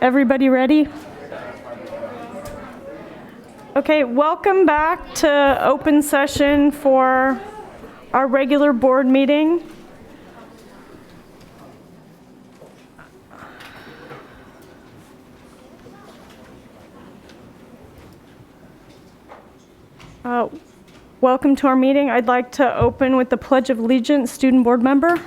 Everybody ready? Okay, welcome back to open session for our regular board meeting. Welcome to our meeting. I'd like to open with the Pledge of Allegiance. Student board member.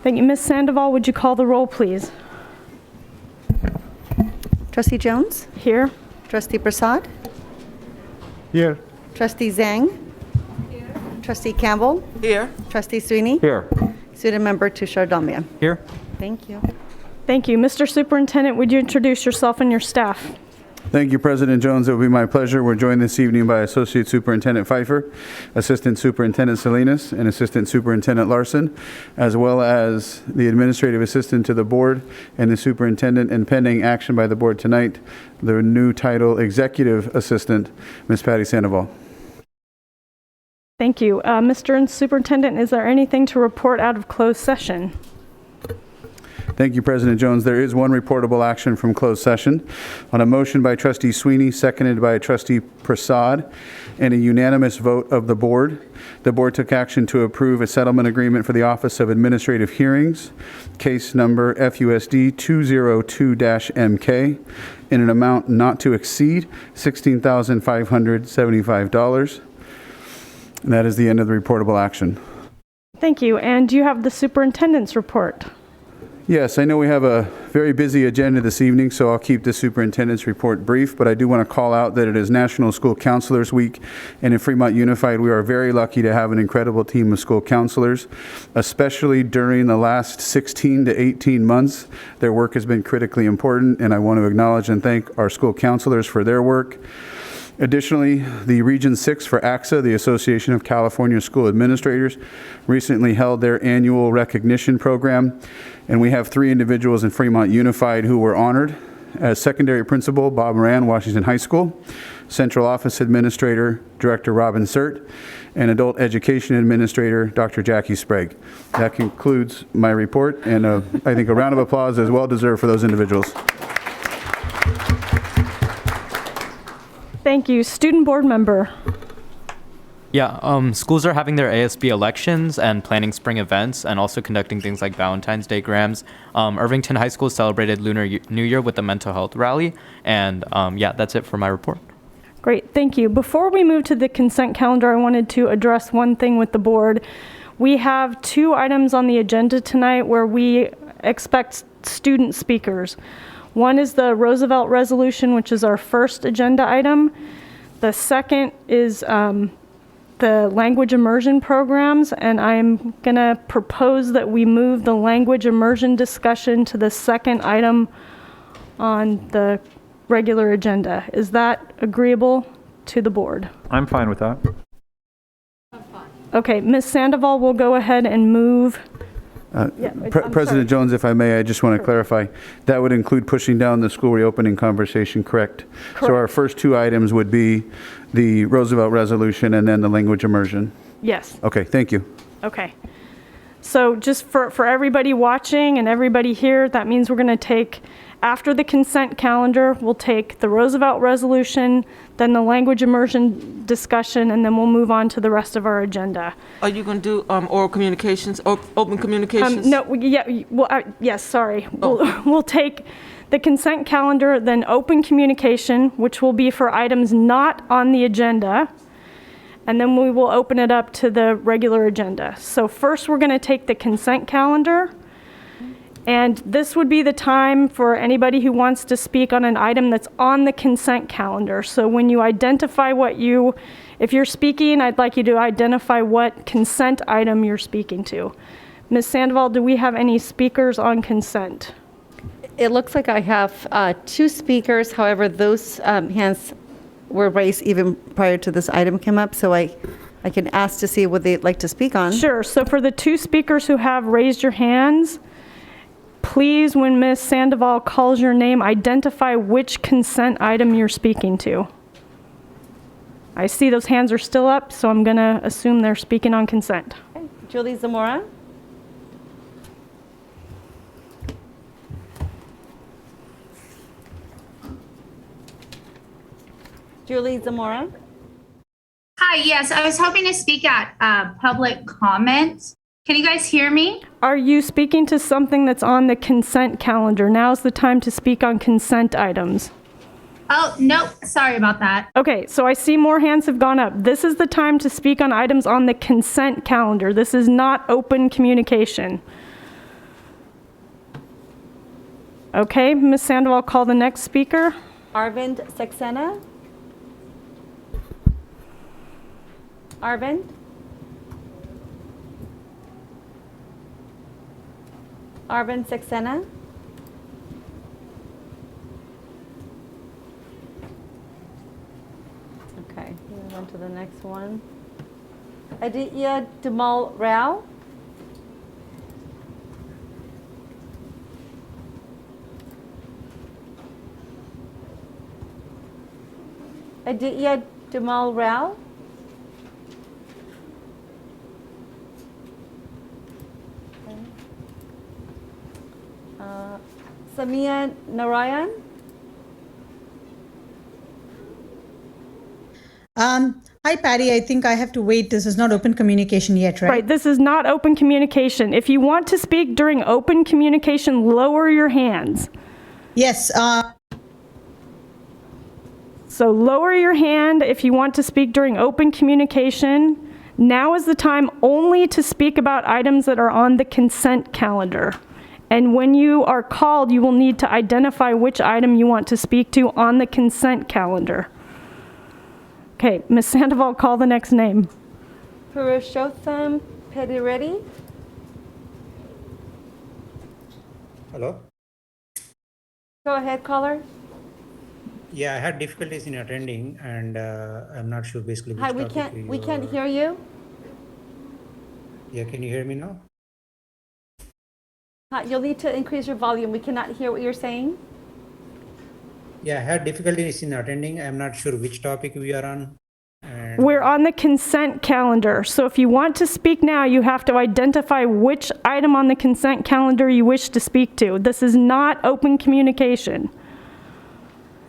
Thank you. Ms. Sandoval, would you call the roll, please? Trustee Jones? Here. Trustee Prasad? Here. Trustee Zhang? Here. Trustee Campbell? Here. Trustee Sweeney? Here. Student member Tushar-Dalmia. Here. Thank you. Thank you. Mr. Superintendent, would you introduce yourself and your staff? Thank you, President Jones. It will be my pleasure. We're joined this evening by Associate Superintendent Pfeiffer, Assistant Superintendent Salinas, and Assistant Superintendent Larson, as well as the Administrative Assistant to the Board and the Superintendent, and pending action by the Board tonight, the new title Executive Assistant, Ms. Patty Sandoval. Thank you. Mr. Superintendent, is there anything to report out of closed session? Thank you, President Jones. There is one reportable action from closed session. On a motion by Trustee Sweeney, seconded by Trustee Prasad, and a unanimous vote of the board took action to approve a settlement agreement for the Office of Administrative Hearings, case number FUSD 202-MK, in an amount not to exceed $16,575. And that is the end of the reportable action. Thank you. And do you have the superintendent's report? Yes, I know we have a very busy agenda this evening, so I'll keep the superintendent's report brief, but I do want to call out that it is National School Counselors Week, and in Fremont Unified, we are very lucky to have an incredible team of school counselors, especially during the last 16 to 18 months. Their work has been critically important, and I want to acknowledge and thank our school counselors for their work. Additionally, the Region 6 for ACSA, the Association of California School Administrators, recently held their annual recognition program, and we have 3 individuals in Fremont Unified who were honored as secondary principal, Bob Moran, Washington High School, Central Office Administrator, Director Robin Surt, and Adult Education Administrator, Dr. Jackie Sprague. That concludes my report, and I think a round of applause is well deserved for those individuals. Thank you. Student board member. Yeah, schools are having their ASB elections and planning spring events and also conducting things like Valentine's Day grams. Irvington High School celebrated Lunar New Year with a mental health rally. And yeah, that's it for my report. Great, thank you. Before we move to the consent calendar, I wanted to address one thing with the board. We have 2 items on the agenda tonight where we expect student speakers. One is the Roosevelt Resolution, which is our first agenda item. The second is the language immersion programs, and I'm going to propose that we move the language immersion discussion to the second item on the regular agenda. Is that agreeable to the board? I'm fine with that. I'm fine. Okay, Ms. Sandoval will go ahead and move. President Jones, if I may, I just want to clarify. That would include pushing down the school reopening conversation, correct? So our first 2 items would be the Roosevelt Resolution and then the language immersion? Yes. Okay, thank you. Okay. So just for everybody watching and everybody here, that means we're going to take, after the consent calendar, we'll take the Roosevelt Resolution, then the language immersion discussion, and then we'll move on to the rest of our agenda. Are you going to do oral communications or open communications? No, yes, sorry. We'll take the consent calendar, then open communication, which will be for items not on the agenda, and then we will open it up to the regular agenda. So first we're going to take the consent calendar, and this would be the time for anybody who wants to speak on an item that's on the consent calendar. So when you identify if you're speaking, I'd like you to identify what consent item you're speaking to. Ms. Sandoval, do we have any speakers on consent? It looks like I have 2 speakers. However, those hands were raised even prior to this item came up, so I I can ask to see what they'd like to speak on. Sure, so for the two speakers who have raised your hands, please, when Ms. Sandoval calls your name, identify which consent item you're speaking to. I see those hands are still up, so I'm going to assume they're speaking on consent. Okay. Julie Zamora? Julie Zamora? Hi, yes, I was hoping to speak at public comment. Can you guys hear me? Are you speaking to something that's on the consent calendar? Now's the time to speak on consent items. Oh, nope, sorry about that. Okay, so I see more hands have gone up. This is the time to speak on items on the consent calendar. This is not open communication. Okay, Ms. Sandoval, call the next speaker. Arvind Saxena? Arvind? Arvind Saxena? Okay, move on to the next one. Aditya Dumal Rao? Aditya Dumal Rao? Samia Narayan? Hi, Patty. I think I have to wait. This is not open communication yet, right? Right, this is not open communication. If you want to speak during open communication, lower your hands. Yes. So lower your hand if you want to speak during open communication. Now is the time only to speak about items that are on the consent calendar. And when you are called, you will need to identify which item you want to speak to on the consent calendar. Okay, Ms. Sandoval, call the next name. Purushottam Pedireddy? Hello? Go ahead, caller. Yeah, I had difficulties in attending, and I'm not sure basically which Hi, we topic can't hear you. Yeah, can you hear me now? Hi, you'll need to increase your volume. We cannot hear what you're saying. Yeah, I had difficulties in attending. I'm not sure which topic we are on. And We're on the consent calendar. So if you want to speak now, you have to identify which item on the consent calendar you wish to speak to. This is not open communication.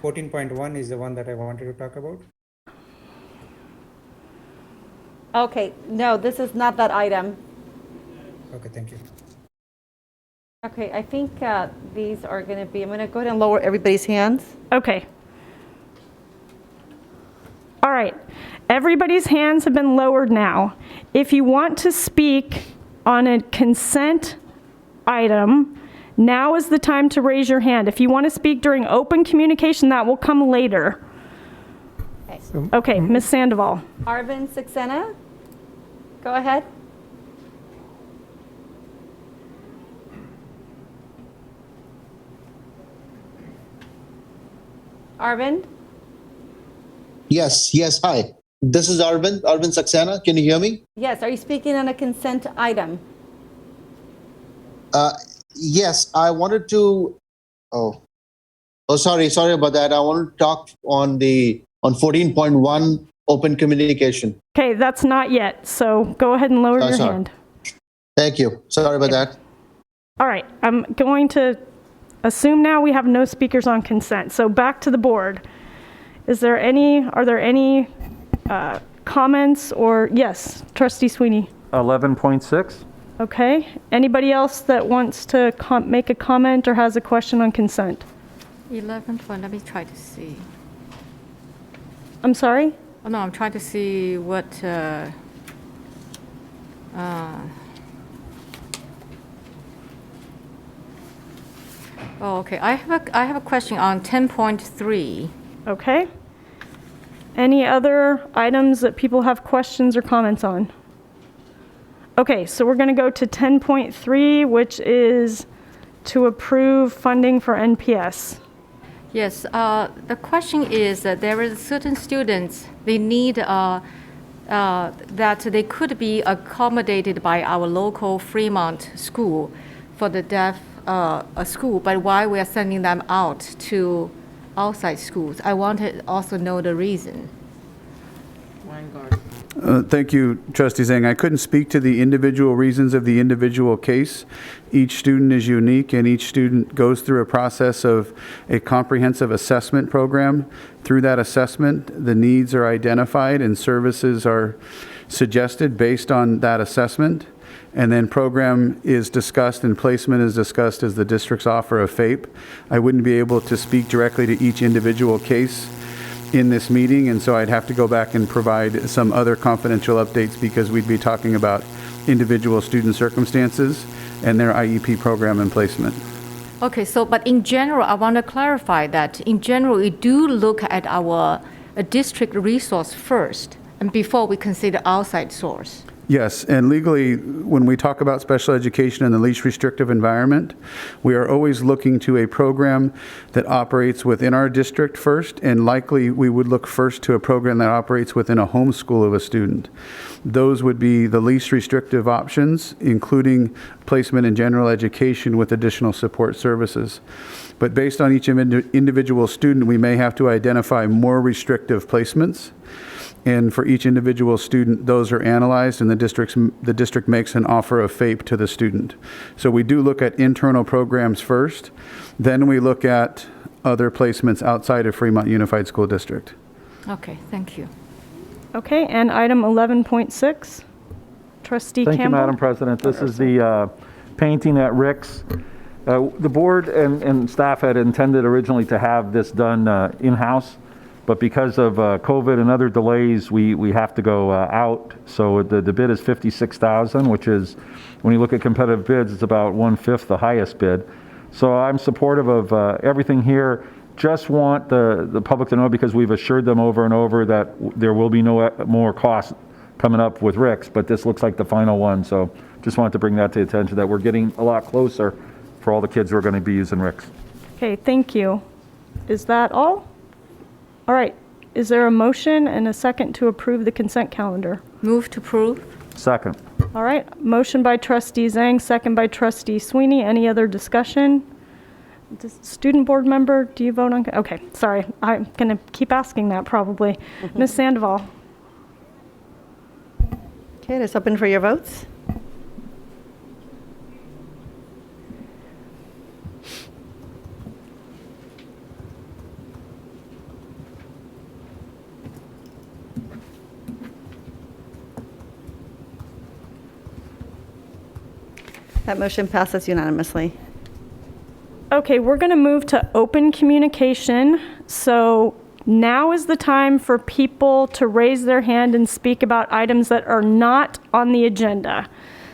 14.1 is the one that I wanted to talk about. Okay, no, this is not that item. Okay, thank you. Okay, I think these are going to be, I'm going to go ahead and lower everybody's hands. Okay. All right. Everybody's hands have been lowered now. If you want to speak on a consent item, now is the time to raise your hand. If you want to speak during open communication, that will come later. Okay, Ms. Sandoval. Arvind Saxena, go ahead. Arvind? Yes, hi. This is Arvind Saxena. Can you hear me? Yes, are you speaking on a consent item? Yes, I wanted to, sorry about that. I wanted to talk on 14.1 open communication. Okay, that's not yet, so go ahead and lower your Sorry. hand. Thank you. Sorry about that. All right, I'm going to assume now we have no speakers on consent. So back to the board. Are there any comments or, yes, Trustee Sweeney? 11.6. Okay, anybody else that wants to make a comment or has a question on consent? 11 point, let me try to see. I'm sorry? Oh, no, I'm trying to see what, oh, okay. I have a question on 10.3. Okay. Any other items that people have questions or comments on? Okay, so we're going to go to 10.3, which is to approve funding for NPS. Yes, the question is that there is certain students, they need that they could be accommodated by our local Fremont school for the deaf school, but why we are sending them out to outside schools? I want to also know the reason. Thank you, Trustee Zhang. I couldn't speak to the individual reasons of the individual case. Each student is unique, and each student goes through a process of a comprehensive assessment program. Through that assessment, the needs are identified and services are suggested based on that assessment. And then program is discussed and placement is discussed as the district's offer of FAPE. I wouldn't be able to speak directly to each individual case in this meeting, and so I'd have to go back and provide some other confidential updates because we'd be talking about individual student circumstances and their IEP program and placement. Okay, so but in general, I want to clarify that in general, we do look at our district resource first and before we consider outside source. Yes, and legally, when we talk about special education in the least restrictive environment, we are always looking to a program that operates within our district first, and likely we would look first to a program that operates within a home school of a student. Those would be the least restrictive options, including placement in general education with additional support services. But based on each individual student, we may have to identify more restrictive placements. And for each individual student, those are analyzed, and the district makes an offer of FAPE to the student. So we do look at internal programs first, then we look at other placements outside of Fremont Unified School District. Okay, thank you. Okay, and item 11.6, Trustee Campbell. Thank you, Madam President. This is the painting at Rick's. The board and staff had intended originally to have this done in-house, but because of COVID and other delays, we have to go out. So the bid is $56,000, which is, when you look at competitive bids, it's about 1/5 the highest bid. So I'm supportive of everything here. Just want the public to know, because we've assured them over and over that there will be no more costs coming up with Rick's, but this looks like the final one. So just wanted to bring that to attention, that we're getting a lot closer for all the kids who are going to be using Rick's. Okay, thank you. Is that all? All right, is there a motion and a second to approve the consent calendar? Move to approve. Second. All right, motion by Trustee Zhang, second by Trustee Sweeney. Any other discussion? Student board member, do you vote on? Okay, sorry, I'm going to keep asking that probably. Ms. Sandoval. Okay, it's open for your votes. That motion passes unanimously. Okay, we're going to move to open communication. So now is the time for people to raise their hand and speak about items that are not on the agenda.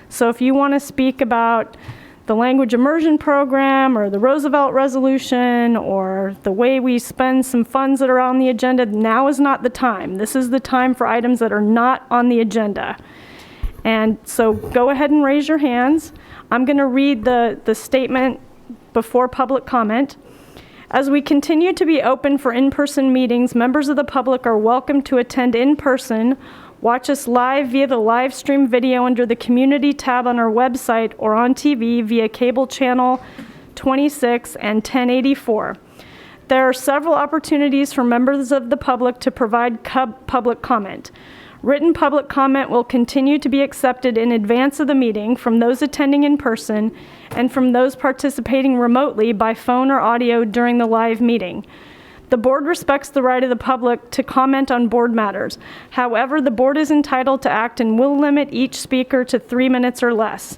So if you want to speak about the language immersion program or the Roosevelt resolution or the way we spend some funds that are on the agenda, now is not the time. This is the time for items that are not on the agenda. And so go ahead and raise your hands. I'm going to read the statement before public comment. As we continue to be open for in-person meetings, members of the public are welcome to attend in person, watch us live via the live stream video under the community tab on our website, or on TV via cable channel 26 and 1084. There are several opportunities for members of the public to provide public comment. Written public comment will continue to be accepted in advance of the meeting from those attending in person and from those participating remotely by phone or audio during the live meeting. The board respects the right of the public to comment on board matters. However, the board is entitled to act and will limit each speaker to 3 minutes or less.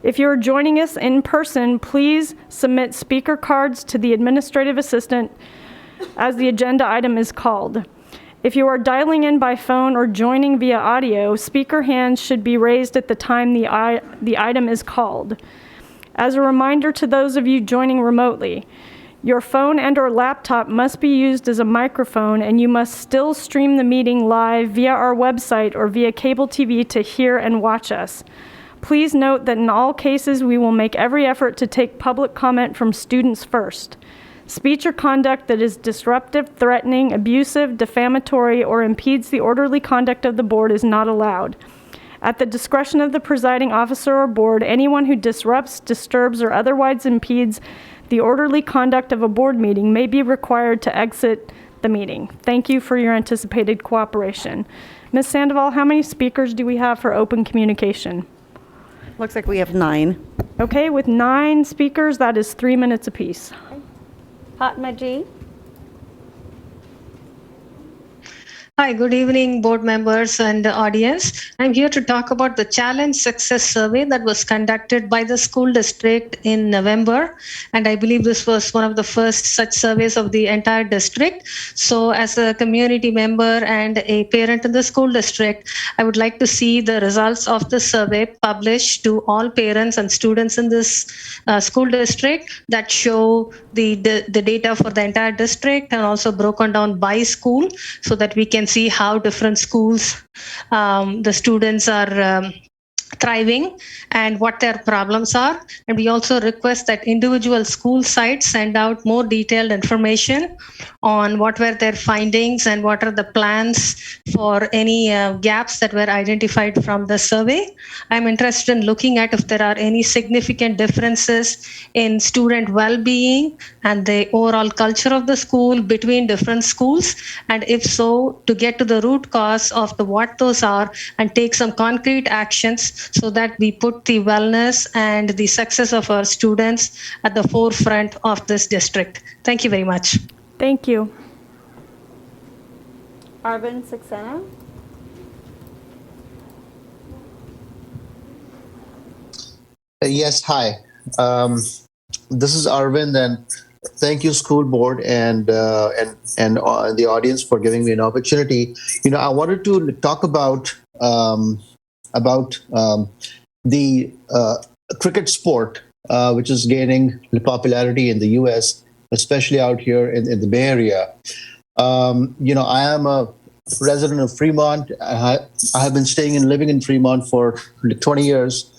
If you are joining us in person, please submit speaker cards to the administrative assistant as the agenda item is called. If you are dialing in by phone or joining via audio, speaker hands should be raised at the time the item is called. As a reminder to those of you joining remotely, your phone and/or laptop must be used as a microphone, and you must still stream the meeting live via our website or via cable TV to hear and watch us. Please note that in all cases, we will make every effort to take public comment from students first. Speech or conduct that is disruptive, threatening, abusive, defamatory, or impedes the orderly conduct of the board is not allowed. At the discretion of the presiding officer or board, anyone who disrupts, disturbs, or otherwise impedes the orderly conduct of a board meeting may be required to exit the meeting. Thank you for your anticipated cooperation. Ms. Sandoval, how many speakers do we have for open communication? Looks like we have 9. Okay, with 9 speakers, that is 3 minutes apiece. Fatma G. Hi, good evening, board members and audience. I'm here to talk about the Challenge Success Survey that was conducted by the school district in November. And I believe this was one of the first such surveys of the entire district. So as a community member and a parent in the school district, I would like to see the results of the survey published to all parents and students in this school district that show the data for the entire district and also broken down by school so that we can see how different schools, the students are thriving and what their problems are. And we also request that individual school sites send out more detailed information on what were their findings and what are the plans for any gaps that were identified from the survey. I'm interested in looking at if there are any significant differences in student well-being and the overall culture of the school between different schools. And if so, to get to the root cause of what those are and take some concrete actions so that we put the wellness and the success of our students at the forefront of this district. Thank you very much. Thank you. Arvind Saxena. Yes, hi. This is Arvind, and thank you, school board and the audience for giving me an opportunity. I wanted to talk about the cricket sport, which is gaining popularity in the U.S., especially out here in the Bay Area. I am a resident of Fremont. I have been staying and living in Fremont for 20 years.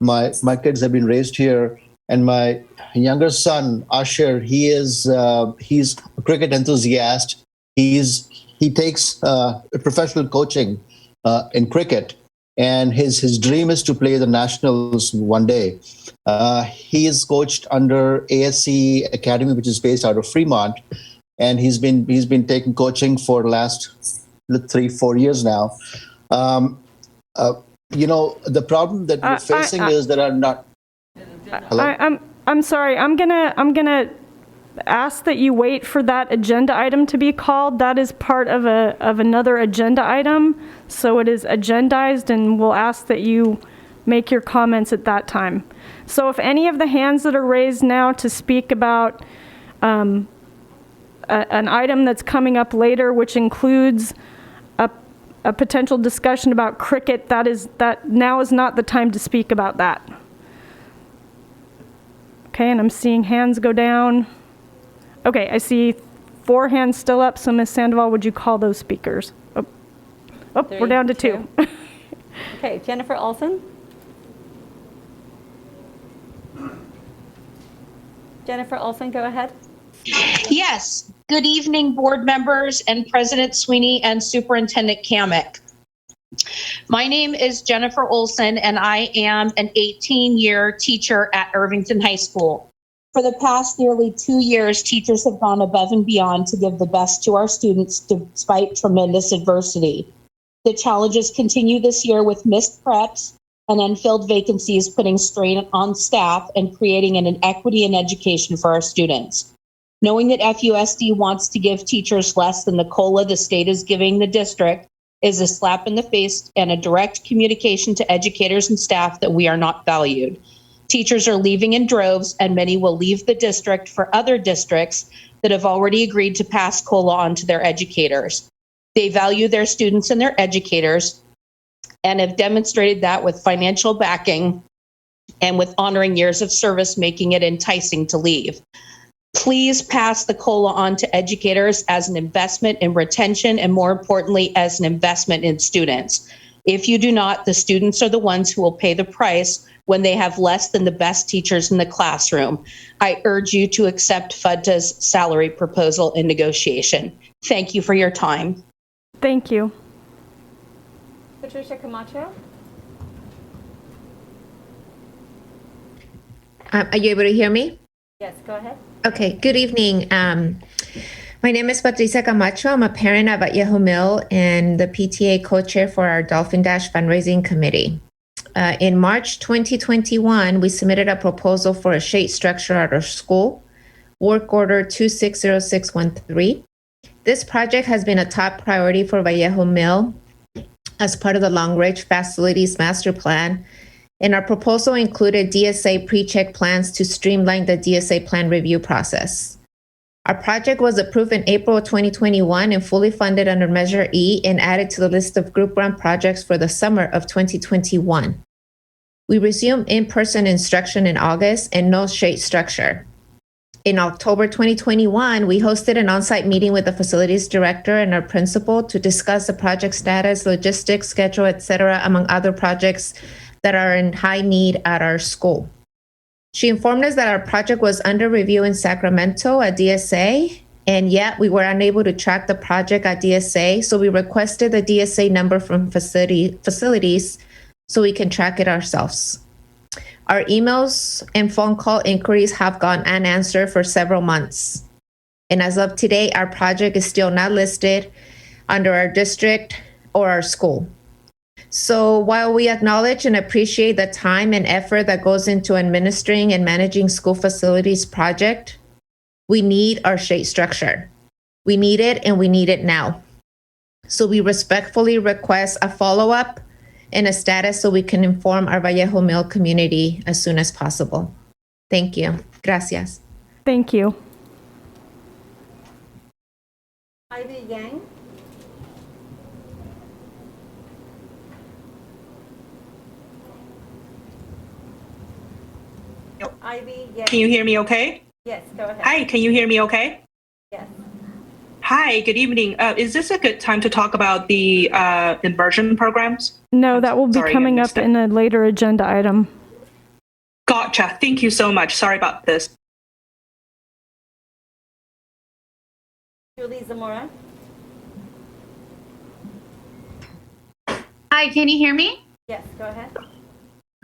My kids have been raised here, and my younger son Asher, he's a cricket enthusiast. He takes professional coaching in cricket, and his dream is to play the nationals one day. He is coached under ASC Academy, which is based out of Fremont, and he's been taking coaching for the last 3-4 years now. The problem that we're facing is that I'm not. Hello? I'm sorry. I'm gonna ask that you wait for that agenda item to be called. That is part of another agenda item, so it is agendized, and we'll ask that you make your comments at that time. So if any of the hands that are raised now to speak about an item that's coming up later, which includes a potential discussion about cricket, that now is not the time to speak about that. Okay, and I'm seeing hands go down. Okay, I see 4 hands still up, so Ms. Sandoval, would you call those speakers? We're down to 2. Okay, Jennifer Olson. Jennifer Olson, go ahead. Yes. Good evening, board members and President Sweeney and Superintendent Kamek. My name is Jennifer Olson, and I am an 18-year teacher at Irvington High School. For the past nearly 2 years, teachers have gone above and beyond to give the best to our students despite tremendous adversity. The challenges continue this year with missed preps and unfilled vacancies, putting strain on staff and creating an inequity in education for our students. Knowing that FUSD wants to give teachers less than the COLA the state is giving the district is a slap in the face and a direct communication to educators and staff that we are not valued. Teachers are leaving in droves, and many will leave the district for other districts that have already agreed to pass COLA on to their educators. They value their students and their educators and have demonstrated that with financial backing and with honoring years of service, making it enticing to leave. Please pass the COLA on to educators as an investment in retention and, more importantly, as an investment in students. If you do not, the students are the ones who will pay the price when they have less than the best teachers in the classroom. I urge you to accept FUDTA's salary proposal in negotiation. Thank you for your time. Thank you. Patricia Camacho? Are you able to hear me? Yes, go ahead. Okay, good evening. My name is Patricia Camacho. I'm a parent at Vallejo Mill and the PTA co-chair for our Dolphin Dash fundraising committee. In March 2021, we submitted a proposal for a shade structure at our school, Work Order 260613. This project has been a top priority for Vallejo Mill as part of the Long Range Facilities Master Plan. And our proposal included DSA pre-check plans to streamline the DSA plan review process. Our project was approved in April of 2021 and fully funded under Measure E and added to the list of group run projects for the summer of 2021. We resumed in-person instruction in August and no shade structure. In October 2021, we hosted an on-site meeting with the facilities director and our principal to discuss the project status, logistics, schedule, etc., among other projects that are in high need at our school. She informed us that our project was under review in Sacramento at DSA, and yet we were unable to track the project at DSA, so we requested the DSA number from facilities so we can track it ourselves. Our emails and phone call inquiries have gone unanswered for several months. And as of today, our project is still not listed under our district or our school. So while we acknowledge and appreciate the time and effort that goes into administering and managing school facilities project, we need our shade structure. We need it and we need it now. So we respectfully request a follow-up and a status so we can inform our Vallejo Mill community as soon as possible. Thank you. Gracias. Thank you. Ivy Yang? Ivy Yang. Can you hear me okay? Yes, go ahead. Hi, can you hear me okay? Yes. Hi, good evening. Is this a good time to talk about the immersion programs? No, that will be Sorry, I coming missed up it. in a later agenda item. Gotcha. Thank you so much. Sorry about this. Julie Zamora? Hi, can you hear me? Yes, go ahead.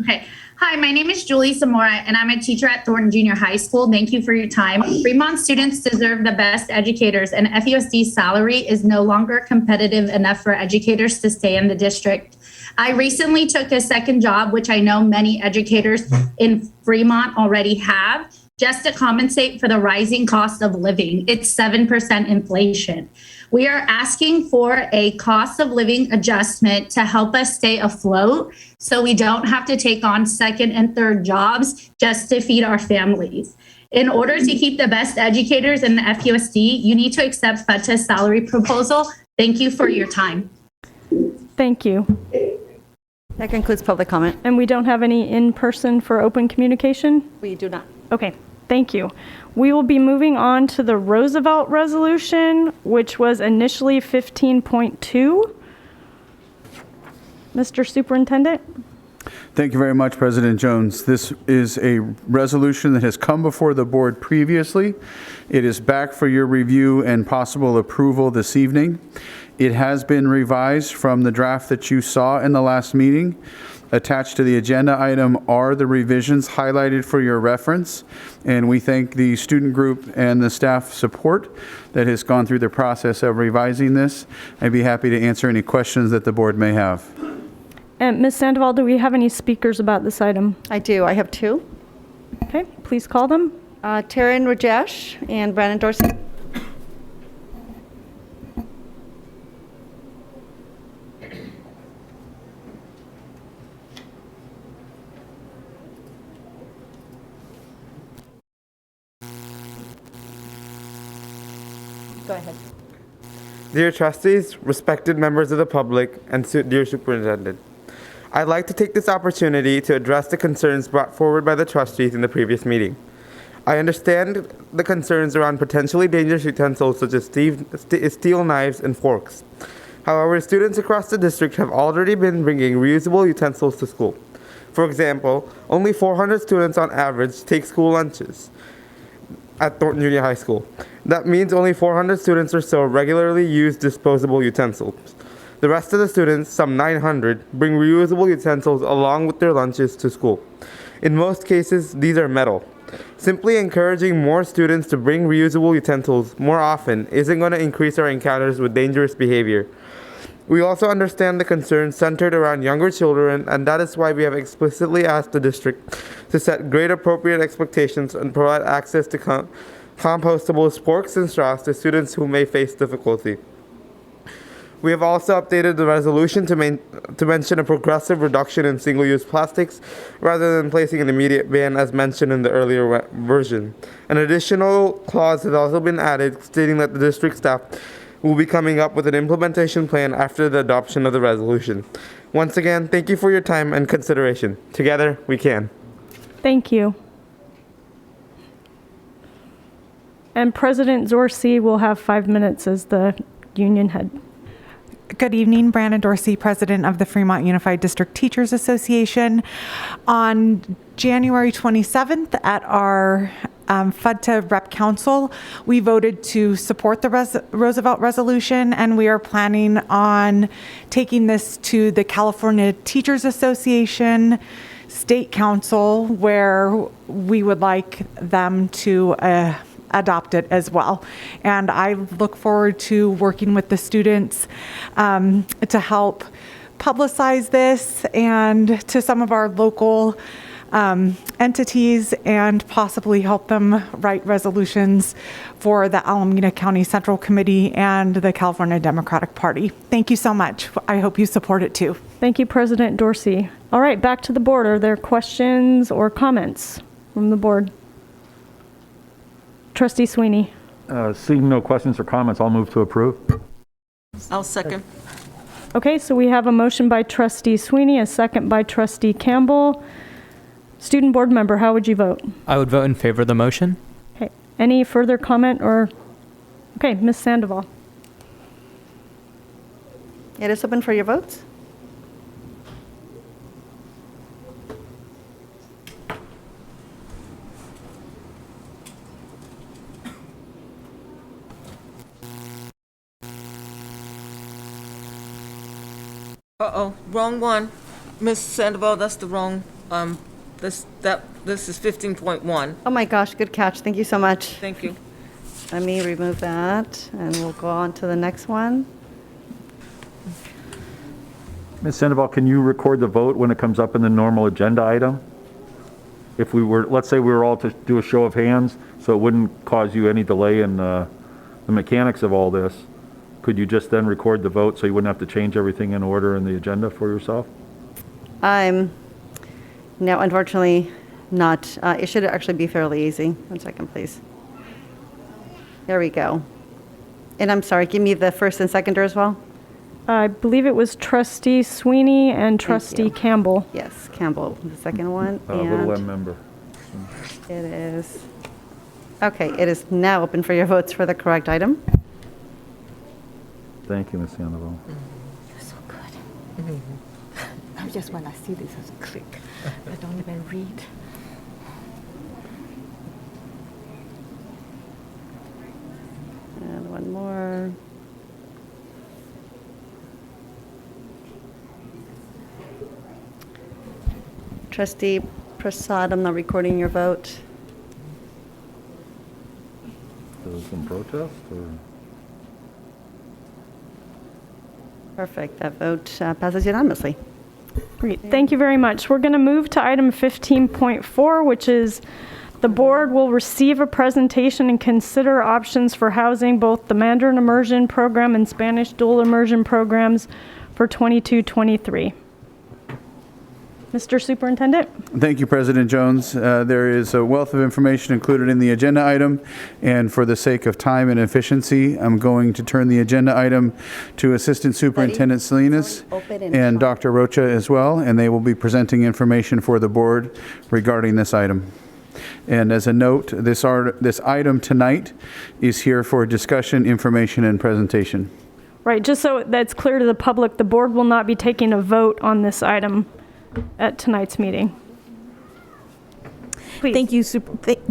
Okay. Hi, my name is Julie Zamora, and I'm a teacher at Thornton Junior High School. Thank you for your time. Fremont students deserve the best educators, and FUSD's salary is no longer competitive enough for educators to stay in the district. I recently took a second job, which I know many educators in Fremont already have, just to compensate for the rising cost of living. It's 7% inflation. We are asking for a cost of living adjustment to help us stay afloat so we don't have to take on second and third jobs just to feed our families. In order to keep the best educators in the FUSD, you need to accept FUTA's salary proposal. Thank you for your time. Thank you. That concludes public comment. And we don't have any in-person for open communication? We do not. Okay, thank you. We will be moving on to the Roosevelt resolution, which was initially 15.2. Mr. Superintendent? Thank you very much, President Jones. This is a resolution that has come before the board previously. It is back for your review and possible approval this evening. It has been revised from the draft that you saw in the last meeting. Attached to the agenda item are the revisions highlighted for your reference, and we thank the student group and the staff support that has gone through the process of revising this. I'd be happy to answer any questions that the board may have. And Ms. Sandoval, do we have any speakers about this item? I do. I have two. Okay, please call them. Taryn Rajesh and Brandon Dorsey. Go ahead. Dear trustees, respected members of the public, and dear superintendent, I'd like to take this opportunity to address the concerns brought forward by the trustees in the previous meeting. I understand the concerns around potentially dangerous utensils such as steel knives and forks. However, students across the district have already been bringing reusable utensils to school. For example, only 400 students on average take school lunches at Thornton Junior High School. That means only 400 students or so regularly use disposable utensils. The rest of the students, some 900, bring reusable utensils along with their lunches to school. In most cases, these are metal. Simply encouraging more students to bring reusable utensils more often isn't going to increase our encounters with dangerous behavior. We also understand the concerns centered around younger children, and that is why we have explicitly asked the district to set grade appropriate expectations and provide access to compostable forks and straws to students who may face difficulty. We have also updated the resolution to mention a progressive reduction in single-use plastics rather than placing an immediate ban as mentioned in the earlier version. An additional clause has also been added stating that the district staff will be coming up with an implementation plan after the adoption of the resolution. Once again, thank you for your time and consideration. Together, we can. Thank you. And President Zorsi will have 5 minutes as the union head. Good evening, Brandon Dorsey, President of the Fremont Unified District Teachers Association. On January 27th at our FUDTA Rep Council, we voted to support the Roosevelt resolution, and we are planning on taking this to the California Teachers Association State Council, where we would like them to adopt it as well. And I look forward to working with the students to help publicize this and to some of our local entities and possibly help them write resolutions for the Alameda County Central Committee and the California Democratic Party. Thank you so much. I hope you support it too. Thank you, President Dorsey. All right, back to the board. Are there questions or comments from the board? Trustee Sweeney. Seeing no questions or comments, I'll move to approve. I'll second. Okay, so we have a motion by Trustee Sweeney, a second by Trustee Campbell. Student board member, how would you vote? I would vote in favor of the motion. Okay, any further comment or? Okay, Ms. Sandoval. It is open for your votes. Uh-oh, wrong one. Ms. Sandoval, that's the wrong, this is 15.1. Oh my gosh, good catch. Thank you so much. Thank you. Let me remove that, and we'll go on to the next one. Ms. Sandoval, can you record the vote when it comes up in the normal agenda item? If we were, let's say we were all to do a show of hands, so it wouldn't cause you any delay in the mechanics of all this, could you just then record the vote so you wouldn't have to change everything in order in the agenda for yourself? No, unfortunately not. It should actually be fairly easy. 1 second, please. There we go. And I'm sorry, give me the first and seconder as well. I believe it was Trustee Sweeney and Trustee Campbell. Yes, Campbell, the second one. Little M member. It is. Okay, it is now open for your votes for the correct item. Thank you, Ms. Sandoval. You're so good. I just want to see this as a click. I don't even read. And one more. Trustee Prasad, I'm not recording your vote. Is this in protest or? Perfect. That vote passes unanimously. Great. Thank you very much. We're going to move to item 15.4, which is the board will receive a presentation and consider options for housing both the Mandarin Immersion program and Spanish dual immersion programs for 22-23. Mr. Superintendent? Thank you, President Jones. There is a wealth of information included in the agenda item, and for the sake of time and efficiency, I'm going to turn the agenda item to Assistant Superintendent Salinas and Dr. Rocha as well, and they will be presenting information for the board regarding this item. And as a note, this item tonight is here for discussion, information, and presentation. Right, just so that's clear to the public, the board will not be taking a vote on this item at tonight's meeting. Please.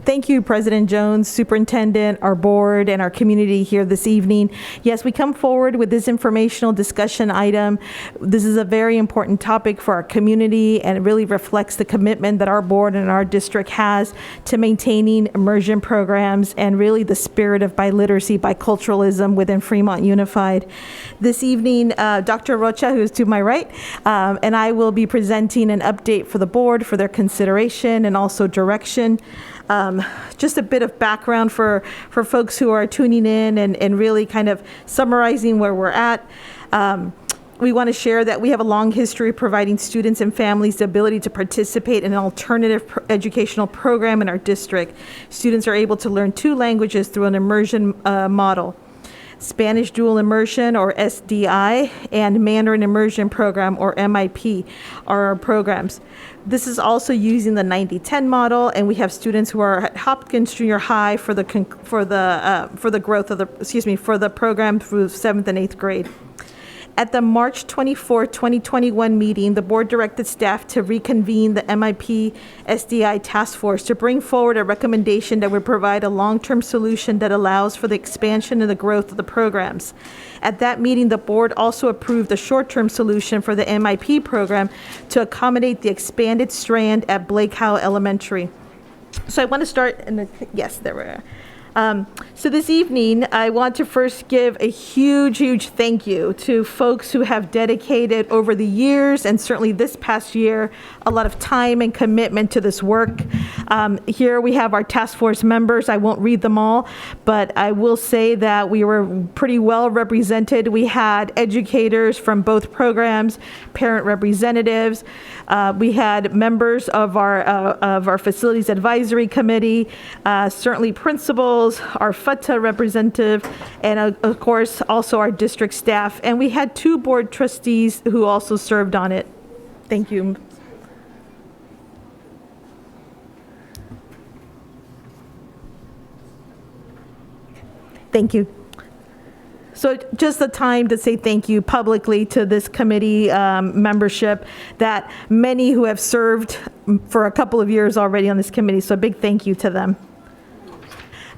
Thank you, President Jones, Superintendent, our board, and our community here this evening. Yes, we come forward with this informational discussion item. This is a very important topic for our community, and it really reflects the commitment that our board and our district has to maintaining immersion programs and really the spirit of biliteracy, biculturalism within Fremont Unified. This evening, Dr. Rocha, who is to my right, and I will be presenting an update for the board for their consideration and also direction. Just a bit of background for folks who are tuning in and really kind of summarizing where we're at. We want to share that we have a long history of providing students and families the ability to participate in an alternative educational program in our district. Students are able to learn 2 languages through an immersion model. Spanish Dual Immersion, or SDI, and Mandarin Immersion Program, or MIP, are our programs. This is also using the 90-10 model, and we have students who are at Hopkins Junior High for the growth of the program through 7th and 8th grade. At the March 24, 2021 meeting, the board directed staff to reconvene the MIP SDI task force to bring forward a recommendation that would provide a long-term solution that allows for the expansion and the growth of the programs. At that meeting, the board also approved a short-term solution for the MIP program to accommodate the expanded strand at Blake Howe Elementary. So I want to start, yes, there we are. So this evening, I want to first give a huge thank you to folks who have dedicated over the years, and certainly this past year, a lot of time and commitment to this work. Here we have our task force members. I won't read them all, but I will say that we were pretty well represented. We had educators from both programs, parent representatives. We had members of our facilities advisory committee, certainly principals, our FUTA representative, and of course also our district staff. And we had 2 board trustees who also served on it. Thank you. Thank you. So just the time to say thank you publicly to this committee membership, that many who have served for a couple of years already on this committee. So a big thank you to them.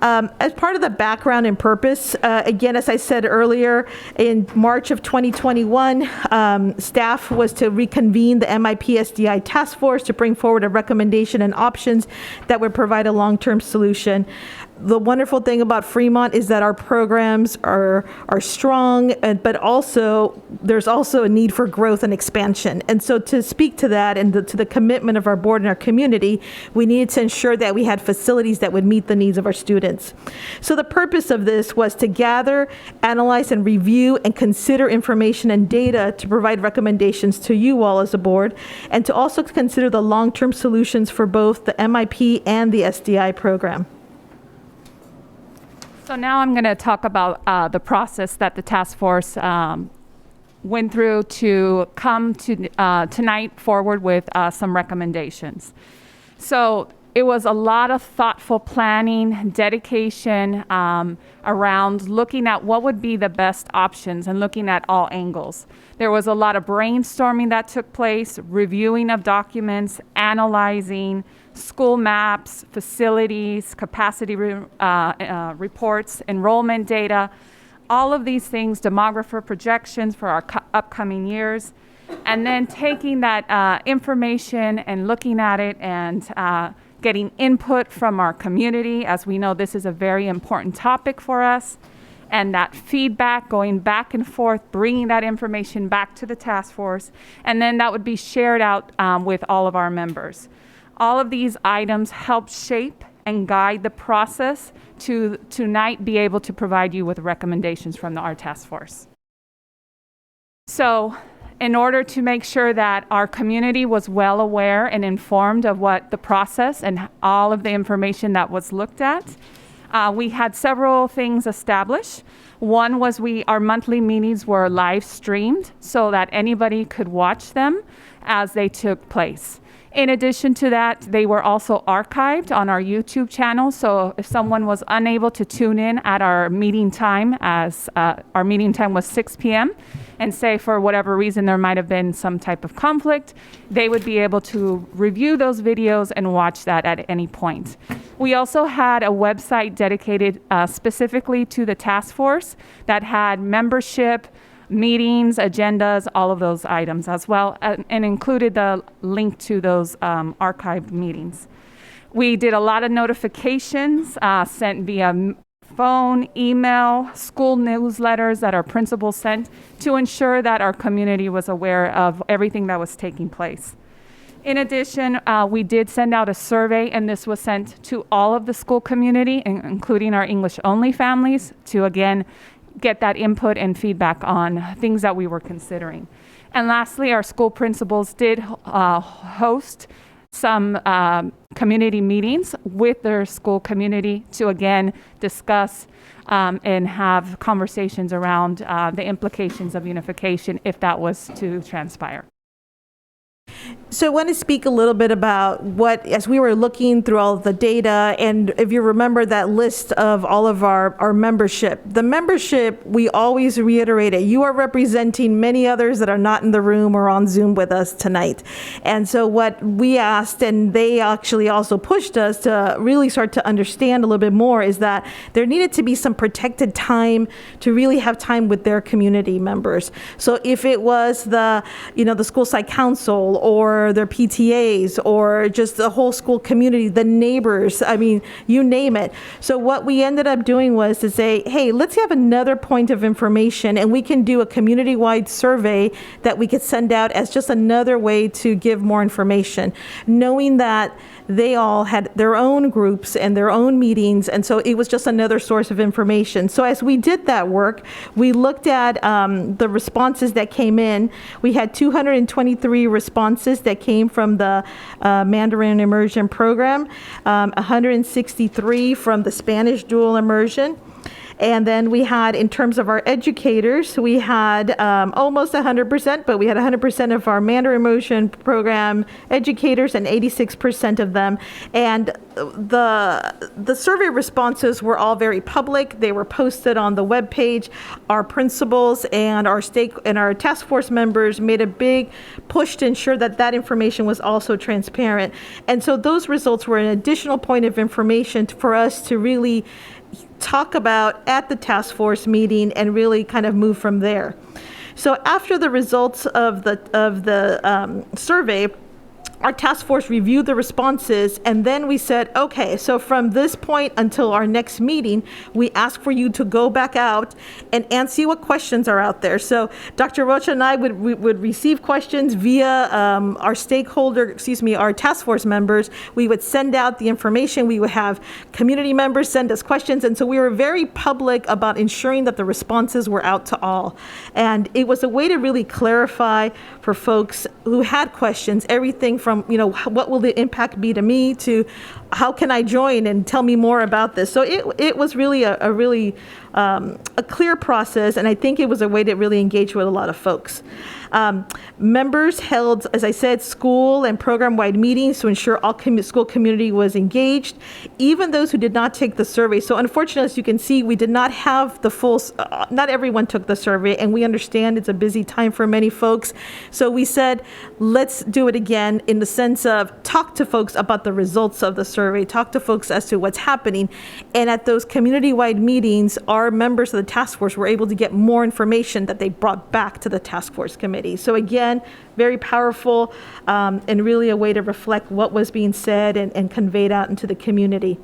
As part of the background and purpose, again, as I said earlier, in March of 2021, staff was to reconvene the MIP SDI task force to bring forward a recommendation and options that would provide a long-term solution. The wonderful thing about Fremont is that our programs are strong, but also there's also a need for growth and expansion. And so to speak to that and to the commitment of our board and our community, we needed to ensure that we had facilities that would meet the needs of our students. So the purpose of this was to gather, analyze, and review and consider information and data to provide recommendations to you all as a board, and to also consider the long-term solutions for both the MIP and the SDI program. So now I'm going to talk about the process that the task force went through to come to tonight forward with some recommendations. So it was a lot of thoughtful planning, dedication around looking at what would be the best options and looking at all angles. There was a lot of brainstorming that took place, reviewing of documents, analyzing school maps, facilities, capacity reports, enrollment data, all of these things, demographer projections for our upcoming years, and then taking that information and looking at it and getting input from our community, as we know this is a very important topic for us, and that feedback, going back and forth, bringing that information back to the task force, and then that would be shared out with all of our members. All of these items help shape and guide the process to tonight be able to provide you with recommendations from our task force. So in order to make sure that our community was well aware and informed of what the process and all of the information that was looked at, we had several things established. One was our monthly meetings were live streamed so that anybody could watch them as they took place. In addition to that, they were also archived on our YouTube channel. So if someone was unable to tune in at our meeting time, as our meeting time was 6 p.m., and say for whatever reason there might have been some type of conflict, they would be able to review those videos and watch that at any point. We also had a website dedicated specifically to the task force that had membership, meetings, agendas, all of those items as well, and included the link to those archived meetings. We did a lot of notifications sent via phone, email, school newsletters that our principals sent to ensure that our community was aware of everything that was taking place. In addition, we did send out a survey, and this was sent to all of the school community, including our English-only families, to again get that input and feedback on things that we were considering. And lastly, our school principals did host some community meetings with their school community to again discuss and have conversations around the implications of unification if that was to transpire. So I want to speak a little bit about what, as we were looking through all of the data, and if you remember that list of all of our membership, the membership, we always reiterate it. You are representing many others that are not in the room or on Zoom with us tonight. And so what we asked, and they actually also pushed us to really start to understand a little bit more, is that there needed to be some protected time to really have time with their community members. So if it was the school site council or their PTAs or just the whole school community, the neighbors, I mean, you name it. So what we ended up doing was to say, hey, let's have another point of information, and we can do a community-wide survey that we could send out as just another way to give more information, knowing that they all had their own groups and their own meetings, and so it was just another source of information. So as we did that work, we looked at the responses that came in. We had 223 responses that came from the Mandarin Immersion program, 163 from the Spanish dual immersion. And then we had, in terms of our educators, we had almost 100%, but we had 100% of our Mandarin Immersion program educators and 86% of them. And the survey responses were all very public. They were posted on the webpage. Our principals and our task force members made a big push to ensure that that information was also transparent. And so those results were an additional point of information for us to really talk about at the task force meeting and really kind of move from there. So after the results of the survey, our task force reviewed the responses, and then we said, okay, so from this point until our next meeting, we ask for you to go back out and see what questions are out there. So Dr. Rocha and I would receive questions via our our task force members. We would send out the information. We would have community members send us questions. And so we were very public about ensuring that the responses were out to all. And it was a way to really clarify for folks who had questions, everything from, what will the impact be to me, to how can I join and tell me more about this. So it was really a clear process, and I think it was a way to really engage with a lot of folks. Members held, as I said, school and program-wide meetings to ensure all school community was engaged, even those who did not take the survey. So unfortunately, as you can see, we did not have the full, not everyone took the survey, and we understand it's a busy time for many folks. So we said, let's do it again in the sense of talk to folks about the results of the survey, talk to folks as to what's happening. And at those community-wide meetings, our members of the task force were able to get more information that they brought back to the task force committee. So again, very powerful and really a way to reflect what was being said and conveyed out into the community.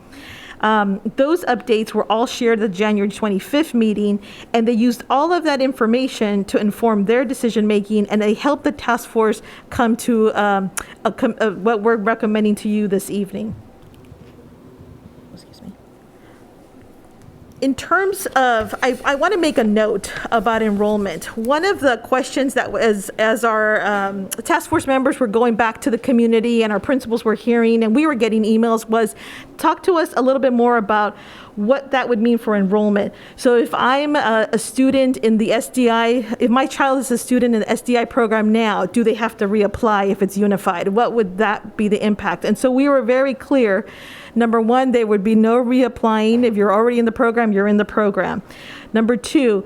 Those updates were all shared at the January 25th meeting, and they used all of that information to inform their decision making, and they helped the task force come to what we're recommending to you this evening. In terms of, I want to make a note about enrollment. One of the questions that was, as our task force members were going back to the community and our principals were hearing and we were getting emails, was talk to us a little bit more about what that would mean for enrollment. So if I'm a student in the SDI, if my child is a student in the SDI program now, do they have to reapply if it's unified? What would that be the impact? And so we were very clear. Number one, there would be no reapplying. If you're already in the program, you're in the program. Number two,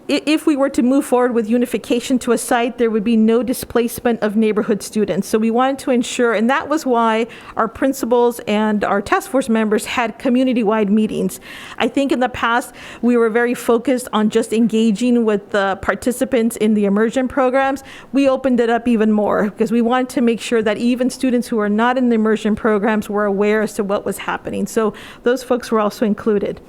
if we were to move forward with unification to a site, there would be no displacement of neighborhood students. So we wanted to ensure, and that was why our principals and our task force members had community-wide meetings. I think in the past, we were very focused on just engaging with the participants in the immersion programs. We opened it up even more because we wanted to make sure that even students who are not in the immersion programs were aware as to what was happening. So those folks were also included.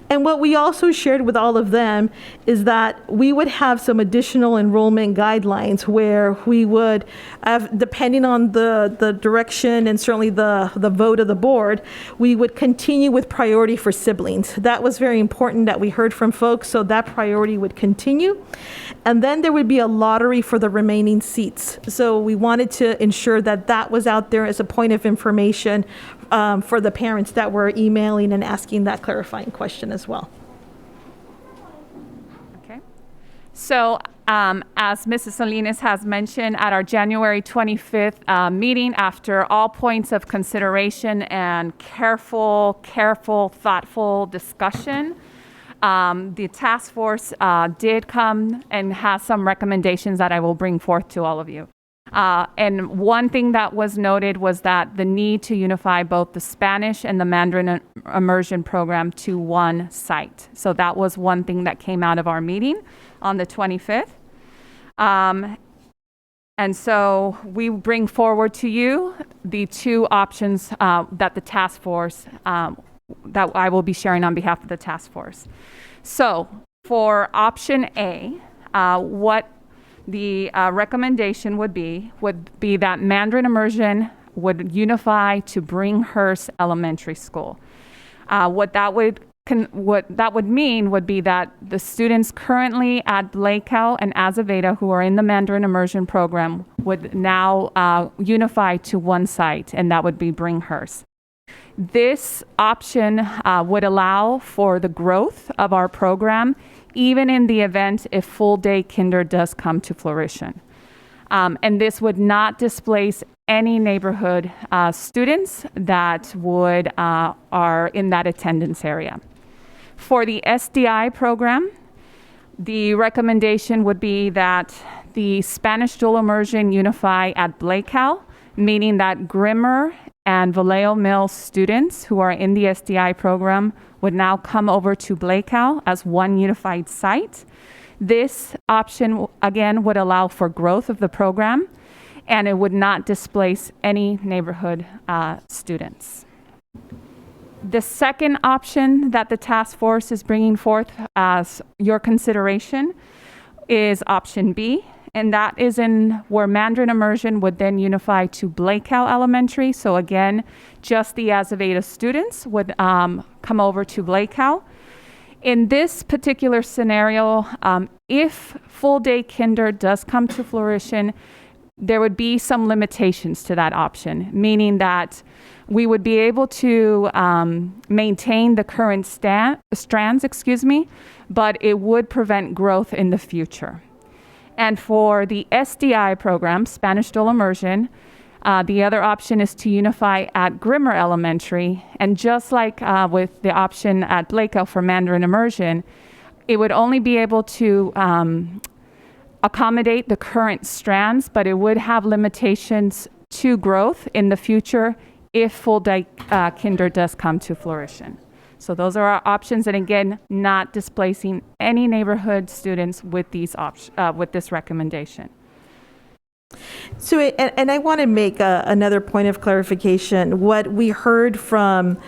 And what we also shared with all of them is that we would have some additional enrollment guidelines where we would have, depending on the direction and certainly the vote of the board, we would continue with priority for siblings. That was very important that we heard from folks, so that priority would continue. And then there would be a lottery for the remaining seats. So we wanted to ensure that that was out there as a point of information for the parents that were emailing and asking that clarifying question as well. Okay. So as Mrs. Salinas has mentioned, at our January 25th meeting, after all points of consideration and careful, thoughtful discussion, the task force did come and has some recommendations that I will bring forth to all of you. And one thing that was noted was that the need to unify both the Spanish and the Mandarin immersion program to one site. So that was one thing that came out of our meeting on the 25th. And so we bring forward to you the two options that the task force, that I will be sharing on behalf of the task force. So for option A, what the recommendation would be that Mandarin immersion would unify to Bringhurst Elementary School. What that would mean would be that the students currently at Blakeow and Azevedo who are in the Mandarin immersion program would now unify to one site, and that would be Bringhurst. This option would allow for the growth of our program, even in the event if full-day kinder does come to fruition. And this would not displace any neighborhood students that are in that attendance area. For the SDI program, the recommendation would be that the Spanish dual immersion unify at Blakeow, meaning that Grimmer and Vallejo Mills students who are in the SDI program would now come over to Blakeow as one unified site. This option, again, would allow for growth of the program, and it would not displace any neighborhood students. The second option that the task force is bringing forth as your consideration is option B, and that is where Mandarin immersion would then unify to Blakeow Elementary. So again, just the Azevedo students would come over to Blakeow. In this particular scenario, if full-day kinder does come to fruition, there would be some limitations to that option, meaning that we would be able to maintain the current strands, but it would prevent growth in the future. And for the SDI program, Spanish dual immersion, the other option is to unify at Grimmer Elementary. And just like with the option at Blakeow for Mandarin immersion, it would only be able to accommodate the current strands, but it would have limitations to growth in the future if full-day kinder does come to fruition. So those are our options, and again, not displacing any neighborhood students with these with this recommendation. So, and I want to make another point of clarification. What we heard from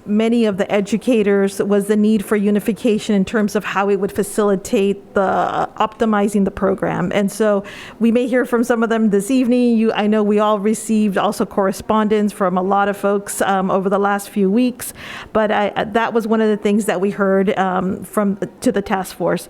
many of the educators was the need for unification in terms of how it would facilitate the optimizing the program. And so we may hear from some of them this evening. I know we all received also correspondence from a lot of folks over the last few weeks, but that was one of the things that we heard to the task force.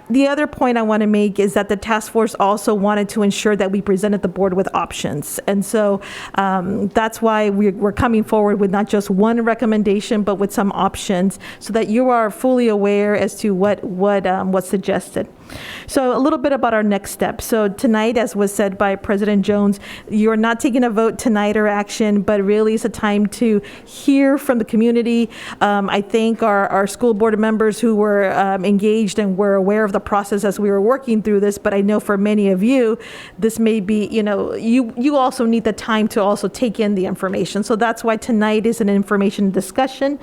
The other point I want to make is that the task force also wanted to ensure that we presented the board with options. And so that's why we're coming forward with not just one recommendation, but with some options so that you are fully aware as to what's suggested. So a little bit about our next step. So tonight, as was said by President Jones, you're not taking a vote tonight or action, but really it's a time to hear from the community. I thank our school board members who were engaged and were aware of the process as we were working through this, but I know for many of you, this may be, you also need the time to also take in the information. So that's why tonight is an information discussion.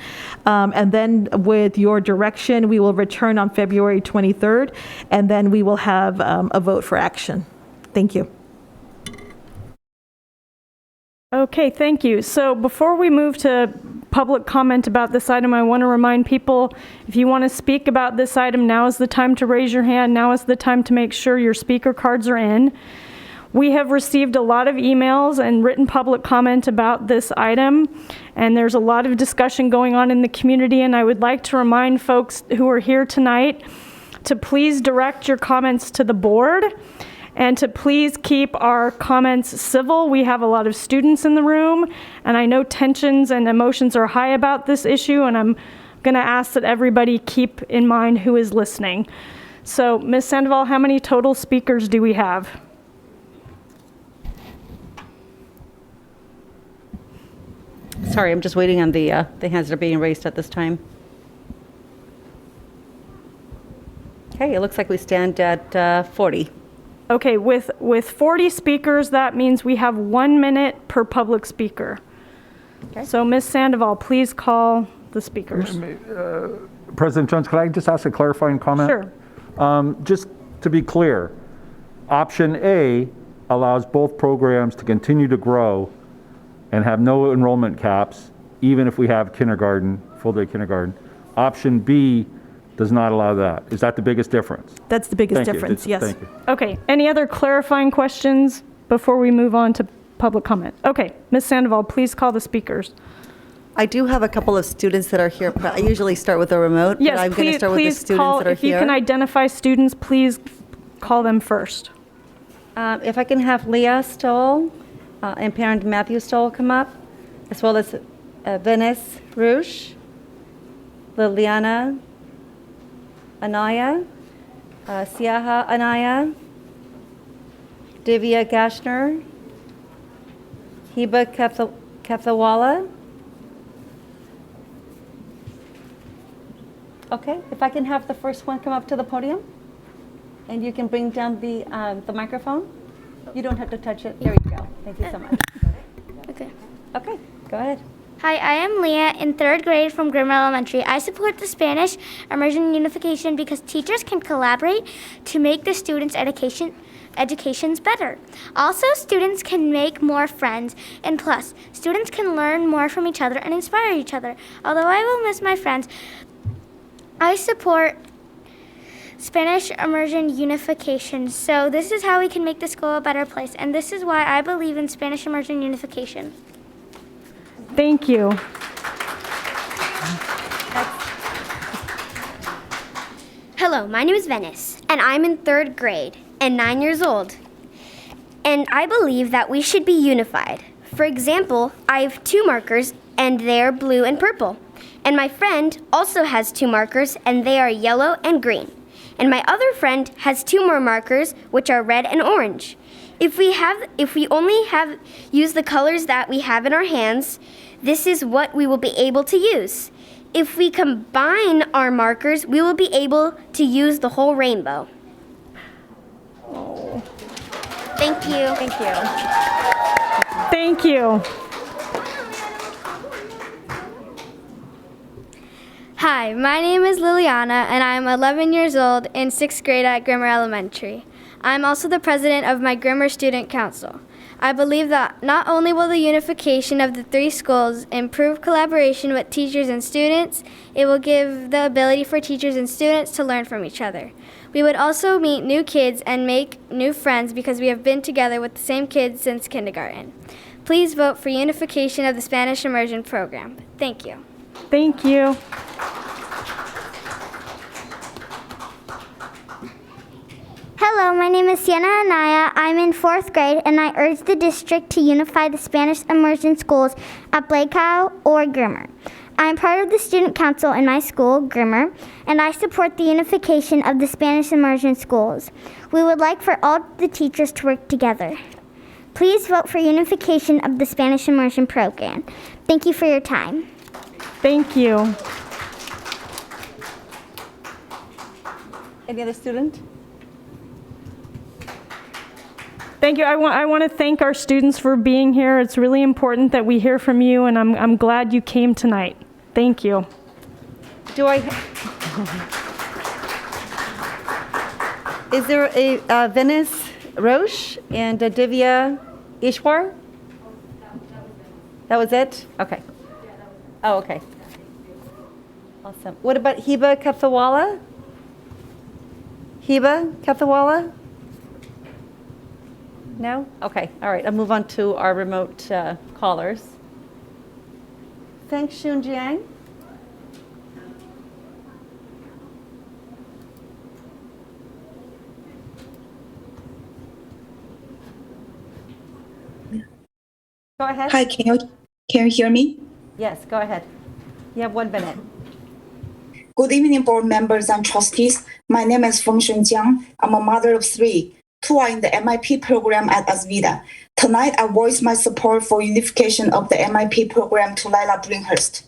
And then with your direction, we will return on February 23rd, and then we will have a vote for action. Thank you. Okay, thank you. So before we move to public comment about this item, I want to remind people, if you want to speak about this item, now is the time to raise your hand. Now is the time to make sure your speaker cards are in. We have received a lot of emails and written public comment about this item, and there's a lot of discussion going on in the community, and I would like to remind folks who are here tonight to please direct your comments to the board and to please keep our comments civil. We have a lot of students in the room, and I know tensions and emotions are high about this issue, and I'm going to ask that everybody keep in mind who is listening. So, Ms. Sandoval, how many total speakers do we have? Sorry, I'm just waiting on the hands that are being raised at this time. Okay, it looks like we stand at 40. Okay, with 40 speakers, that means we have 1 minute per public speaker. Okay. So Ms. Sandoval, please call the speakers. President Jones, could I just ask a clarifying comment? Sure. Just to be clear, option A allows both programs to continue to grow and have no enrollment caps, even if we have kindergarten, full-day kindergarten. Option B does not allow that. Is that the biggest difference? That's the biggest difference, yes. Thank you. Okay, any other clarifying questions before we move on to public comment? Okay, Ms. Sandoval, please call the speakers. I do have a couple of students that are here, but I usually start with the remote. Yes, but I'm going to start with the students call, that are if here. you can identify students, please call them first. If I can have Leah Stoll and parent Matthew Stoll come up, as well as Venice Rouge, Liliana Anaya, Siaha Anaya, Divya Gashner, Hiba Kathawala. Okay, if I can have the first one come up to the podium, and you can bring down the microphone. You don't have to touch it. There you go. Thank you so much. Okay. Okay, go ahead. Hi, I am Leah in 3rd grade from Grimmel Elementary. I support the Spanish Immersion unification because teachers can collaborate to make the students' educations better. Also, students can make more friends, and plus, students can learn more from each other and inspire each other. Although I will miss my friends, I support Spanish Immersion unification. So this is how we can make the school a better place, and this is why I believe in Spanish Immersion unification. Thank you. Hello, my name is Venice, and I'm in 3rd grade and 9 years old. And I believe that we should be unified. For example, I have 2 markers, and they're blue and purple. And my friend also has 2 markers, and they are yellow and green. And my other friend has 2 more markers, which are red and orange. If we only use the colors that we have in our hands, this is what we will be able to use. If we combine our markers, we will be able to use the whole rainbow. Oh. Thank you. Thank you. Thank you. Hi, my name is Liliana, and I'm 11 years old in 6th grade at Grimmer Elementary. I'm also the president of my Grimmer Student Council. I believe that not only will the unification of the 3 schools improve collaboration with teachers and students, it will give the ability for teachers and students to learn from each other. We would also meet new kids and make new friends because we have been together with the same kids since kindergarten. Please vote for unification of the Spanish Immersion program. Thank you. Thank you. Hello, my name is Sienna Anaya. I'm in 4th grade, and I urge the district to unify the Spanish immersion schools at Blakehow or Grimmer. I'm part of the student council in my school, Grimmer, and I support the unification of the Spanish immersion schools. We would like for all the teachers to work together. Please vote for unification of the Spanish immersion program. Thank you for your time. Thank you. Any other student? Thank you. I want to thank our students for being here. It's really important that we hear from you, and I'm glad you came tonight. Thank you. Do I? Is there a Venice Roche and a Divya Ishwar? That was it? Okay. Oh, okay. Awesome. What about Hiba Kathawala? Hiba Kathawala? No? Okay. All right. I'll move on to our remote callers. Thanks, Shun Jiang. Go ahead. Hi, can you hear me? Yes, go ahead. You have 1 minute. Good evening, board members and trustees. My name is Feng Shun Jiang. I'm a mother of 3. 2 are in the MIP program at Asvida. Tonight, I voice my support for unification of the MIP program to Lila Bringhurst.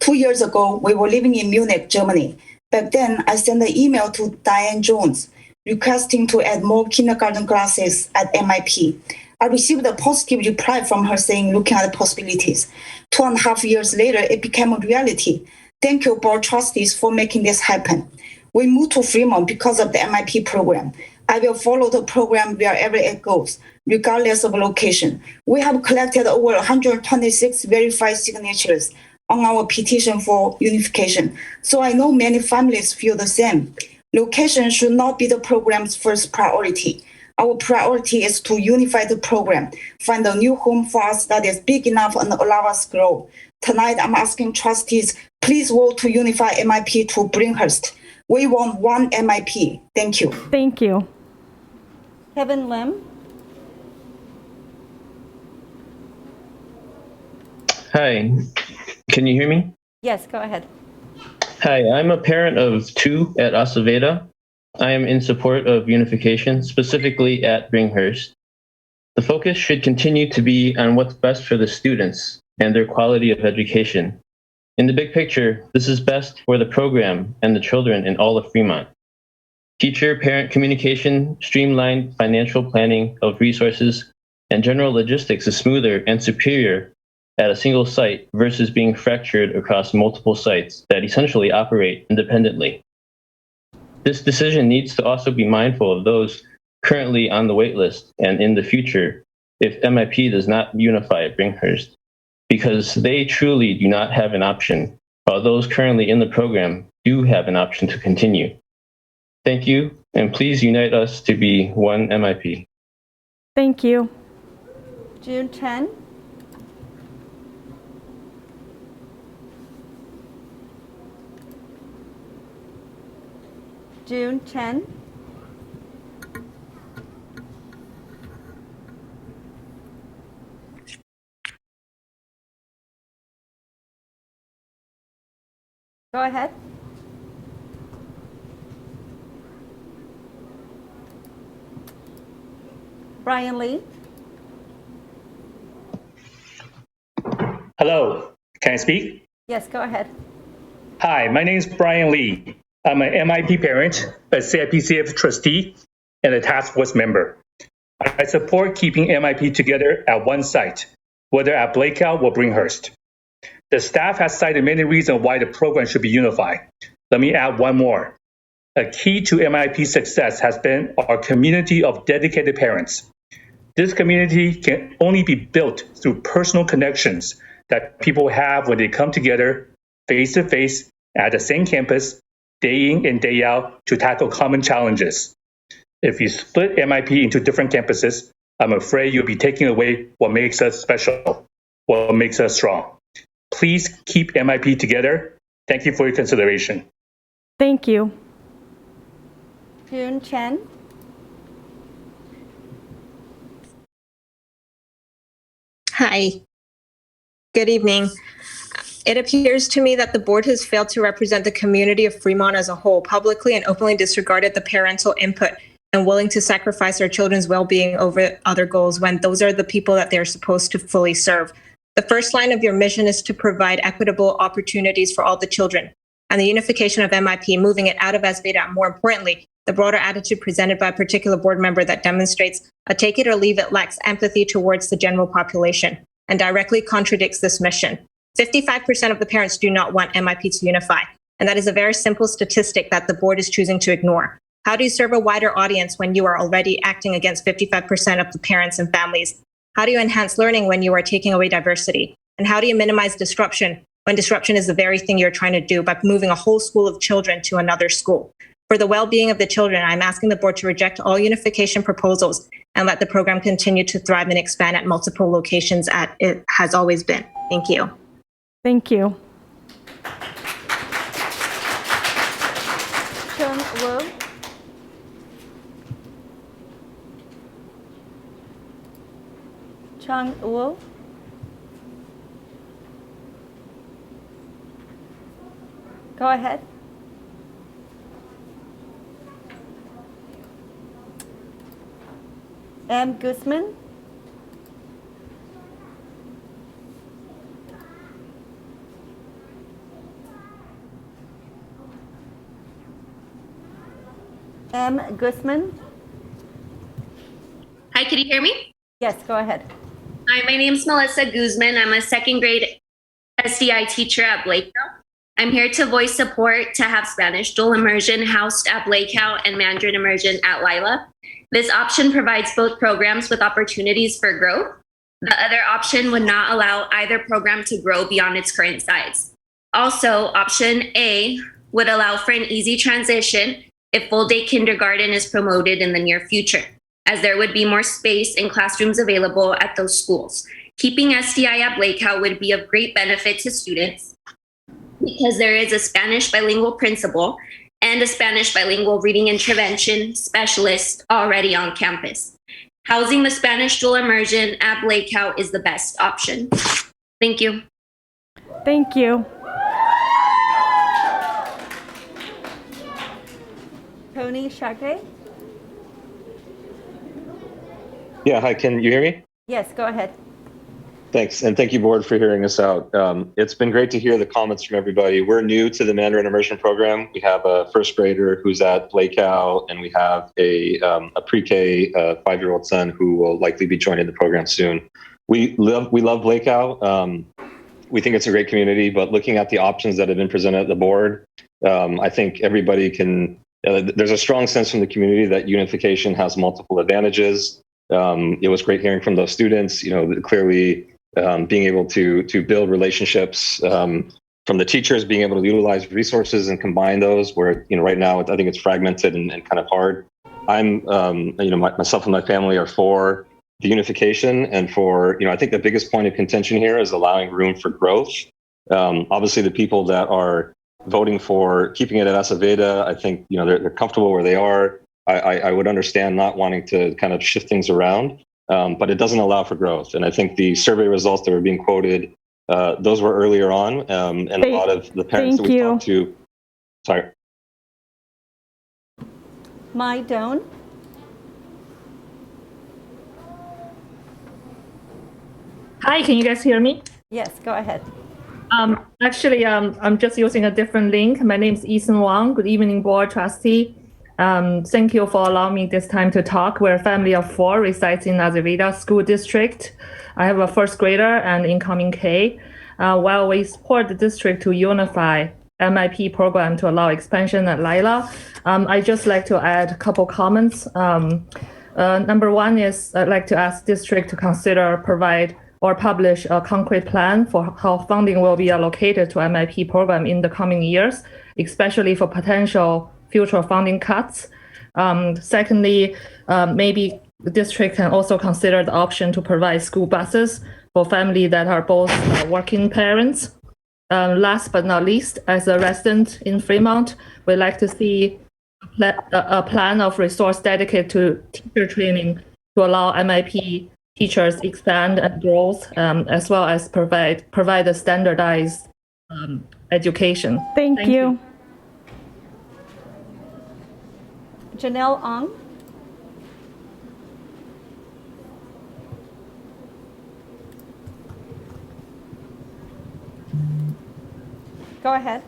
2 years ago, we were living in Munich, Germany. Back then, I sent an email to Diane Jones requesting to add more kindergarten classes at MIP. I received a positive reply from her saying, looking at the possibilities. 2.5 years later, it became a reality. Thank you, board trustees, for making this happen. We moved to Fremont because of the MIP program. I will follow the program wherever it goes, regardless of location. We have collected over 126 verified signatures on our petition for unification, so I know many families feel the same. Location should not be the program's first priority. Our priority is to unify the program, find a new home for us that is big enough and allow us to grow. Tonight, I'm asking trustees, please vote to unify MIP to Bringhurst. We want 1 MIP. Thank you. Thank you. Kevin Lim. Hi, can you hear me? Yes, go ahead. Hi, I'm a parent of 2 at Acevedo. I am in support of unification, specifically at Bringhurst. The focus should continue to be on what's best for the students and their quality of education. In the big picture, this is best for the program and the children in all of Fremont. Teacher-parent communication, streamlined financial planning of resources, and general logistics is smoother and superior at a single site versus being fractured across multiple sites that essentially operate independently. This decision needs to also be mindful of those currently on the wait list and in the future if MIP does not unify at Bringhurst, because they truly do not have an option, while those currently in the program do have an option to continue. Thank you, and please unite us to be 1 MIP. Thank you. June 10. June 10. Go ahead. Brian Lee. Hello, can I speak? Yes, go ahead. Hi, my name is Brian Lee. I'm an MIP parent, a CIPCF trustee, and a task force member. I support keeping MIP together at one site, whether at Blakeout or Bringhurst. The staff has cited many reasons why the program should be unified. Let me add one more. A key to MIP success has been our community of dedicated parents. This community can only be built through personal connections that people have when they come together face to face at the same campus, day in and day out to tackle common challenges. If you split MIP into different campuses, I'm afraid you'll be taking away what makes us special, what makes us strong. Please keep MIP together. Thank you for your consideration. Thank you. June Chen. Hi. Good evening. It appears to me that the board has failed to represent the community of Fremont as a whole, publicly and openly disregarded the parental input and willing to sacrifice their children's well-being over other goals when those are the people that they're supposed to fully serve. The first line of your mission is to provide equitable opportunities for all the children, and the unification of MIP, moving it out of Asveda, and more importantly, the broader attitude presented by a particular board member that demonstrates a take it or leave it lacks empathy towards the general population and directly contradicts this mission. 55% of the parents do not want MIP to unify, and that is a very simple statistic that the board is choosing to ignore. How do you serve a wider audience when you are already acting against 55% of the parents and families? How do you enhance learning when you are taking away diversity? And how do you minimize disruption when disruption is the very thing you're trying to do by moving a whole school of children to another school? For the well-being of the children, I'm asking the board to reject all unification proposals and let the program continue to thrive and expand at multiple locations as it has always been. Thank you. Thank you. Chung Wu. Chung Wu. Go ahead. M. Guzman. M. Guzman. Hi, can you hear me? Yes, go ahead. Hi, my name is Melissa Guzman. I'm a second grade SDI teacher at Blakeville. I'm here to voice support to have Spanish dual immersion housed at Blakeville and Mandarin immersion at Lila. This option provides both programs with opportunities for growth. The other option would not allow either program to grow beyond its current size. Also, option A would allow for an easy transition if full-day kindergarten is promoted in the near future, as there would be more space and classrooms available at those schools. Keeping SDI at Blakeville would be of great benefit to students because there is a Spanish bilingual principal and a Spanish bilingual reading intervention specialist already on campus. Housing the Spanish dual immersion at Blakeville is the best option. Thank you. Thank you. Tony Shagre. Yeah, hi, can you hear me? Yes, go ahead. Thanks, and thank you, board, for hearing us out. It's been great to hear the comments from everybody. We're new to the Mandarin immersion program. We have a first grader who's at Blakeville, and we have a pre-K 5-year-old son who will likely be joining the program soon. We love Blakeville. We think it's a great community, but looking at the options that have been presented at the board, I think everybody can. There's a strong sense from the community that unification has multiple advantages. It was great hearing from those students. Clearly. Being able to build relationships from the teachers, being able to utilize resources and combine those where, right now, I think it's fragmented and kind of hard. I'm, myself and my family are for the unification and for, I think the biggest point of contention here is allowing room for growth. Obviously, the people that are voting for keeping it at Asaveda, I think, they're comfortable where they are. I would understand not wanting to kind of shift things around. But it doesn't allow for growth. And I think the survey results that were being quoted, those were earlier on. And a lot of the parents that we talked to, sorry. Mai Doan. Hi, can you guys hear me? Yes, go ahead. Actually, I'm just using a different link. My name is Ethan Wang. Good evening, board trustee. Thank you for allowing me this time to talk. We're a family of 4 resides in Azaveda School District. I have a first grader and incoming K. While we support the district to unify, MIP program to allow expansion at Lila. I just like to add a couple comments. Number one is I'd like to ask district to consider, provide, or publish a concrete plan for how funding will be allocated to MIP program in the coming years, especially for potential future funding cuts. Secondly, maybe the district can also consider the option to provide school buses for families that are both working parents. Last but not least, as a resident in Fremont, we'd like to see a plan of resource dedicated to teacher training to allow MIP teachers expand and growth, as well as provide a standardized education. Thank you. Janelle Ong. Go ahead.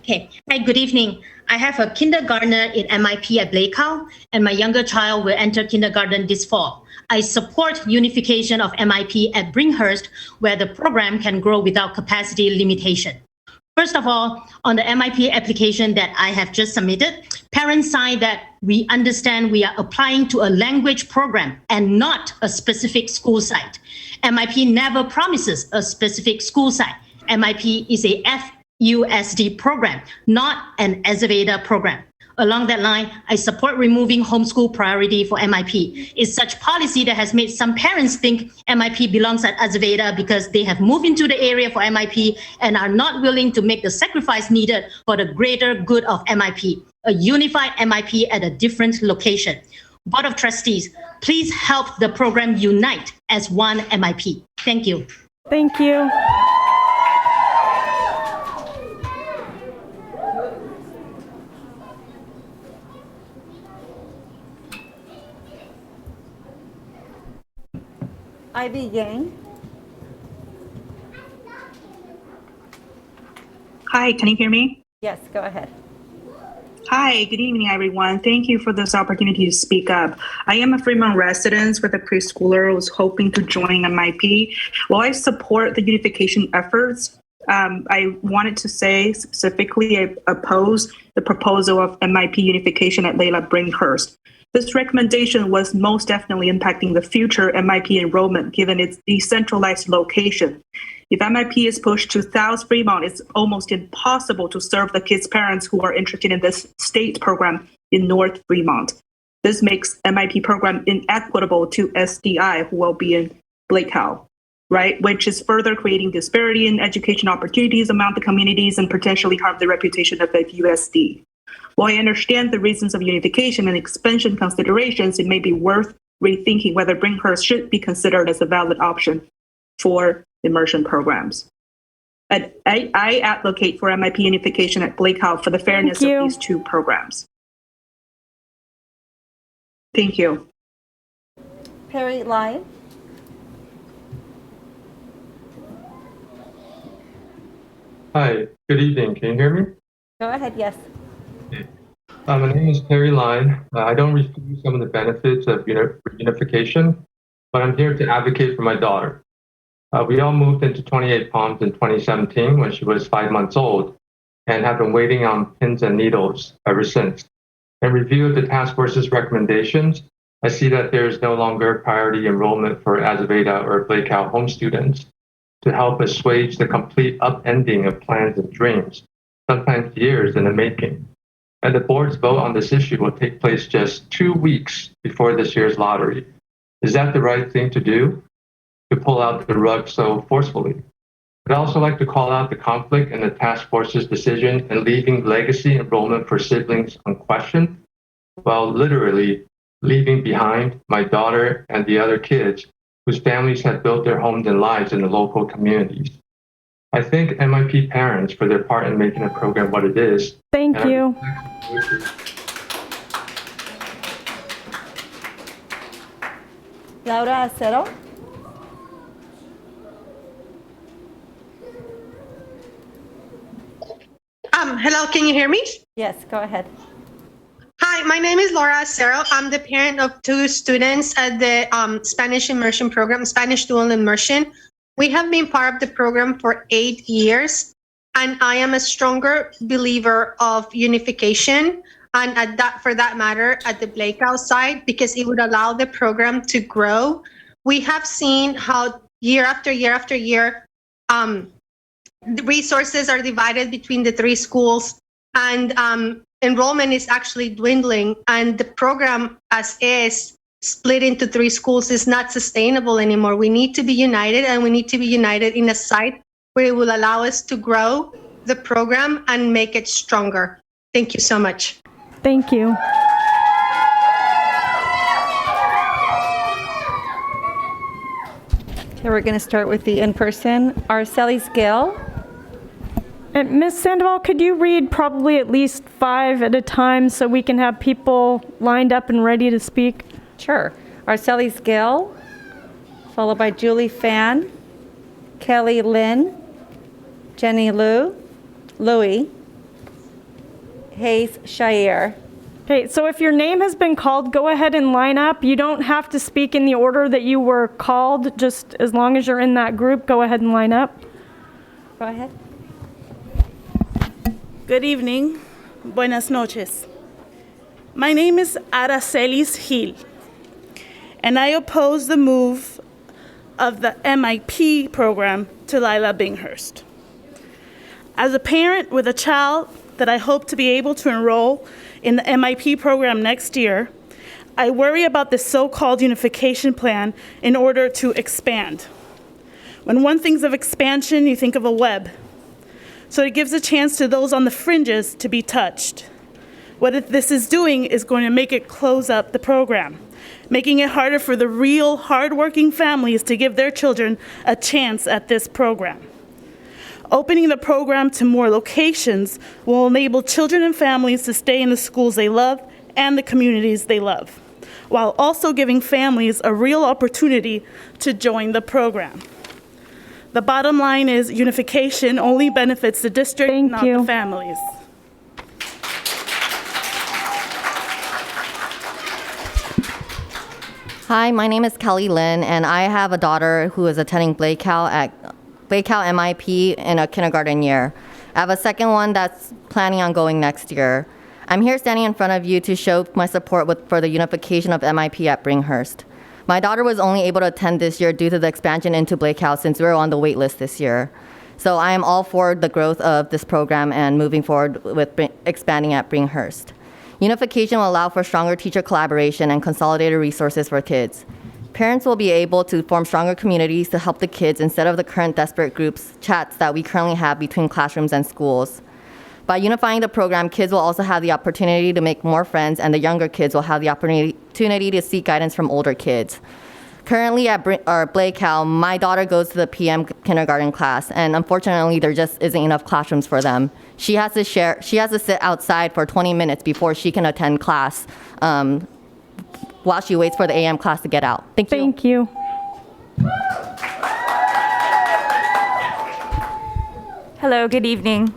Okay. Hi, good evening. I have a kindergartner in MIP at Blakehouse, and my younger child will enter kindergarten this fall. I support unification of MIP at Bringhurst, where the program can grow without capacity limitation. First of all, on the MIP application that I have just submitted, parents sign that we understand we are applying to a language program and not a specific school site. MIP never promises a specific school site. MIP is a FUSD program, not an Azaveda program. Along that line, I support removing homeschool priority for MIP. It's such policy that has made some parents think MIP belongs at Azaveda because they have moved into the area for MIP and are not willing to make the sacrifice needed for the greater good of MIP, a unified MIP at a different location. Board of Trustees, please help the program unite as one MIP. Thank you. Thank you. Ivy Yang. Hi, can you hear me? Yes, go ahead. Hi, good evening, everyone. Thank you for this opportunity to speak up. I am a Fremont resident with a preschooler who was hoping to join MIP. While I support the unification efforts, I wanted to say specifically I oppose the proposal of MIP unification at Layla Bringhurst. This recommendation was most definitely impacting the future MIP enrollment given its decentralized location. If MIP is pushed to South Fremont, it's almost impossible to serve the kids' parents who are interested in this state program in North Fremont. This makes MIP program inequitable to SDI, who will be in Blakehouse, right? Which is further creating disparity in education opportunities among the communities and potentially harm the reputation of FUSD. While I understand the reasons of unification and expansion considerations, it may be worth rethinking whether Bringhurst should be considered as a valid option for immersion programs. And I advocate for MIP unification at Blakehouse for the fairness of these two programs. Thank you. Perry Lai. Hi, good evening. Can you hear me? Go ahead, yes. My name is Perry Line. I don't refuse some of the benefits of unification, but I'm here to advocate for my daughter. We all moved into 28 Palms in 2017 when she was 5 months old and have been waiting on pins and needles ever since. In review of the task force's recommendations, I see that there is no longer priority enrollment for Azaveda or Blakehouse home students to help assuage the complete upending of plans and dreams, sometimes years in the making. And the board's vote on this issue will take place just 2 weeks before this year's lottery. Is that the right thing to do? To pull out the rug so forcefully? I'd also like to call out the conflict in the task force's decision in leaving legacy enrollment for siblings unquestioned, while literally leaving behind my daughter and the other kids whose families have built their homes and lives in the local communities. I thank MIP parents for their part in making the program what it is. Thank you. Laura Acero. Hello, can you hear me? Yes, go ahead. Hi, my name is Laura Acero. I'm the parent of 2 students at the Spanish immersion program, Spanish dual immersion. We have been part of the program for 8 years, and I am a stronger believer of unification, and for that matter, at the Blakeout side, because it would allow the program to grow. We have seen how year after year after year, the resources are divided between the 3 schools, and enrollment is actually dwindling, and the program as is split into 3 schools is not sustainable anymore. We need to be united, and we need to be united in a site where it will allow us to grow the program and make it stronger. Thank you so much. Thank you. Okay, we're going to start with the in-person. Arcelis Gill. And Ms. Sandoval, could you read probably at least 5 at a time so we can have people lined up and ready to speak? Sure. Arcelis Gill, followed by Julie Fan, Kelly Lynn, Jenny Louie, Hayes Shair. Okay, so if your name has been called, go ahead and line up. You don't have to speak in the order that you were called, just as long as you're in that group, go ahead and line up. Go ahead. Good evening. Buenas noches. My name is Aracelis Gil, and I oppose the move of the MIP program to Lila Binghurst. As a parent with a child that I hope to be able to enroll in the MIP program next year, I worry about the so-called unification plan in order to expand. When one thinks of expansion, you think of a web. So it gives a chance to those on the fringes to be touched. What this is doing is going to make it close up the program, making it harder for the real hardworking families to give their children a chance at this program. Opening the program to more locations will enable children and families to stay in the schools they love and the communities they love, while also giving families a real opportunity to join the program. The bottom line is unification only benefits the district, not the families. Hi, my name is Kelly Lynn, and I have a daughter who is attending Blakeout MIP in a kindergarten year. I have a second one that's planning on going next year. I'm here standing in front of you to show my support for the unification of MIP at Bringhurst. My daughter was only able to attend this year due to the expansion into Blakeout since we were on the wait list this year. So I am all for the growth of this program and moving forward with expanding at Bringhurst. Unification will allow for stronger teacher collaboration and consolidated resources for kids. Parents will be able to form stronger communities to help the kids instead of the current desperate groups chats that we currently have between classrooms and schools. By unifying the program, kids will also have the opportunity to make more friends, and the younger kids will have the opportunity to seek guidance from older kids. Currently at Blakeout, my daughter goes to the PM kindergarten class, and unfortunately, there just isn't enough classrooms for them. She has to sit outside for 20 minutes before she can attend class while she waits for the AM class to get out. Thank you. Thank you. Hello, good evening.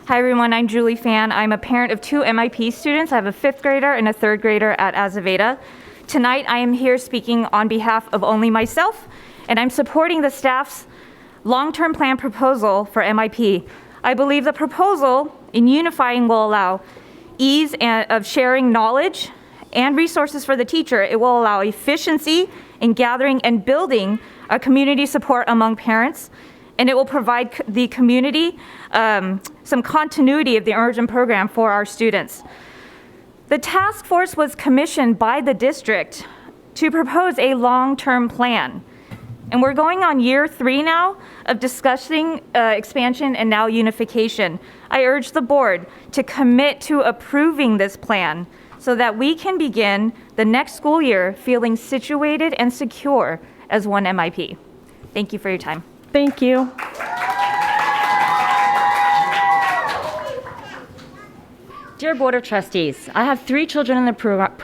Hi everyone, I'm Julie Fan. I'm a parent of 2 MIP students. I have a 5th grader and a 3rd grader at Azaveda. Tonight I am here speaking on behalf of only myself, and I'm supporting the staff's long-term plan proposal for MIP. I believe the proposal in unifying will allow ease of sharing knowledge and resources for the teacher. It will allow efficiency in gathering and building a community support among parents, and it will provide the community some continuity of the Immersion program for our students. The task force was commissioned by the district to propose a long-term plan. And we're going on year 3 now of discussing expansion and now unification. I urge the board to commit to approving this plan so that we can begin the next school year feeling situated and secure as one MIP. Thank you for your time. Thank you. Dear Board of Trustees, I have 3 children in the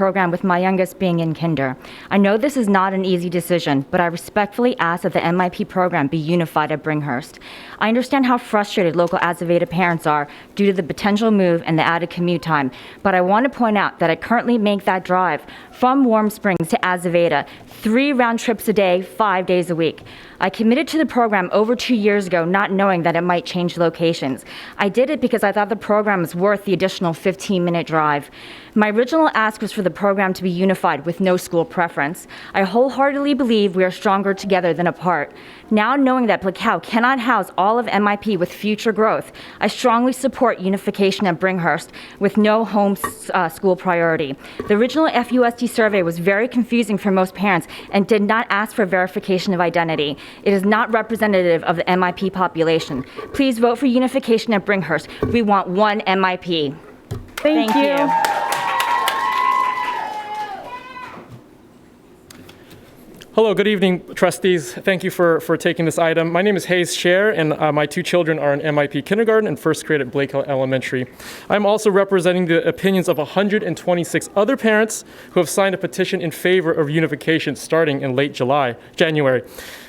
program with my youngest being in kinder. I know this is not an easy decision, but I respectfully ask that the MIP program be unified at Bringhurst. I understand how frustrated local Azaveda parents are due to the potential move and the added commute time, but I want to point out that I currently make that drive from Warm Springs to Azaveda 3 round trips a day, 5 days a week. I committed to the program over 2 years ago, not knowing that it might change locations. I did it because I thought the program was worth the additional 15-minute drive. My original ask was for the program to be unified with no school preference. I wholeheartedly believe we are stronger together than apart. Now knowing that Blacow cannot house all of MIP with future growth, I strongly support unification at Bringhurst with no home school priority. The original FUSD survey was very confusing for most parents and did not ask for verification of identity. It is not representative of the MIP population. Please vote for unification at Bringhurst. We want one MIP. Thank you. Hello, good evening, trustees. Thank you for taking this item. My name is Hayes Cher, and my 2 children are in MIP kindergarten and first grade at Blacow Elementary. I'm also representing the opinions of 126 other parents who have signed a petition in favor of unification starting in late January.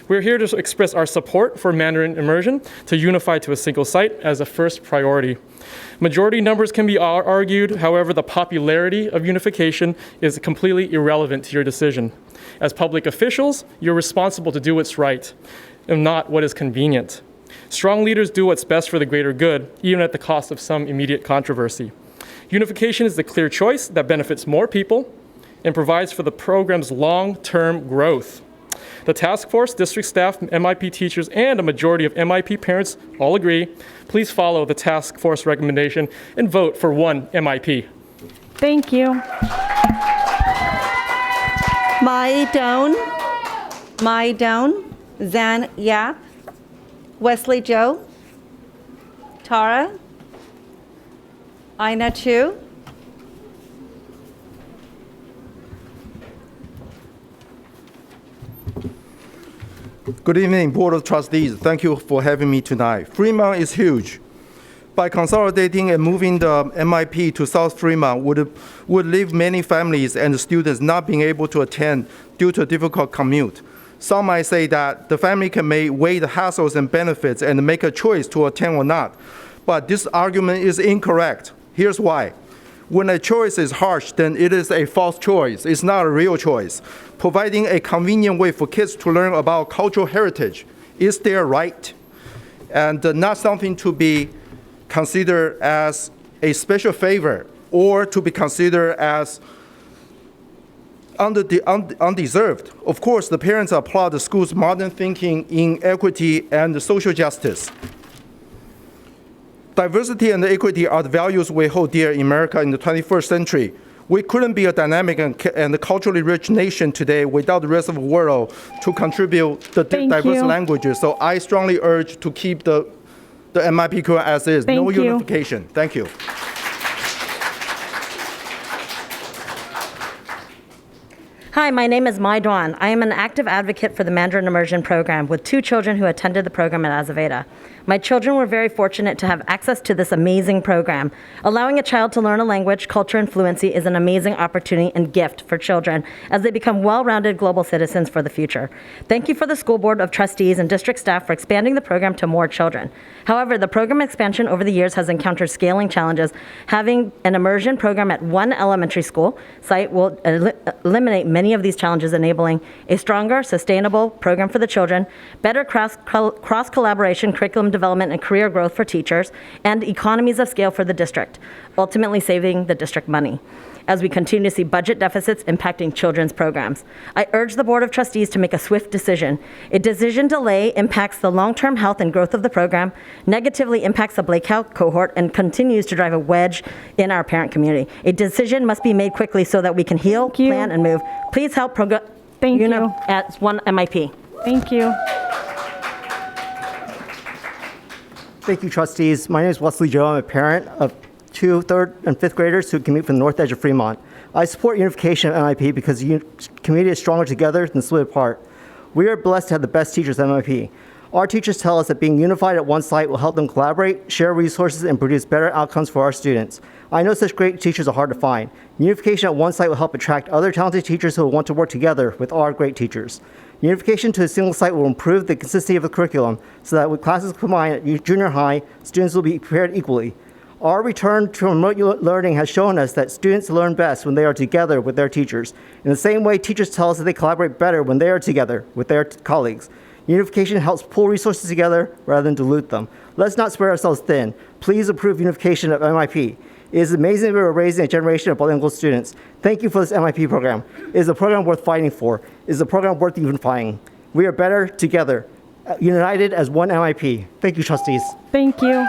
We're here to express our support for Mandarin Immersion to unify to a single site as a first priority. Majority numbers can be argued, however, the popularity of unification is completely irrelevant to your decision. As public officials, you're responsible to do what's right and not what is convenient. Strong leaders do what's best for the greater good, even at the cost of some immediate controversy. Unification is the clear choice that benefits more people and provides for the program's long-term growth. The task force, district staff, MIP teachers, and a majority of MIP parents all agree. Please follow the task force recommendation and vote for one MIP. Thank you. Mai Doan, Zan Yap, Wesley Joe, Tara, Ina Chu, Good evening, Board of Trustees. Thank you for having me tonight. Fremont is huge. By consolidating and moving the MIP to South Fremont would leave many families and students not being able to attend due to a difficult commute. Some might say that the family can weigh the hassles and benefits and make a choice to attend or not. But this argument is incorrect. Here's why. When a choice is harsh, then it is a false choice. It's not a real choice. Providing a convenient way for kids to learn about cultural heritage is their right, and not something to be considered as a special favor or to be considered as undeserved. Of course, the parents applaud the school's modern thinking in equity and social justice. Diversity and equity are the values we hold dear in America in the 21st century. We couldn't be a dynamic and culturally rich nation today without the rest of the world to contribute the diverse languages. So I strongly urge to keep the MIP curriculum as is. No unification. Thank you. Hi, my name is Mai Duan. I am an active advocate for the Mandarin Immersion program with 2 children who attended the program at Azaveda. My children were very fortunate to have access to this amazing program. Allowing a child to learn a language, culture, and fluency is an amazing opportunity and gift for children as they become well-rounded global citizens for the future. Thank you for the School Board of Trustees and district staff for expanding the program to more children. However, the program expansion over the years has encountered scaling challenges. Having an immersion program at one elementary school site will eliminate many of these challenges, enabling a stronger, sustainable program for the children, better cross-collaboration, curriculum development, and career growth for teachers, and economies of scale for the district, ultimately saving the district money as we continue to see budget deficits impacting children's programs. I urge the Board of Trustees to make a swift decision. A decision delay impacts the long-term health and growth of the program, negatively impacts the Blacow cohort, and continues to drive a wedge in our parent community. A decision must be made quickly so that we can heal, plan, and move. Please help as one MIP. Thank you. Thank you, trustees. My name is Wesley Joe. I'm a parent of 2 3rd and 5th graders who commute from the north edge of Fremont. I support unification of MIP because the community is stronger together than split apart. We are blessed to have the best teachers at MIP. Our teachers tell us that being unified at one site will help them collaborate, share resources, and produce better outcomes for our students. I know such great teachers are hard to find. Unification at one site will help attract other talented teachers who will want to work together with our great teachers. Unification to a single site will improve the consistency of the curriculum so that with classes combined at junior high, students will be prepared equally. Our return to remote learning has shown us that students learn best when they are together with their teachers. In the same way, teachers tell us that they collaborate better when they are together with their colleagues. Unification helps pull resources together rather than dilute them. Let's not spread ourselves thin. Please approve unification of MIP. It is amazing that we are raising a generation of bilingual students. Thank you for this MIP program. It is a program worth fighting for. It is a program worth unifying. We are better together, united as one MIP. Thank you, trustees. Thank you.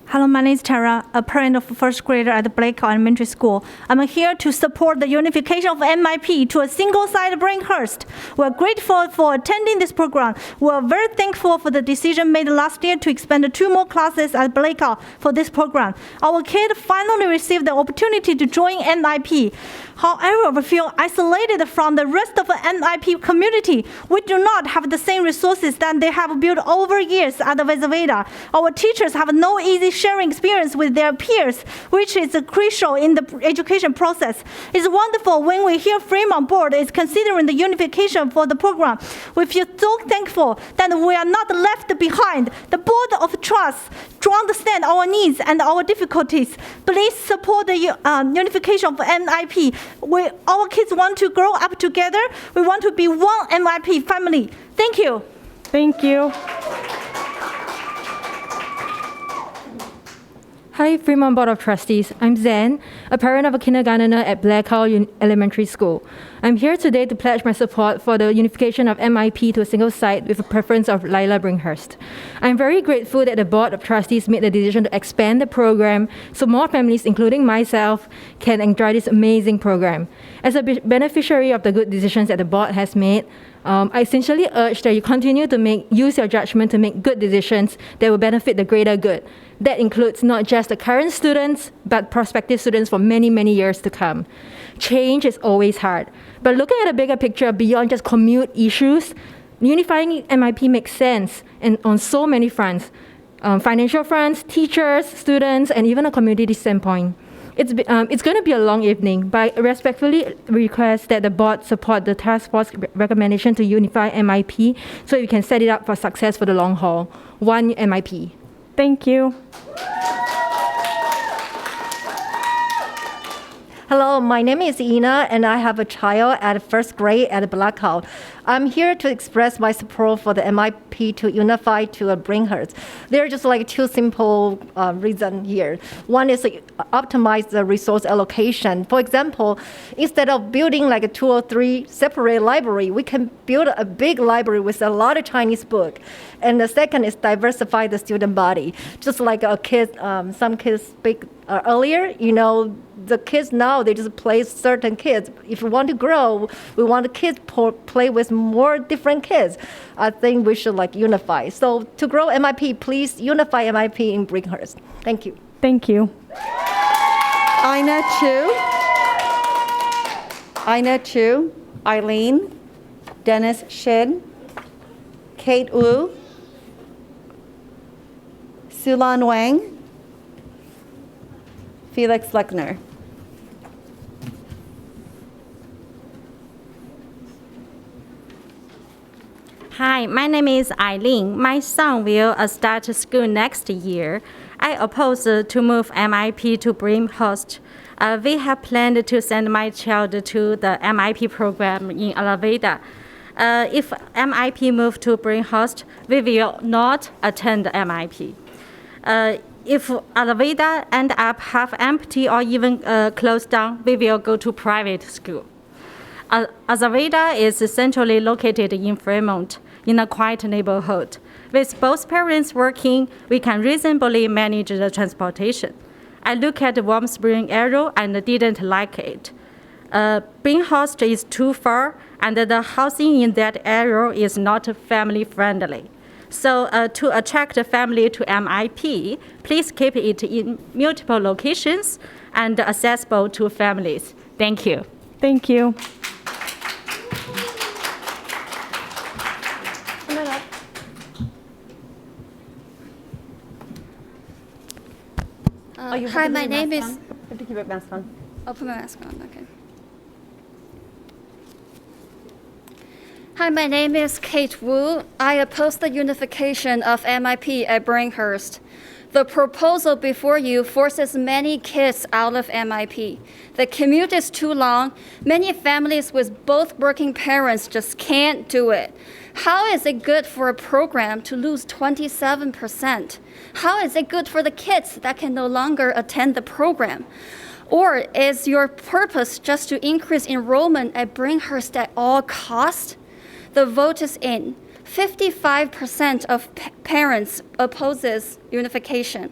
Hello, my name is Tara, a parent of a first grader at Blakely Elementary School. I'm here to support the unification of MIP to a single site Bringhurst. We're grateful for attending this program. We're very thankful for the decision made last year to expand 2 more classes at Blakely for this program. Our kid finally received the opportunity to join MIP. However, we feel isolated from the rest of the MIP community. We do not have the same resources that they have built over years at Azaveda. Our teachers have no easy sharing experience with their peers, which is crucial in the education process. It's wonderful when we hear Fremont Board is considering the unification for the program. We feel so thankful that we are not left behind. The Board of Trust to understand our needs and our difficulties. Please support the unification of MIP. Our kids want to grow up together. We want to be one MIP family. Thank you. Thank you. Hi, Fremont Board of Trustees. I'm Zen, a parent of a kindergartner at Blakely Elementary School. I'm here today to pledge my support for the unification of MIP to a single site with a preference of Lila Bringhurst. I'm very grateful that the Board of Trustees made the decision to expand the program so more families, including myself, can enjoy this amazing program. As a beneficiary of the good decisions that the Board has made, I sincerely urge that you continue to use your judgment to make good decisions that will benefit the greater good. That includes not just the current students, but prospective students for many, many years to come. Change is always hard, but looking at a bigger picture beyond just commute issues, unifying MIP makes sense and on so many fronts, financial fronts, teachers, students, and even a community standpoint. It's going to be a long evening, but I respectfully request that the board support the task force recommendation to unify MIP so we can set it up for success for the long haul. One MIP. Thank you. Hello, my name is Ina, and I have a child at first grade at Blackout. I'm here to express my support for the MIP to unify to a Bringhurst. There are just like 2 simple reasons here. One is to optimize the resource allocation. For example, instead of building like a 2 or 3 separate library, we can build a big library with a lot of Chinese books. And the second is diversify the student body. Just like a kid, some kids speak earlier, the kids now, they just play certain kids. If we want to grow, we want the kids play with more different kids. I think we should unify. So to grow MIP, please unify MIP in Bringhurst. Thank you. Thank you. Ina Chu, Eileen, Dennis Shin, Kate Wu, Sulan Wang, Felix Lechner. Hi, my name is Eileen. My son will start school next year. I oppose to move MIP to Bringhurst. We have planned to send my child to the MIP program in Alaveda. If MIP move to Bringhurst, we will not attend MIP. If Alaveda end up half empty or even closed down, we will go to private school. Azaveda is centrally located in Fremont, in a quiet neighborhood. With both parents working, we can reasonably manage the transportation. I look at the Warm Spring area and didn't like it. Bringhurst is too far, and the housing in that area is not family friendly. So to attract a family to MIP, please keep it in multiple locations and accessible to families. Thank you. Thank you. Hi, my name is. You have to keep it mask on. I'll put my mask on. Okay. Hi, my name is Kate Wu. I oppose the unification of MIP at Brainhurst. The proposal before you forces many kids out of MIP. The commute is too long. Many families with both working parents just can't do it. How is it good for a program to lose 27%? How is it good for the kids that can no longer attend the program? Or is your purpose just to increase enrollment at Brainhurst at all costs? The vote is in. 55% of parents opposes unification.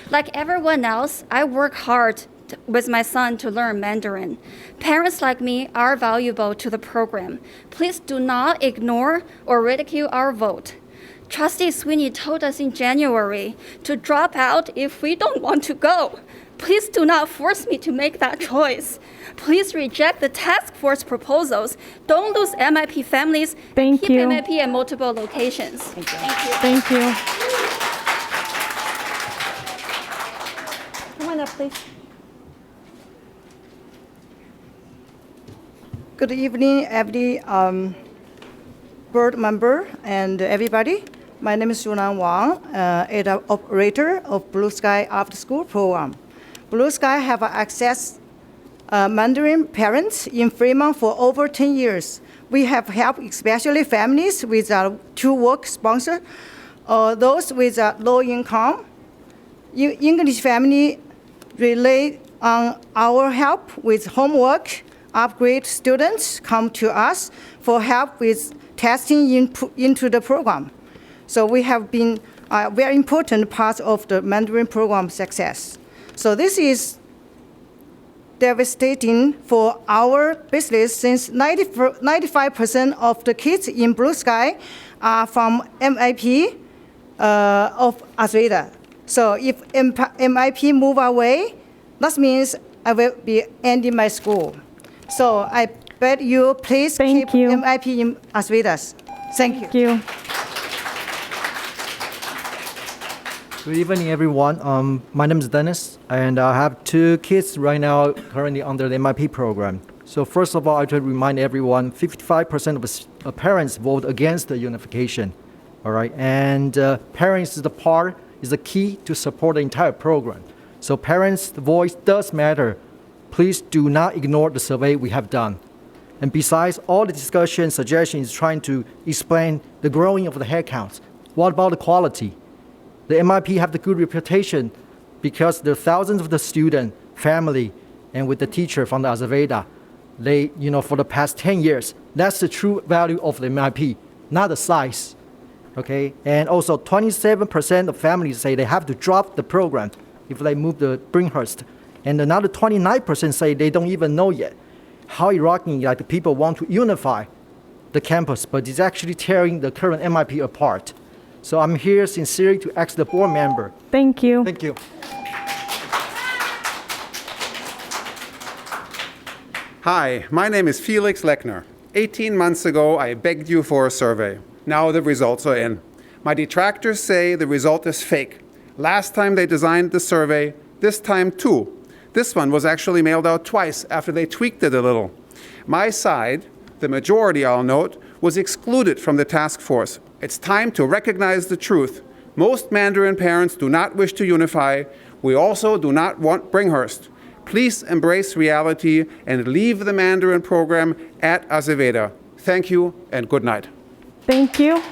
Like everyone else, I work hard with my son to learn Mandarin. Parents like me are valuable to the program. Please do not ignore or ridicule our vote. Trustee Sweeney told us in January to drop out if we don't want to go. Please do not force me to make that choice. Please reject the task force proposals. Don't lose MIP families. Thank Keep you. MIP at multiple locations. Thank you. Thank you. Come on up, please. Good evening, every board member and everybody. My name is Yunan Wang, an operator of Blue Sky After School program. Blue Sky have access Mandarin parents in Fremont for over 10 years. We have helped especially families with two work sponsors, those with low income. English family rely on our help with homework. Upgrade students come to us for help with testing into the program. So we have been a very important part of the Mandarin program success. So this is devastating for our business since 95% of the kids in Blue Sky are from MIP of Azveda. So if MIP move away, that means I will be ending my school. So I beg you, please keep MIP in Azvedas. Thank you. Good evening, everyone. My name is Dennis, and I have two kids right now currently under the MIP program. So first of all, I try to remind everyone, 55% of parents vote against the unification, all right? And parents is the key to support the entire program. So parents' voice does matter. Please do not ignore the survey we have done. And besides, all the discussion, suggestions trying to explain the growing of the headcounts. What about the quality? The MIP have the good reputation because there are thousands of the student, family, and with the teacher from the Azaveda. They, for the past 10 years, that's the true value of the MIP, not the size, okay? And also 27% of families say they have to drop the program if they move to Brainhurst. And another 29% say they don't even know yet how Iraqi the people want to unify the campus, but it's actually tearing the current MIP apart. So I'm here sincerely to ask the board member. Thank you. Thank you. Hi, my name is Felix Lechner. 18 months ago, I begged you for a survey. Now the results are in. My detractors say the result is fake. Last time they designed the survey, this time too. This one was actually mailed out twice after they tweaked it a little. My side, the majority I'll note, was excluded from the task force. It's time to recognize the truth. Most Mandarin parents do not wish to unify. We also do not want Brainhurst. Please embrace reality and leave the Mandarin program at Azaveda. Thank you and good night. Thank you.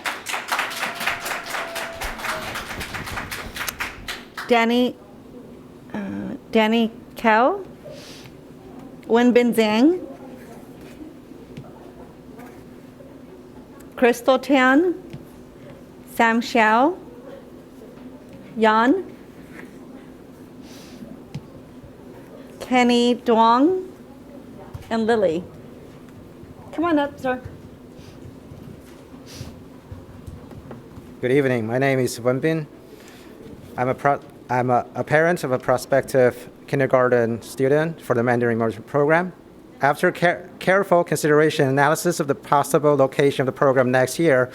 Danny Cao, Wenbin Zhang, Crystal Tian, Sam Xiao, Yan, Kenny Duong, and Lily. Come on up, sir. Good evening. My name is Wenbin. I'm a parent of a prospective kindergarten student for the Mandarin Immersion program. After careful consideration and analysis of the possible location of the program next year,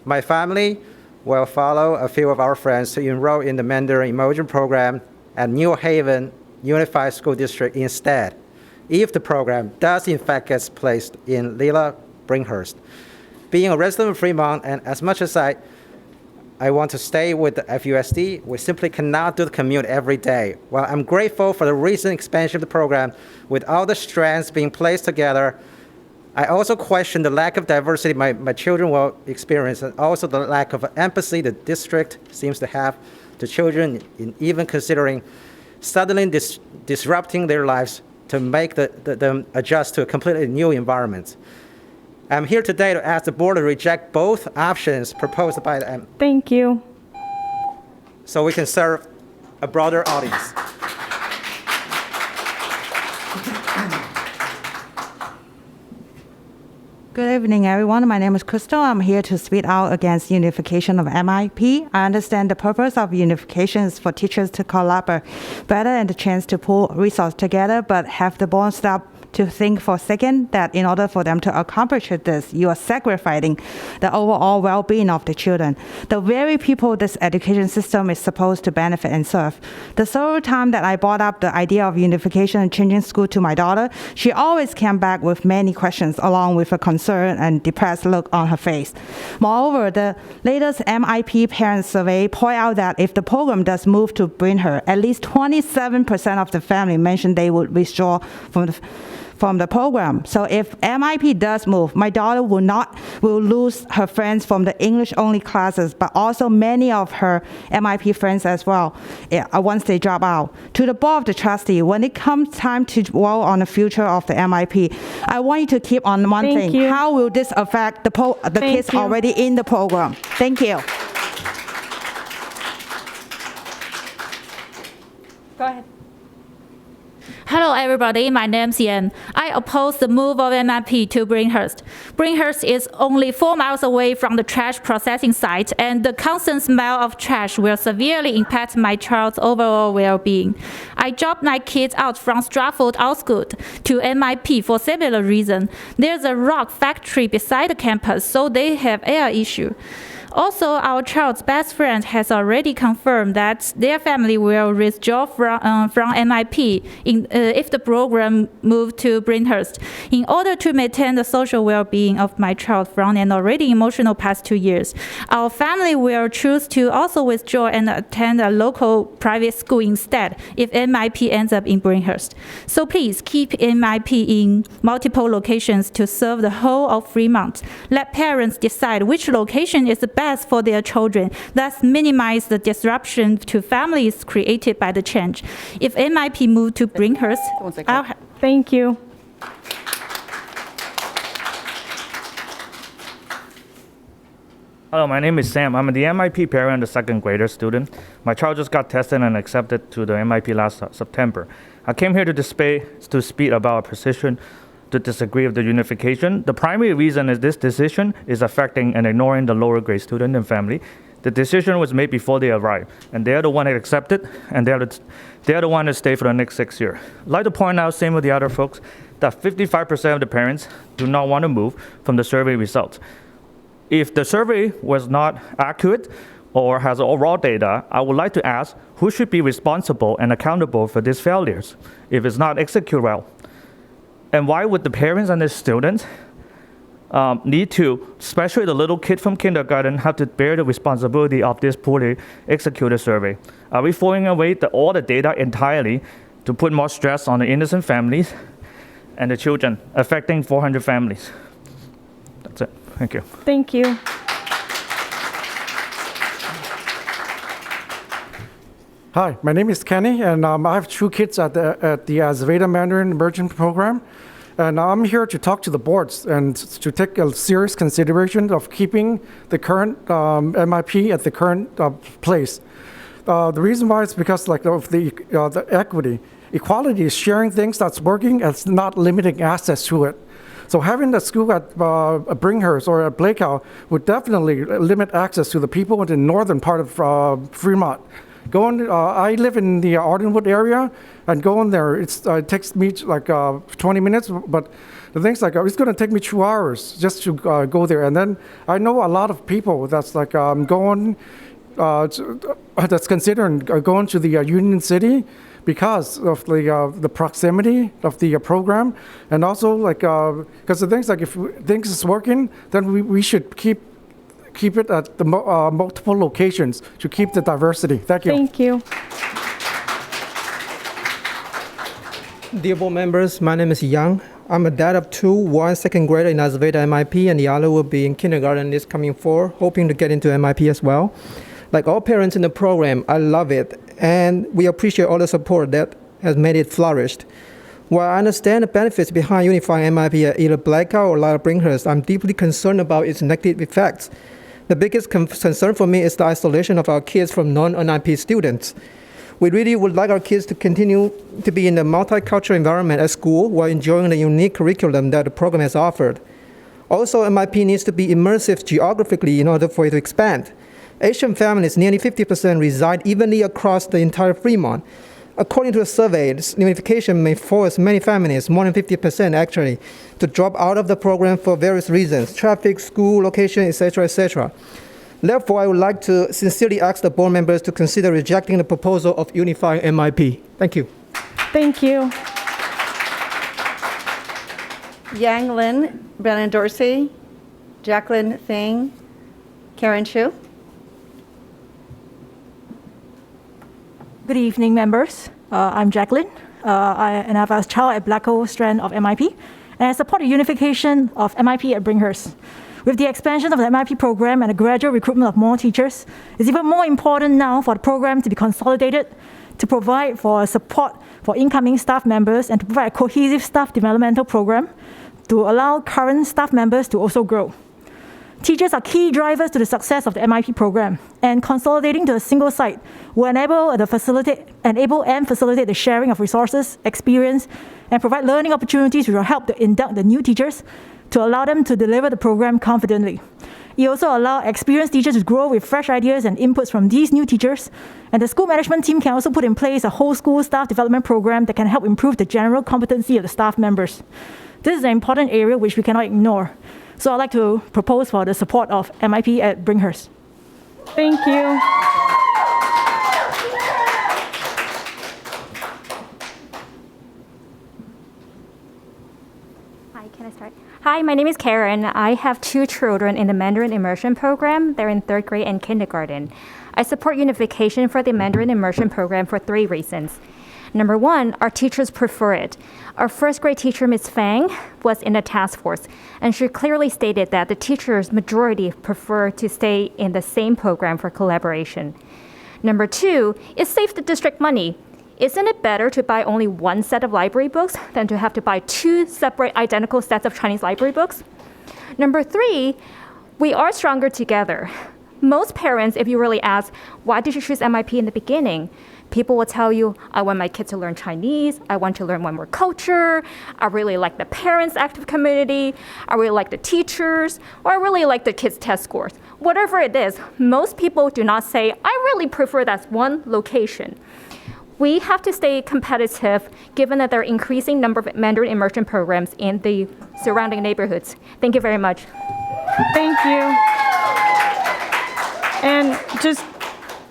my family will follow a few of our friends to enroll in the Mandarin Immersion program at New Haven Unified School District instead, if the program does in fact get placed in Lila Bringhurst. Being a resident of Fremont, and as much as I want to stay with the FUSD, we simply cannot do the commute every day. While I'm grateful for the recent expansion of the program, with all the strands being placed together, I also question the lack of diversity my children will experience, and also the lack of empathy the district seems to have to children, in even considering suddenly disrupting their lives to make them adjust to a completely new environment. I'm here today to ask the board to reject both options proposed by the Thank you. so we can serve a broader audience. Good evening, everyone. My name is Crystal. I'm here to speak out against unification of MIP. I understand the purpose of unification is for teachers to collaborate better and the chance to pull resources together, but have the board stop to think for a second that in order for them to accomplish this, you are sacrificing the overall well-being of the children, the very people this education system is supposed to benefit and serve. The several times that I brought up the idea of unification and changing school to my daughter, she always came back with many questions along with a concern and depressed look on her face. Moreover, the latest MIP parent survey point out that if the program does move to Bringhurst, at least 27% of the family mentioned they would withdraw from the program. So if MIP does move, my daughter will lose her friends from the English-only classes, but also many of her MIP friends as well, once they drop out. To the board of the trustee, when it comes time to vote on the future of the MIP, I want you to keep on one Thank thing. you. How will this affect the kids you. already in the program? Thank you. Go ahead. Hello, everybody. My name's Yan. I oppose the move of MIP to Bringhurst. Bringhurst is only 4 miles away from the trash processing site, and the constant smell of trash will severely impact my child's overall well-being. I dropped my kids out from Stratford Outskirts to MIP for similar reason. There's a rock factory beside the campus, so they have air issue. Also, our child's best friend has already confirmed that their family will withdraw from MIP if the program moved to Bringhurst. In order to maintain the social well-being of my child from an already emotional past 2 years, our family will choose to also withdraw and attend a local private school instead if MIP ends up in Bringhurst. So please keep MIP in multiple locations to serve the whole of Fremont. Let parents decide which location is the best for their children. Thus minimize the disruption to families created by the change. If MIP moved to Bringhurst, Thank you. Hello, my name is Sam. I'm the MIP parent and a second grader student. My child just got tested and accepted to the MIP last September. I came here to speak about a position to disagree with the unification. The primary reason is this decision is affecting and ignoring the lower grade student and family. The decision was made before they arrived, and they're the one that accepted, and they're the one that stay for the next 6 years. I'd like to point out, same with the other folks, that 55% of the parents do not want to move from the survey results. If the survey was not accurate or has all raw data, I would like to ask who should be responsible and accountable for these failures if it's not executed well. And why would the parents and the students need to, especially the little kid from kindergarten, have to bear the responsibility of this poorly executed survey? Are we throwing away all the data entirely to put more stress on the innocent families and the children, affecting 400 families? That's it. Thank you. Thank you. Hi, my name is Kenny, and I have 2 kids at the Azaveda Mandarin Immersion program. And I'm here to talk to the boards and to take a serious consideration of keeping the current MIP at the current place. The reason why is because of the equity. Equality is sharing things that's working and it's not limiting access to it. So having the school at Bringhurst or at Blakehouse would definitely limit access to the people in the northern part of Fremont. I live in the Ardenwood area, and going there, it takes me 20 minutes, but the thing's it's going to take me 2 hours just to go there. And then I know a lot of people that's going that's considering going to the Union City because of the proximity of the program, and also because the things if things is working, then we should keep it at the multiple locations to keep the diversity. Thank you. Thank you. Dear board members, my name is Yang. I'm a dad of two, one second grader in Azaveda MIP, and the other will be in kindergarten this coming fall, hoping to get into MIP as well. Like all parents in the program, I love it, and we appreciate all the support that has made it flourish. While I understand the benefits behind unifying MIP at either Blackout or Lyle Bringhurst, I'm deeply concerned about its negative effects. The biggest concern for me is the isolation of our kids from non-MIP students. We really would like our kids to continue to be in a multicultural environment at school while enjoying the unique curriculum that the program has offered. Also, MIP needs to be immersive geographically in order for it to expand. Asian families, nearly 50%, reside evenly across the entire Fremont. According to a survey, this unification may force many families, more than 50% actually, to drop out of the program for various reasons: traffic, school, location, etc., etc. Therefore, I would like to sincerely ask the board members to consider rejecting the proposal of unifying MIP. Thank you. Thank you. Yang Lin, Brennan Dorsey, Jacqueline Thing, Karen Chu. Good evening, members. I'm Jacqueline, and I have a child at Blackwell strand of MIP, and I support the unification of MIP at Bringhurst. With the expansion of the MIP program and the gradual recruitment of more teachers, it's even more important now for the program to be consolidated, to provide for support for incoming staff members, and to provide a cohesive staff developmental program to allow current staff members to also grow. Teachers are key drivers to the success of the MIP program, and consolidating to a single site will enable and facilitate the sharing of resources, experience, and provide learning opportunities which will help to induct the new teachers to allow them to deliver the program confidently. It also allows experienced teachers to grow with fresh ideas and inputs from these new teachers, and the school management team can also put in place a whole school staff development program that can help improve the general competency of the staff members. This is an important area which we cannot ignore. So I'd like to propose for the support of MIP at Bringhurst. Thank you. Hi, can I start? Hi, my name is Karen. I have two children in the Mandarin Immersion program. They're in 3rd grade and kindergarten. I support unification for the Mandarin Immersion program for 3 reasons. Number 1, our teachers prefer it. Our 1st grade teacher, Ms. Fang, was in the task force, and she clearly stated that the teachers' majority prefer to stay in the same program for collaboration. Number 2, it saves the district money. Isn't it better to buy only one set of library books than to have to buy 2 separate identical sets of Chinese library books? Number 3, we are stronger together. Most parents, if you really ask, why did you choose MIP in the beginning? People will tell you, I want my kids to learn Chinese, I want to learn one more culture, I really like the parents' active community, I really like the teachers, or I really like the kids' test scores. Whatever it is, most people do not say, I really prefer that one location. We have to stay competitive given that there are increasing number of Mandarin immersion programs in the surrounding neighborhoods. Thank you very much. Thank you. And just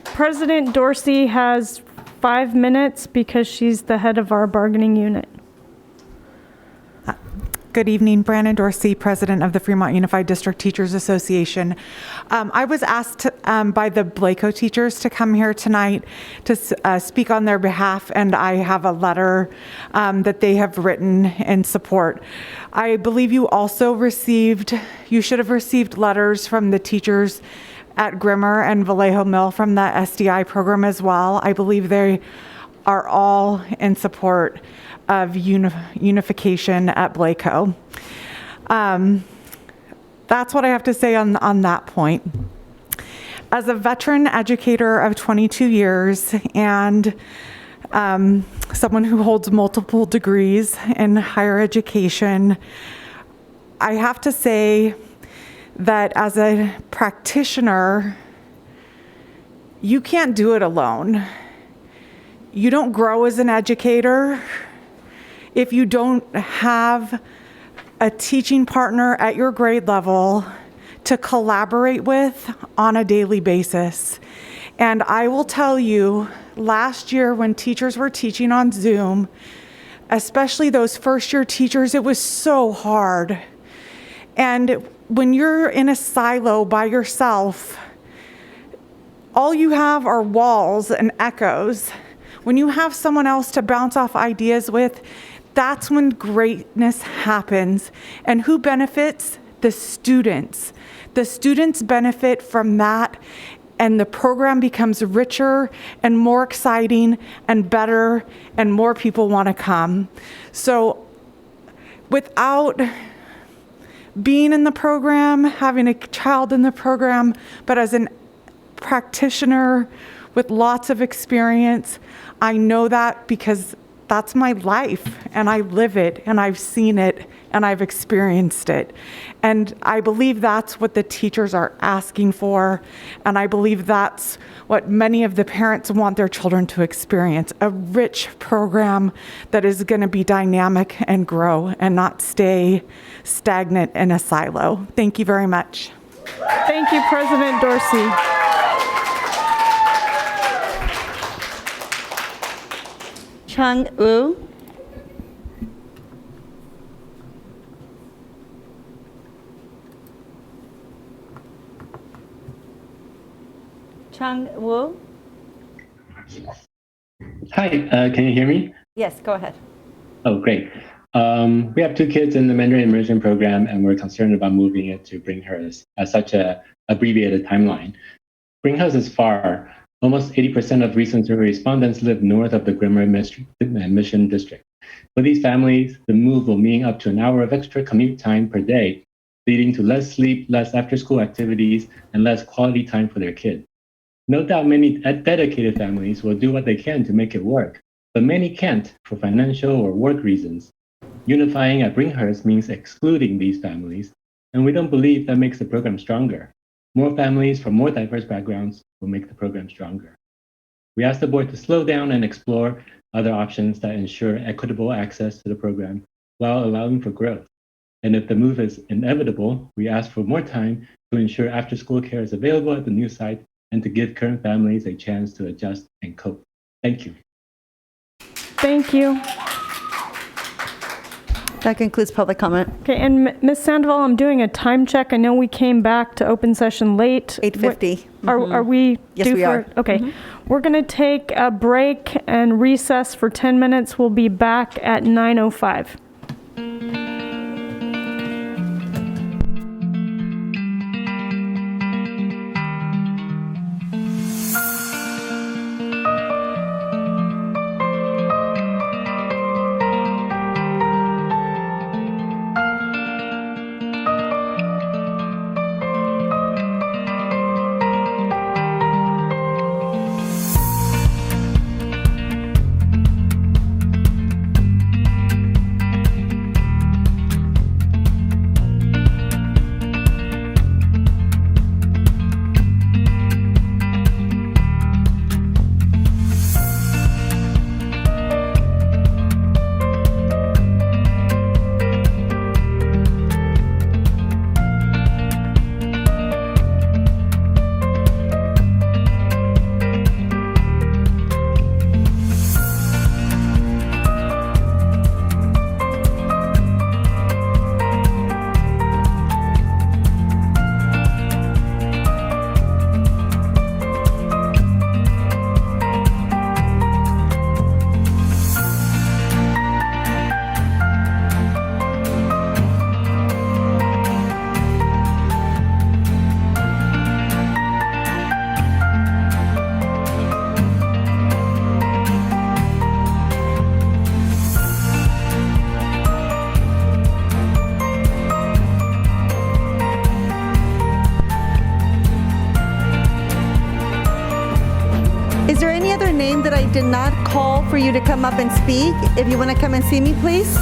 President Dorsey has 5 minutes because she's the head of our bargaining unit. Good evening, Brandon Dorsey, President of the Fremont Unified District Teachers Association. I was asked by the Blaco teachers to come here tonight to speak on their behalf, and I have a letter that they have written in support. I believe you should have received letters from the teachers at Grimmer and Vallejo Mill from the SDI program as well. I believe they are all in support of unification at Blaco. That's what I have to say on that point. As a veteran educator of 22 years and someone who holds multiple degrees in higher education, I have to say that as a practitioner, you can't do it alone. You don't grow as an educator if you don't have a teaching partner at your grade level to collaborate with on a daily basis. And I will tell you, last year when teachers were teaching on Zoom, especially those first-year teachers, it was so hard. And when you're in a silo by yourself, all you have are walls and echoes. When you have someone else to bounce off ideas with, that's when greatness happens. And who benefits? The students. The students benefit from that, and the program becomes richer and more exciting and better, and more people want to come. So without being in the program, having a child in the program, but as a practitioner with lots of experience, I know that because that's my life, and I live it, and I've seen it, and I've experienced it. And I believe that's what the teachers are asking for, and I believe that's what many of the parents want their children to experience, a rich program that is going to be dynamic and grow and not stay stagnant in a silo. Thank you very much. Thank you, President Dorsey. Chung Wu. Chung Wu. Hi, can you hear me? Yes, go ahead. Oh, great. We have 2 kids in the Mandarin Immersion program, and we're concerned about moving it to Bringhurst at such a abbreviated timeline. Bringhurst is far. Almost 80% of recent survey respondents live north of the Grimmer Mission District. For these families, the move will mean up to an hour of extra commute time per day, leading to less sleep, less after-school activities, and less quality time for their kids. No doubt many dedicated families will do what they can to make it work, but many can't for financial or work reasons. Unifying at Bringhurst means excluding these families, and we don't believe that makes the program stronger. More families from more diverse backgrounds will make the program stronger. We ask the board to slow down and explore other options that ensure equitable access to the program while allowing for growth. And if the move is inevitable, we ask for more time to ensure after-school care is available at the new site and to give current families a chance to adjust and cope. Thank you. Thank you. That concludes public comment. Okay, and Ms. Sandoval, I'm doing a time check. I know we came back to open session late. 8:50. Are we Yes, due we for are. it? Okay. We're going to take a break and recess for 10 minutes. We'll be back at 9:05. Is there any other name that I did not call for you to come up and speak? If you want to come and see me, please.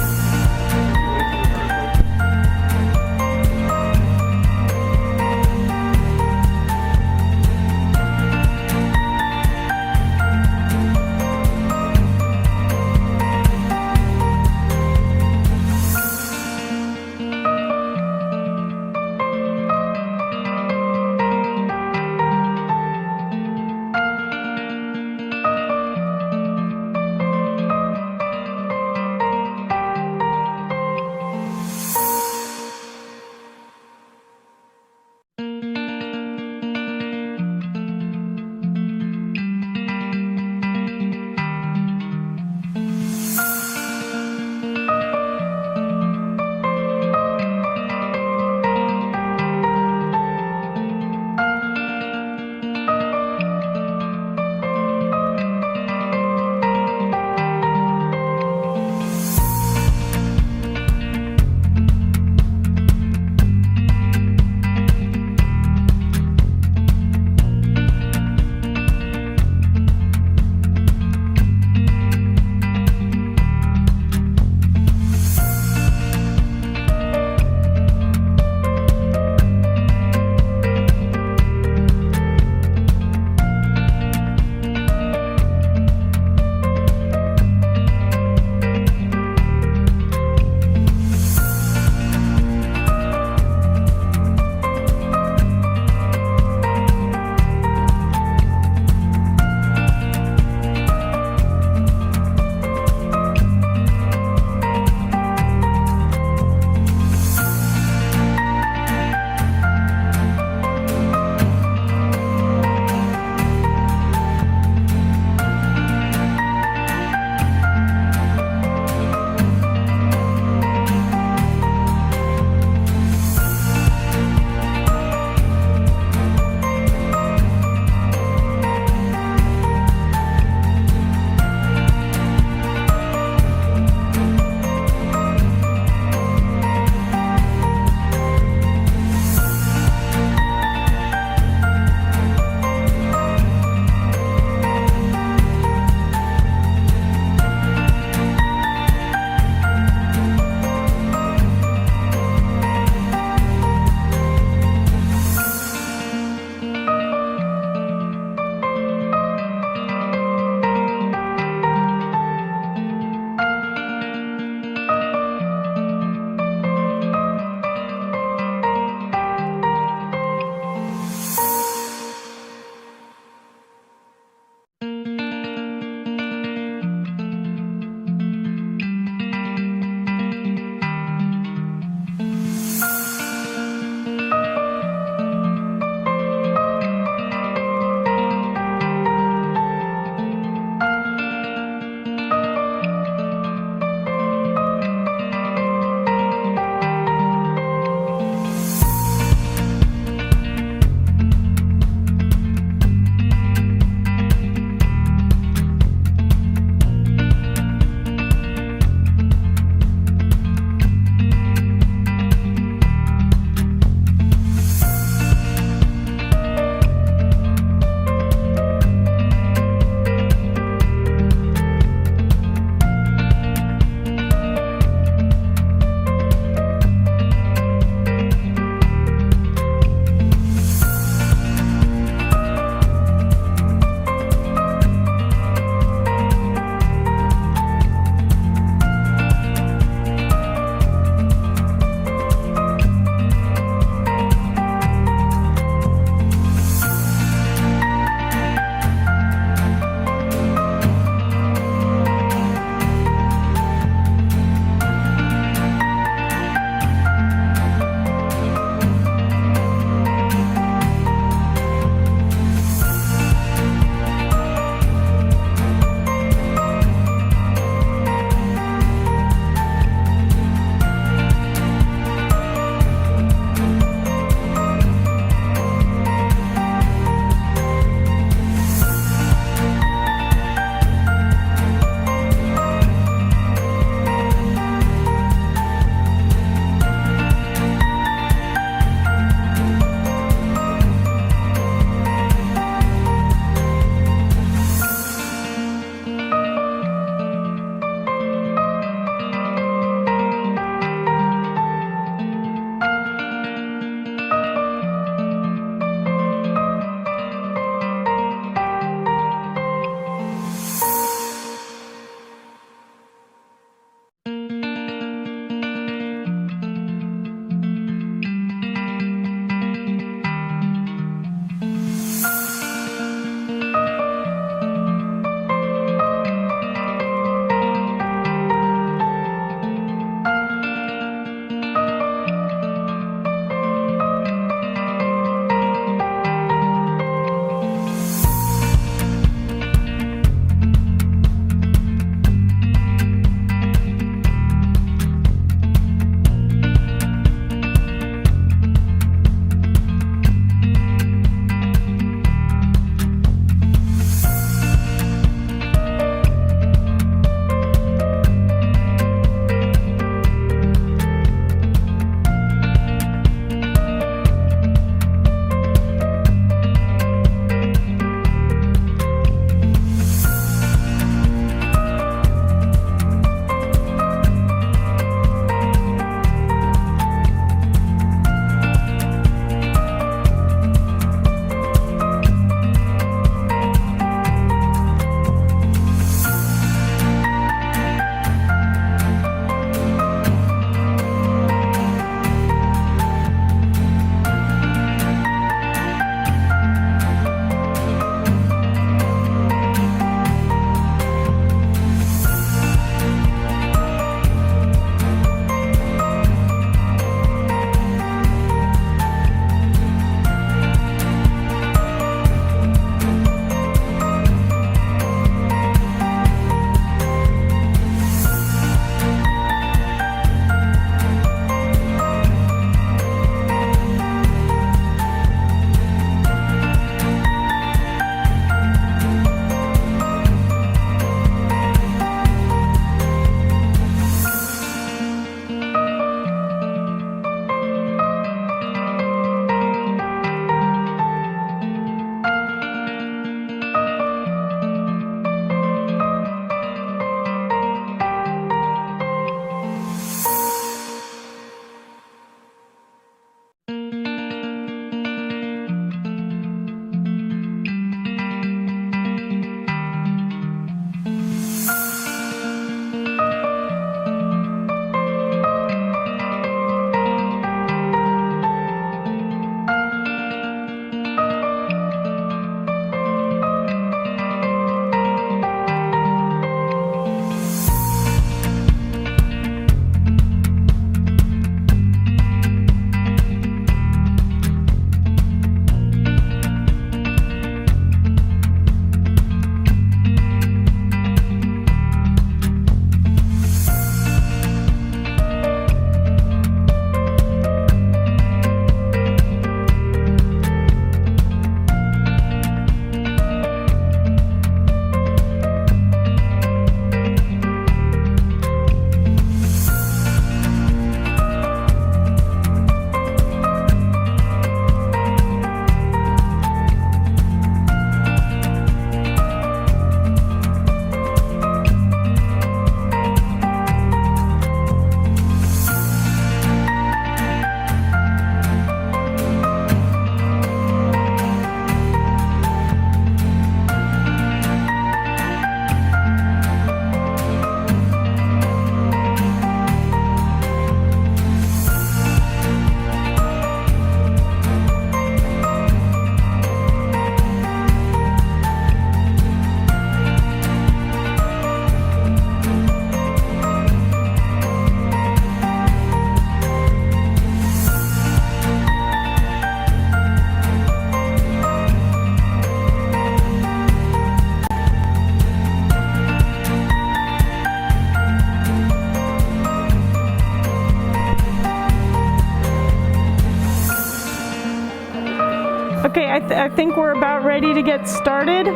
Okay, I think we're about ready to get started.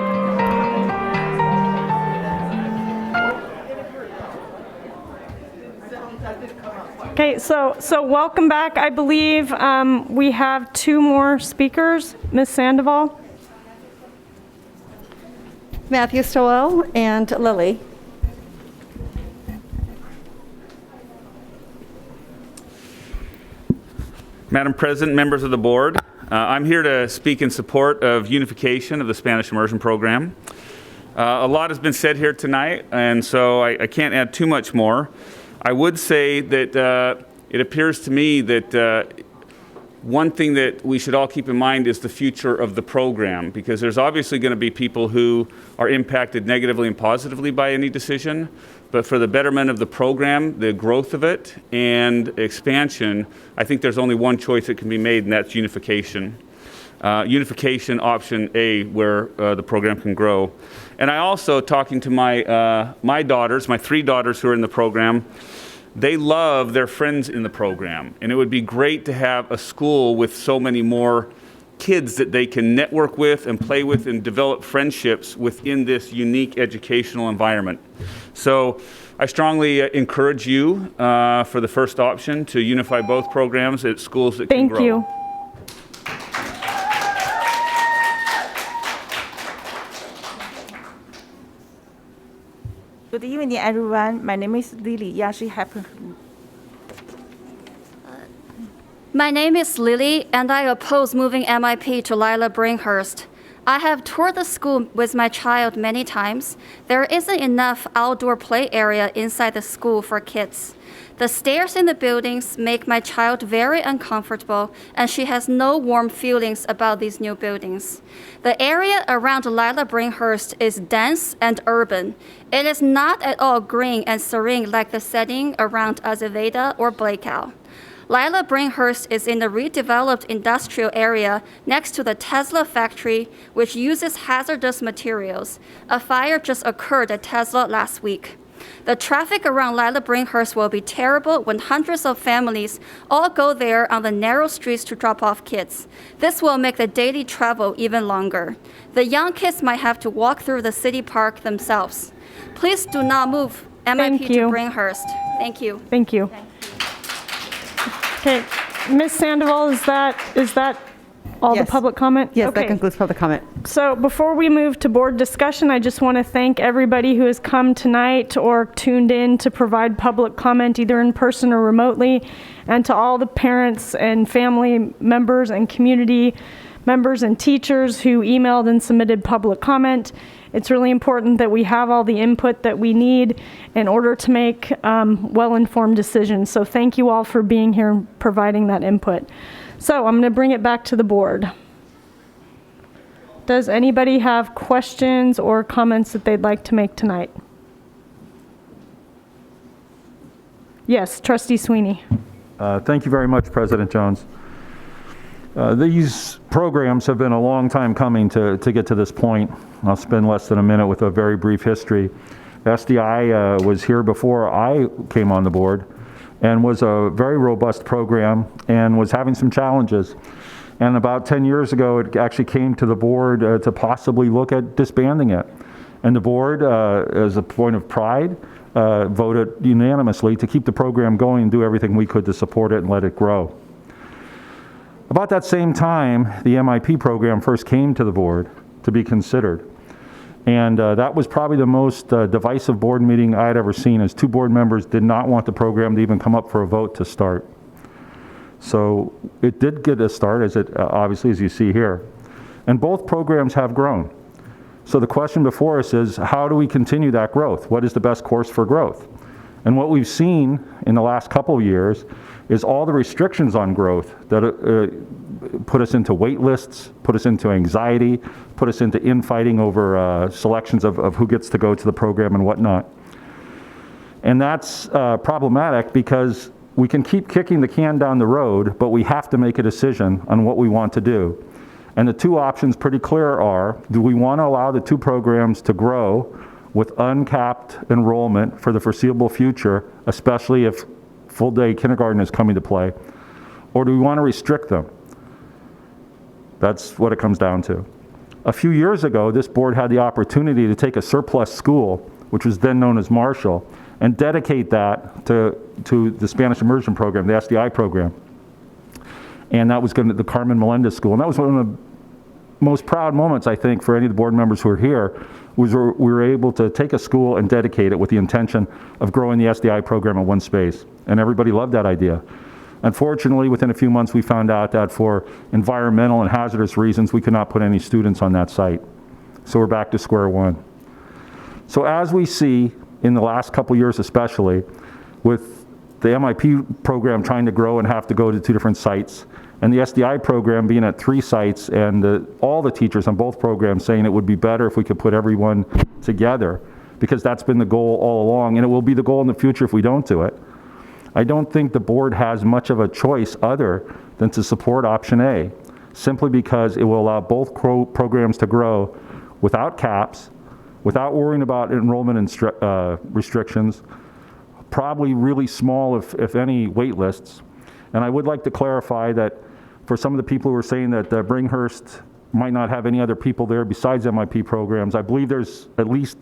Okay, so welcome back. I believe we have two more speakers. Ms. Sandoval. Matthew Stowell and Lily. Madam President, members of the board, I'm here to speak in support of unification of the Spanish Immersion program. A lot has been said here tonight, and so I can't add too much more. I would say that it appears to me that one thing that we should all keep in mind is the future of the program, because there's obviously going to be people who are impacted negatively and positively by any decision. But for the betterment of the program, the growth of it, and expansion, I think there's only one choice that can be made, and that's unification. Unification option A, where the program can grow. And I also, talking to my daughters, my 3 daughters who are in the program, they love their friends in the program. And it would be great to have a school with so many more kids that they can network with and play with and develop friendships within this unique educational environment. So I strongly encourage you for the first option to unify both programs at schools that can grow. Thank you. Good evening, everyone. My name is Lily. My name is Lily, and I oppose moving MIP to Lila Bringhurst. I have toured the school with my child many times. There isn't enough outdoor play area inside the school for kids. The stairs in the buildings make my child very uncomfortable, and she has no warm feelings about these new buildings. The area around Lila Bringhurst is dense and urban. It is not at all green and serene like the setting around Azevedo or Blakeout. Lila Bringhurst is in a redeveloped industrial area next to the Tesla factory, which uses hazardous materials. A fire just occurred at Tesla last week. The traffic around Lila Bringhurst will be terrible when hundreds of families all go there on the narrow streets to drop off kids. This will make the daily travel even longer. The young kids might have to walk through the city park themselves. Please do not move MIP to Bringhurst. Thank you. Thank you. Okay, Ms. Sandoval, is that all the public comment? Yes, okay. That concludes public comment. So before we move to board discussion, I just want to thank everybody who has come tonight or tuned in to provide public comment either in person or remotely, and to all the parents and family members and community members and teachers who emailed and submitted public comment. It's really important that we have all the input that we need in order to make well-informed decisions. So thank you all for being here and providing that input. So I'm going to bring it back to the board. Does anybody have questions or comments that they'd like to make tonight? Yes, Trustee Sweeney. Thank you very much, President Jones. These programs have been a long time coming to get to this point. I'll spend less than a minute with a very brief history. SDI was here before I came on the board and was a very robust program and was having some challenges. And about 10 years ago, it actually came to the board to possibly look at disbanding it. And the board, as a point of pride, voted unanimously to keep the program going and do everything we could to support it and let it grow. About that same time, the MIP program first came to the board to be considered. And that was probably the most divisive board meeting I had ever seen, as 2 board members did not want the program to even come up for a vote to start. So it did get a start, as it obviously, as you see here. And both programs have grown. So the question before us is, how do we continue that growth? What is the best course for growth? And what we've seen in the last couple of years is all the restrictions on growth that put us into wait lists, put us into anxiety, put us into infighting over selections of who gets to go to the program and whatnot. And that's problematic because we can keep kicking the can down the road, but we have to make a decision on what we want to do. And the 2 options pretty clear are, do we want to allow the 2 programs to grow with uncapped enrollment for the foreseeable future, especially if full-day kindergarten is coming to play, or do we want to restrict them? That's what it comes down to. A few years ago, this board had the opportunity to take a surplus school, which was then known as Marshall, and dedicate that to the Spanish Immersion program, the SDI program. And that was going to the Carmen Melendez School. And that was one of the most proud moments, I think, for any of the board members who are here, was we were able to take a school and dedicate it with the intention of growing the SDI program in one space. And everybody loved that idea. Unfortunately, within a few months, we found out that for environmental and hazardous reasons, we could not put any students on that site. So we're back to square one. So as we see in the last couple years especially, with the MIP program trying to grow and have to go to 2 different sites, and the SDI program being at 3 sites, and all the teachers on both programs saying it would be better if we could put everyone together, because that's been the goal all along, and it will be the goal in the future if we don't do it. I don't think the board has much of a choice other than to support option A, simply because it will allow both programs to grow without caps, without worrying about enrollment restrictions, probably really small, if any, wait lists. And I would like to clarify that for some of the people who are saying that Bringhurst might not have any other people there besides MIP programs, I believe there's at least,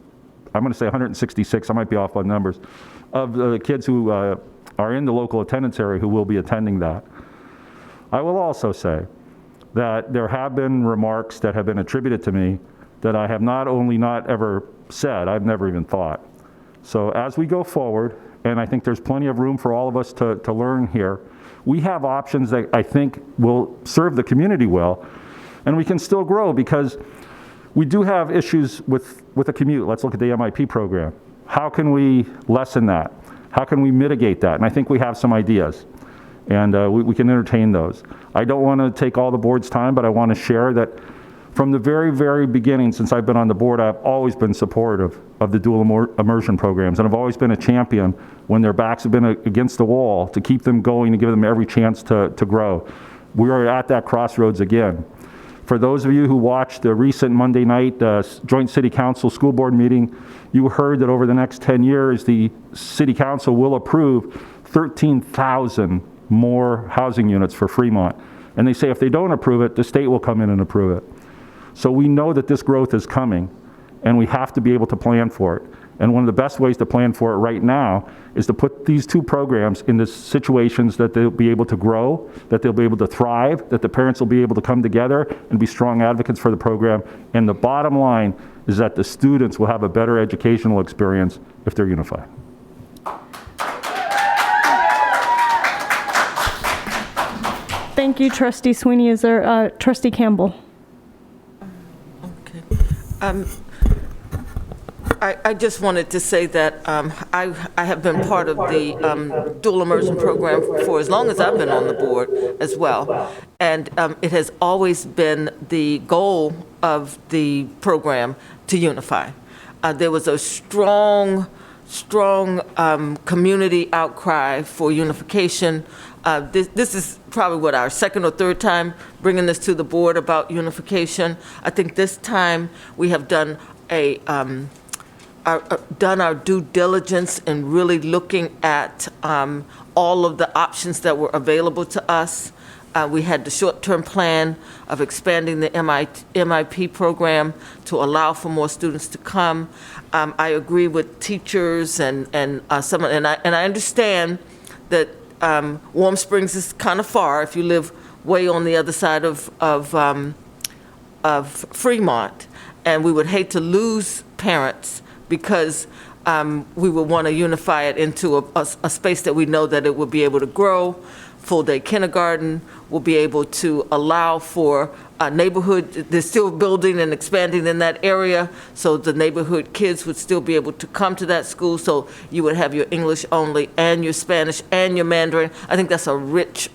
I'm going to say 166, I might be off on numbers, of the kids who are in the local attendance area who will be attending that. I will also say that there have been remarks that have been attributed to me that I have not only not ever said, I've never even thought. So as we go forward, and I think there's plenty of room for all of us to learn here, we have options that I think will serve the community well, and we can still grow, because we do have issues with a commute. Let's look at the MIP program. How can we lessen that? How can we mitigate that? And I think we have some ideas, and we can entertain those. I don't want to take all the board's time, but I want to share that from the very, very beginning, since I've been on the board, I've always been supportive of the dual immersion programs, and I've always been a champion when their backs have been against the wall to keep them going and give them every chance to grow. We are at that crossroads again. For those of you who watched the recent Monday night Joint City Council School Board meeting, you heard that over the next 10 years, the City Council will approve 13,000 more housing units for Fremont. And they say if they don't approve it, the state will come in and approve it. So we know that this growth is coming, and we have to be able to plan for it. And one of the best ways to plan for it right now is to put these 2 programs into situations that they'll be able to grow, that they'll be able to thrive, that the parents will be able to come together and be strong advocates for the program. And the bottom line is that the students will have a better educational experience if they're unified. Thank you, Trustee Sweeney. Is there Trustee Campbell? I just wanted to say that I have been part of the dual immersion program for as long as I've been on the board as well. And it has always been the goal of the program to unify. There was a strong community outcry for unification. This is probably what, our 2nd or 3rd time bringing this to the board about unification. I think this time we have done our due diligence in really looking at all of the options that were available to us. We had the short-term plan of expanding the MIP program to allow for more students to come. I agree with teachers and I understand that Warm Springs is kind of far if you live way on the other side of Fremont, and we would hate to lose parents because we would want to unify it into a space that we know that it will be able to grow. Full-day kindergarten will be able to allow for a neighborhood. They're still building and expanding in that area, so the neighborhood kids would still be able to come to that school, so you would have your English only and your Spanish and your Mandarin. I think that's a rich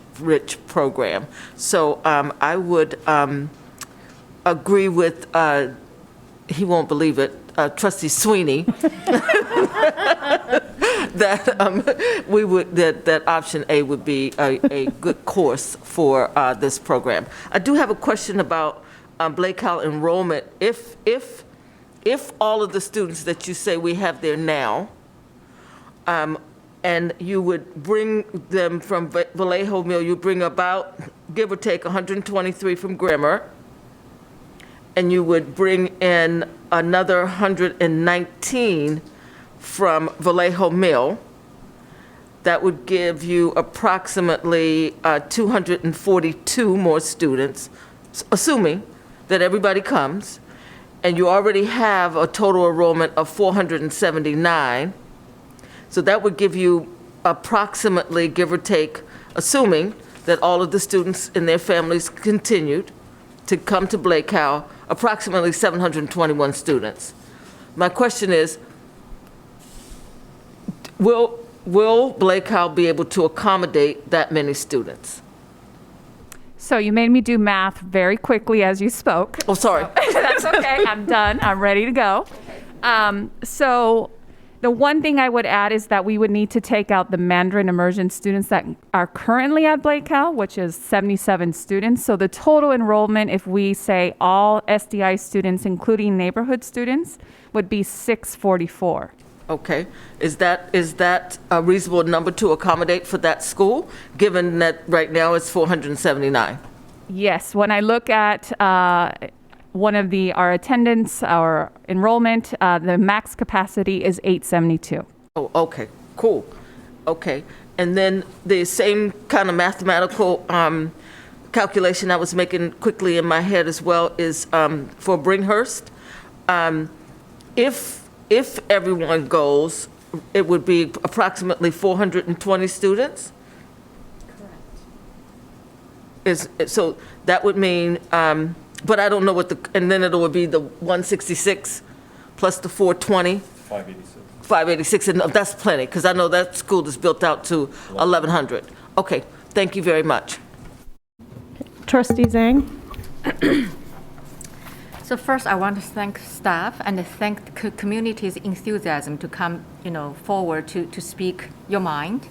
program. So I would agree with, he won't believe it, Trustee Sweeney, that option A would be a good course for this program. I do have a question about Blake Howell enrollment. If all of the students that you say we have there now and you would bring them from Vallejo Mill, you bring about, give or take, 123 from Grimmer, and you would bring in another 119 from Vallejo Mill. That would give you approximately 242 more students, assuming that everybody comes, and you already have a total enrollment of 479. So that would give you approximately, give or take, assuming that all of the students and their families continued to come to Blake Howe, approximately 721 students. My question is, will Blake Howe be able to accommodate that many students? So you made me do math very quickly as you spoke. Oh, sorry. That's okay. I'm done. I'm ready to go. So the one thing I would add is that we would need to take out the Mandarin immersion students that are currently at Blake Howe, which is 77 students. So the total enrollment, if we say all SDI students, including neighborhood students, would be 644. Okay. Is that a reasonable number to accommodate for that school, given that right now it's 479? Yes. When I look at one of our attendance, our enrollment, the max capacity is 872. Oh, okay. Cool. Okay. And then the same kind of mathematical calculation I was making quickly in my head as well is for Bringhurst. If everyone goes, it would be approximately 420 students? Correct. So that would mean, but I don't know what and then it would be the 166 plus the 420? 586. 586, and that's plenty, because I know that school is built out to 1,100. Okay, thank you very much. Trustee Zhang. So first, I want to thank staff and thank the community's enthusiasm to come, forward to speak your mind.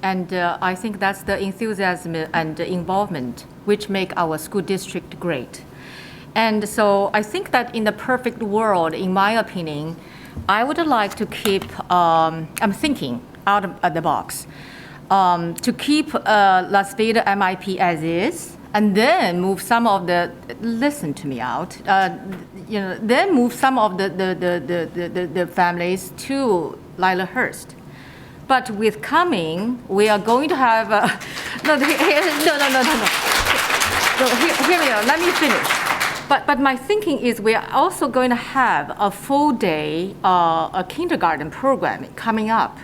And I think that's the enthusiasm and the involvement which make our school district great. And so I think that in the perfect world, in my opinion, I would like to keep, I'm thinking out of the box, to keep Las Vegas MIP as is, and then move some of listen to me out, then move some of the families to Lilac-Hurst. But with coming, we are going to have, no, hear me out, let me finish. But my thinking is we are also going to have a full day a kindergarten program coming up.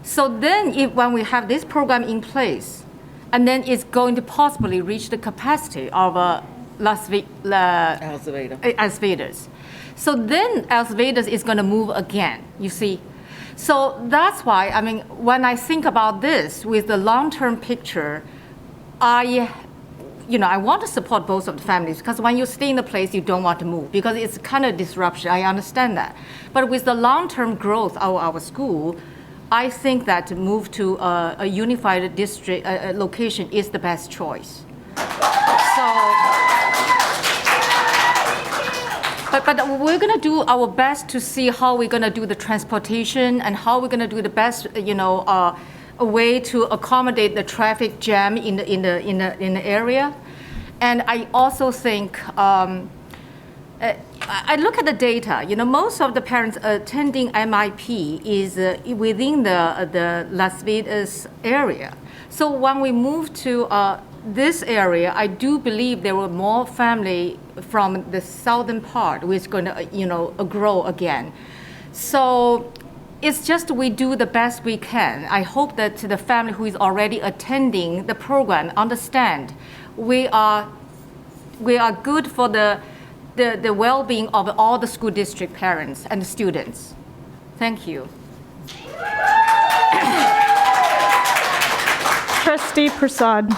So then when we have this program in place, and then it's going to possibly reach the capacity of Las Vegas. So then Las Vegas is going to move again, you see. So that's why, when I think about this with the long-term picture, I want to support both of the families, because when you stay in a place, you don't want to move because it's kind of disruption. I understand that. But with the long-term growth of our school, I think that to move to a unified district location is the best choice. But we're going to do our best to see how we're going to do the transportation and how we're going to do the best, a way to accommodate the traffic jam in the area. And I also think, I look at the data, most of the parents attending MIP is within the Las Vegas area. So when we move to this area, I do believe there were more family from the southern part which is going to, grow again. So it's just we do the best we can. I hope that the family who is already attending the program understand we are good for the well-being of all the school district parents and students. Thank you. Trustee Prasad.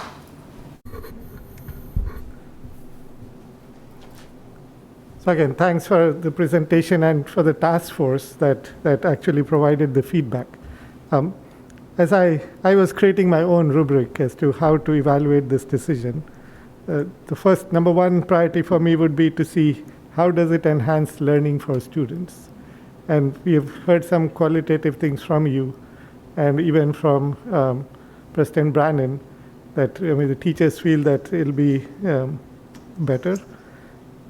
So again, thanks for the presentation and for the task force that actually provided the feedback. As I was creating my own rubric as to how to evaluate this decision, the first number one priority for me would be to see how does it enhance learning for students. And we have heard some qualitative things from you, and even from President Brannon, that the teachers feel that it'll be better.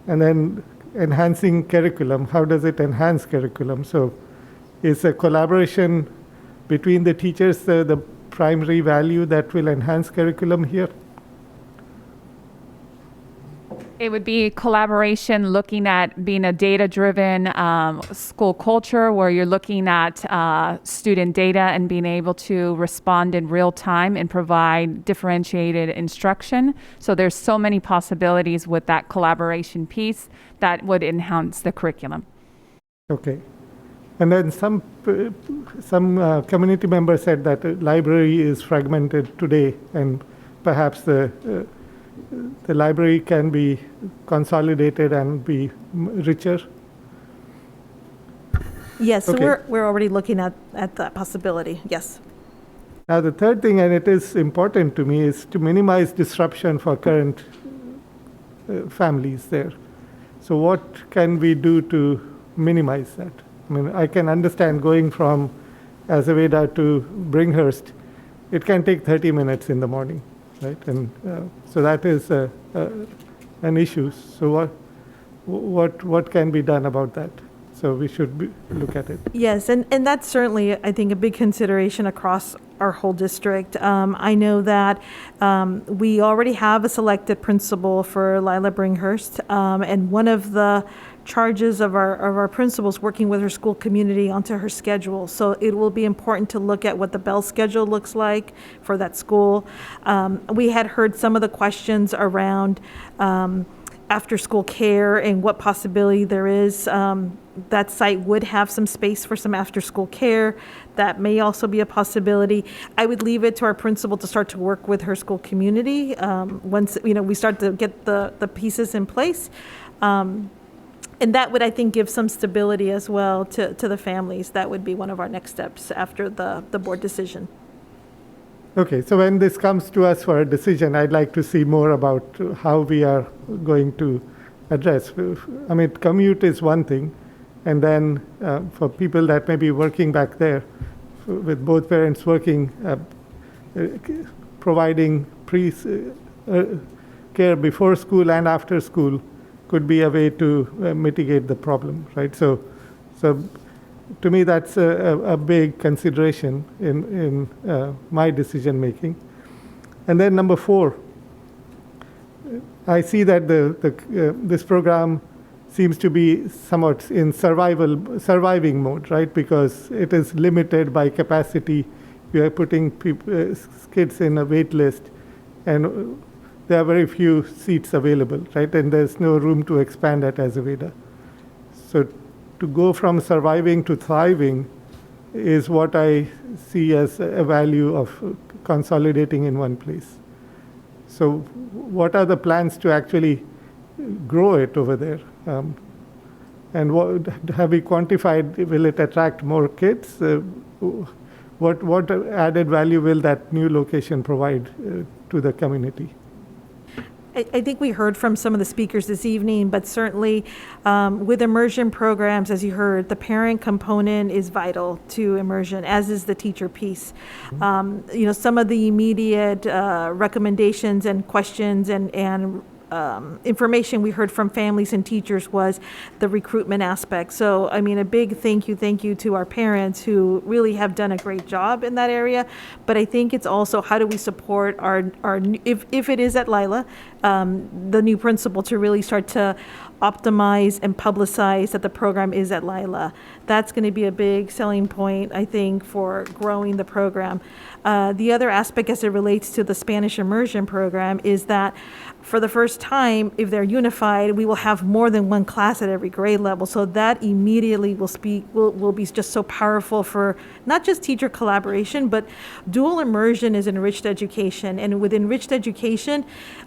And then enhancing curriculum, how does it enhance curriculum? So is a collaboration between the teachers the primary value that will enhance curriculum here? It would be collaboration, looking at being a data-driven school culture where you're looking at student data and being able to respond in real time and provide differentiated instruction. So there's so many possibilities with that collaboration piece that would enhance the curriculum. Okay. And then some community members said that the library is fragmented today, and perhaps the library can be consolidated and be richer. Yes, so Okay. we're already looking at that possibility, yes. Now the third thing, and it is important to me, is to minimize disruption for current families there. So what can we do to minimize that? I mean, I can understand going from Azaveda to Bringhurst, it can take 30 minutes in the morning, right? And so that is an issue. So what can be done about that? So we should look at it. Yes, and that's certainly, I think, a big consideration across our whole district. I know that we already have a selected principal for Lila Bringhurst, and one of the charges of our principals working with her school community onto her schedule. So it will be important to look at what the bell schedule looks like for that school. We had heard some of the questions around after-school care and what possibility there is. That site would have some space for some after-school care. That may also be a possibility. I would leave it to our principal to start to work with her school community once we start to get the pieces in place. And that would, I think, give some stability as well to the families. That would be one of our next steps after the board decision. Okay, so when this comes to us for a decision, I'd like to see more about how we are going to address. I mean, commute is one thing, and then for people that may be working back there, with both parents working, providing care before school and after school could be a way to mitigate the problem, right? So to me, that's a big consideration in my decision making. And then number 4, I see that this program seems to be somewhat in surviving mode, right? Because it is limited by capacity. We are putting kids in a wait list, and there are very few seats available, right? And there's no room to expand at Azaveda. So to go from surviving to thriving is what I see as a value of consolidating in one place. So what are the plans to actually grow it over there? And what have we quantified? Will it attract more kids? What added value will that new location provide to the community? I think we heard from some of the speakers this evening, but certainly with immersion programs, as you heard, the parent component is vital to immersion, as is the teacher piece. Some of the immediate recommendations and questions and information we heard from families and teachers was the recruitment aspect. So, I mean, a big thank you to our parents who really have done a great job in that area. But I think it's also how do we support our if it is at Lila, the new principal to really start to optimize and publicize that the program is at Lila. That's going to be a big selling point, I think, for growing the program. The other aspect as it relates to the Spanish immersion program is that for the first time, if they're unified, we will have more than one class at every grade level. So that immediately will be just so powerful for not just teacher collaboration, but dual immersion is enriched education. And with enriched education,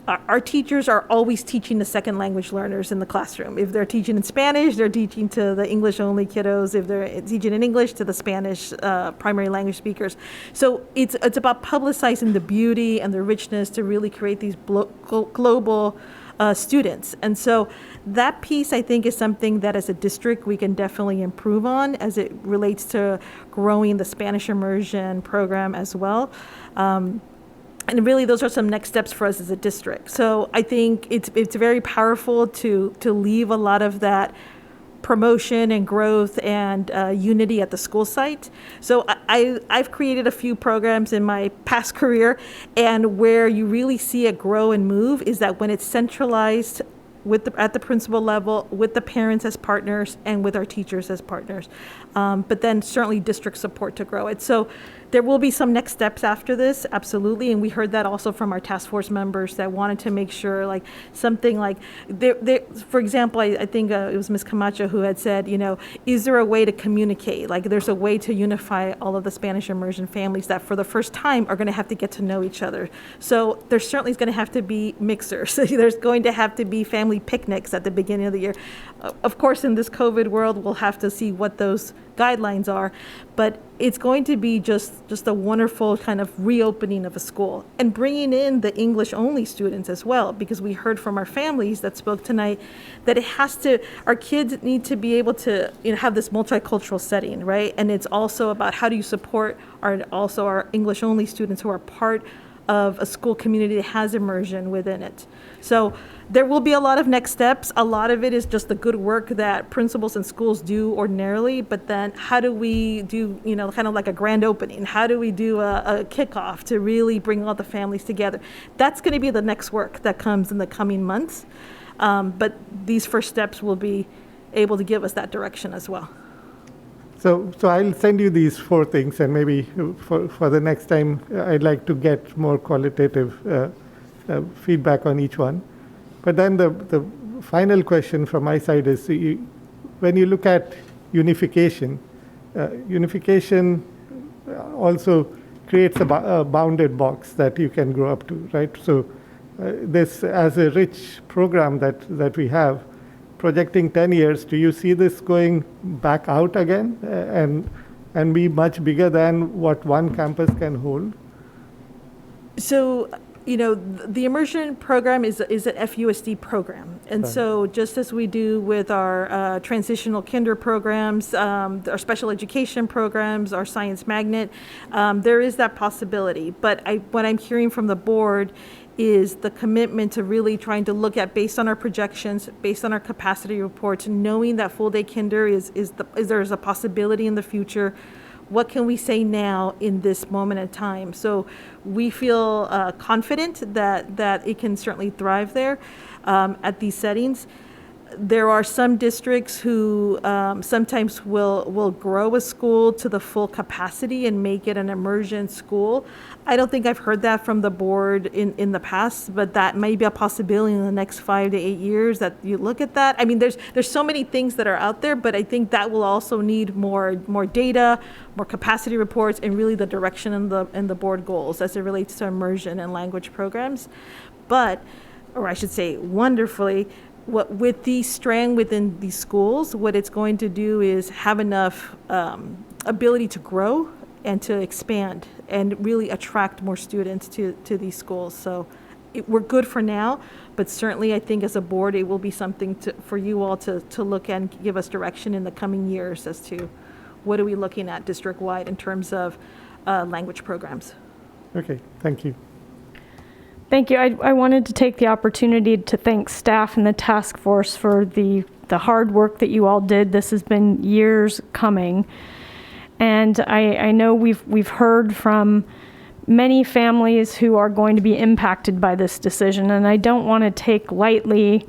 our teachers are always teaching the second language learners in the classroom. If they're teaching in Spanish, they're teaching to the English only kiddos. If they're teaching in English, to the Spanish primary language speakers. So it's about publicizing the beauty and the richness to really create these global students. And so that piece, I think, is something that as a district we can definitely improve on as it relates to growing the Spanish immersion program as well. And really, those are some next steps for us as a district. So I think it's very powerful to leave a lot of that promotion and growth and unity at the school site. So I've created a few programs in my past career, and where you really see it grow and move is that when it's centralized at the principal level, with the parents as partners and with our teachers as partners, but then certainly district support to grow it. So there will be some next steps after this, absolutely, and we heard that also from our task force members that wanted to make sure, like something like, for example, I think it was Ms. Camacho who had said, is there a way to communicate? Like there's a way to unify all of the Spanish immersion families that for the first time are going to have to get to know each other. So there certainly is going to have to be mixers. There's going to have to be family picnics at the beginning of the year. Of course, in this COVID world, we'll have to see what those guidelines are, but it's going to be just a wonderful kind of reopening of a school and bringing in the English only students as well, because we heard from our families that spoke tonight that our kids need to be able to have this multicultural setting, right? And it's also about how do you support our English only students who are part of a school community that has immersion within it. So there will be a lot of next steps. A lot of it is just the good work that principals and schools do ordinarily, but then how do we do, kind of like a grand opening? How do we do a kickoff to really bring all the families together? That's going to be the next work that comes in the coming months. But these first steps will be able to give us that direction as well. So I'll send you these 4 things, and maybe for the next time, I'd like to get more qualitative feedback on each one. But then the final question from my side is, when you look at unification, unification also creates a bounded box that you can grow up to, right? So this, as a rich program that we have, projecting 10 years, do you see this going back out again and be much bigger than what one campus can hold? So, the immersion program is an FUSD program. And so just as we do with our transitional kinder programs, our special education programs, our science magnet, there is that possibility. But what I'm hearing from the board is the commitment to really trying to look at, based on our projections, based on our capacity reports, knowing that full day kinder is there's a possibility in the future. What can we say now in this moment in time? So we feel confident that it can certainly thrive there at these settings. There are some districts who sometimes will grow a school to the full capacity and make it an immersion school. I don't think I've heard that from the board in the past, but that may be a possibility in the next 5 to 8 years that you look at that. I mean, there's so many things that are out there, but I think that will also need more data, more capacity reports, and really the direction and the board goals as it relates to immersion and language programs. But, or I should say, wonderfully, with the strand within these schools, what it's going to do is have enough ability to grow and to expand and really attract more students to these schools. So we're good for now, but certainly I think as a board, it will be something for you all to look at and give us direction in the coming years as to what are we looking at district-wide in terms of language programs. Okay, thank you. Thank you. I wanted to take the opportunity to thank staff and the task force for the hard work that you all did. This has been years coming. And I know we've heard from many families who are going to be impacted by this decision. And I don't want to take lightly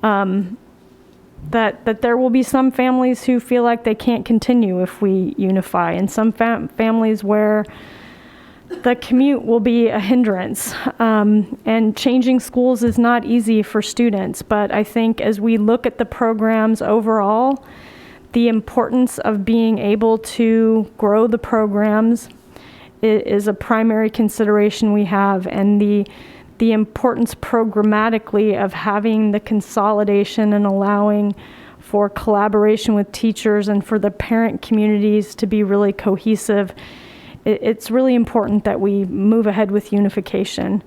that there will be some families who feel like they can't continue if we unify, and some families where the commute will be a hindrance, and changing schools is not easy for students. But I think as we look at the programs overall, the importance of being able to grow the programs is a primary consideration we have, and the importance programmatically of having the consolidation and allowing for collaboration with teachers and for the parent communities to be really cohesive. It's really important that we move ahead with unification.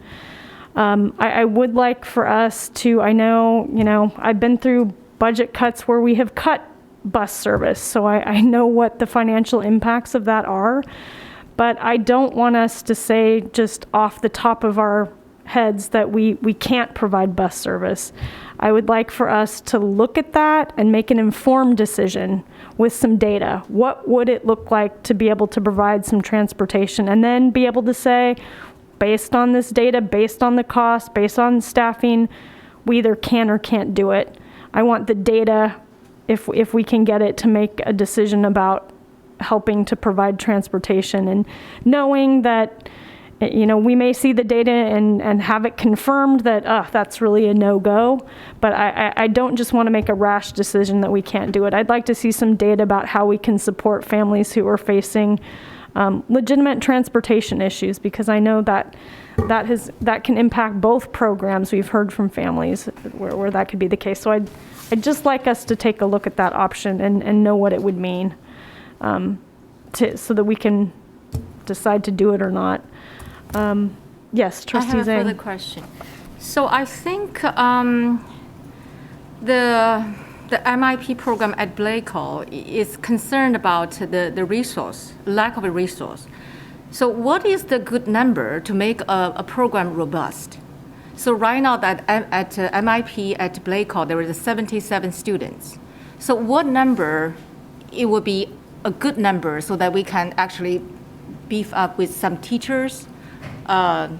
I would like for us to, I know, I've been through budget cuts where we have cut bus service, so I know what the financial impacts of that are. But I don't want us to say just off the top of our heads that we can't provide bus service. I would like for us to look at that and make an informed decision with some data. What would it look like to be able to provide some transportation, and then be able to say, based on this data, based on the cost, based on staffing, we either can or can't do it. I want the data, if we can get it, to make a decision about helping to provide transportation, and knowing that we may see the data and have it confirmed that that's really a no-go, but I don't just want to make a rash decision that we can't do it. I'd like to see some data about how we can support families who are facing legitimate transportation issues, because I know that can impact both programs. We've heard from families where that could be the case. So I'd just like us to take a look at that option and know what it would mean, so that we can decide to do it or not. Yes, Trustee I have a Zhang. further question. So I think the MIP program at Blackwell is concerned about the resource, lack of a resource. So what is the good number to make a program robust? So right now at MIP at Blackwell, there is 77 students. So what number it would be a good number so that we can actually beef up with some teachers? I'm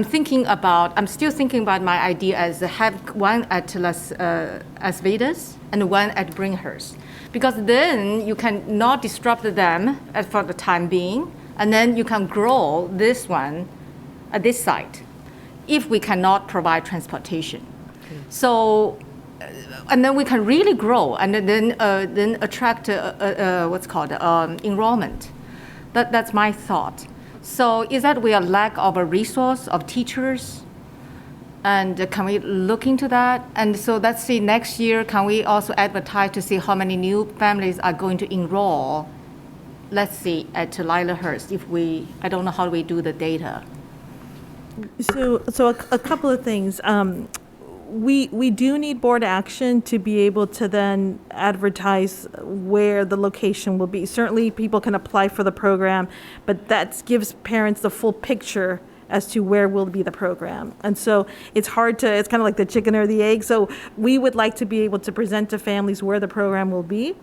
still thinking about my idea as have one at Las Vegas and one at Bringhurst, because then you can not disrupt them for the time being, and then you can grow this one at this site if we cannot provide transportation. So, and then we can really grow and then attract what's called enrollment. That's my thought. So is that we are lack of a resource of teachers? And can we look into that? And so let's see, next year, can we also advertise to see how many new families are going to enroll, let's see, at Lilac-Hurst, I don't know how we do the data. So a couple of things. We do need board action to be able to then advertise where the location will be. Certainly, people can apply for the program, but that gives parents the full picture as to where will be the program. And so it's kind of like the chicken or the egg. So we would like to be able to present to families where the program will be,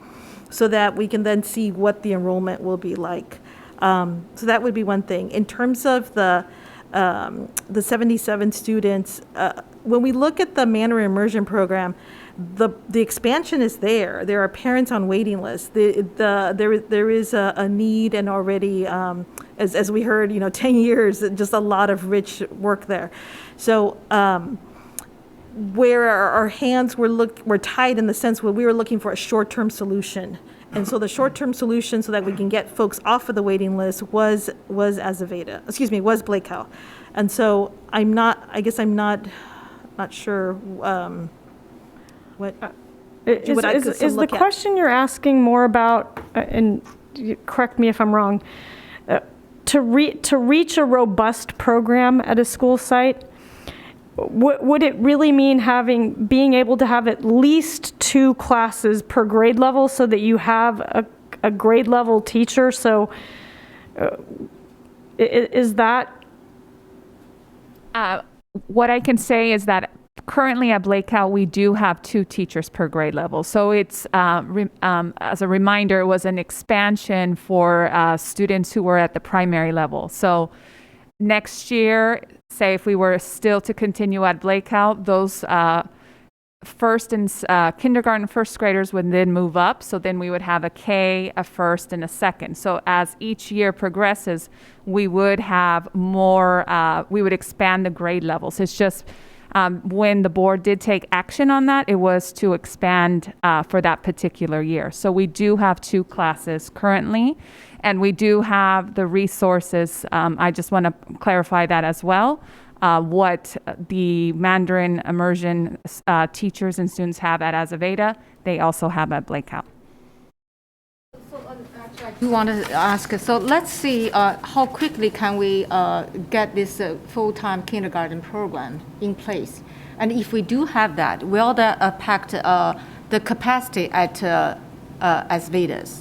so that we can then see what the enrollment will be like. So that would be one thing. In terms of the 77 students, when we look at the Mandarin Immersion program, the expansion is there. There are parents on waiting lists. There is a need, and already, as we heard, 10 years, just a lot of rich work there. So where our hands were tied in the sense where we were looking for a short-term solution. And so the short-term solution, so that we can get folks off of the waiting list, was Blackwell. And so I'm not sure what. Is the question you're asking more about, and correct me if I'm wrong, to reach a robust program at a school site? Would it really mean being able to have at least 2 classes per grade level, so that you have a grade level teacher? So is that? What I can say is that currently at Blackwell, we do have 2 teachers per grade level. So it's, as a reminder, it was an expansion for students who were at the primary level. So next year, say if we were still to continue at Blackwell, those first and kindergarten first graders would then move up. So then we would have a K, a first, and a second. So as each year progresses, we would have more, we would expand the grade levels. It's just when the board did take action on that, it was to expand for that particular year. So we do have 2 classes currently, and we do have the resources. I just want to clarify that as well. What the Mandarin Immersion teachers and students have at Azaveda, they also have at Blackwell. So actually, I You want to ask, so let's see how quickly can we get this full-time kindergarten program in place? And if we do have that, will that impact the capacity at Asvedas?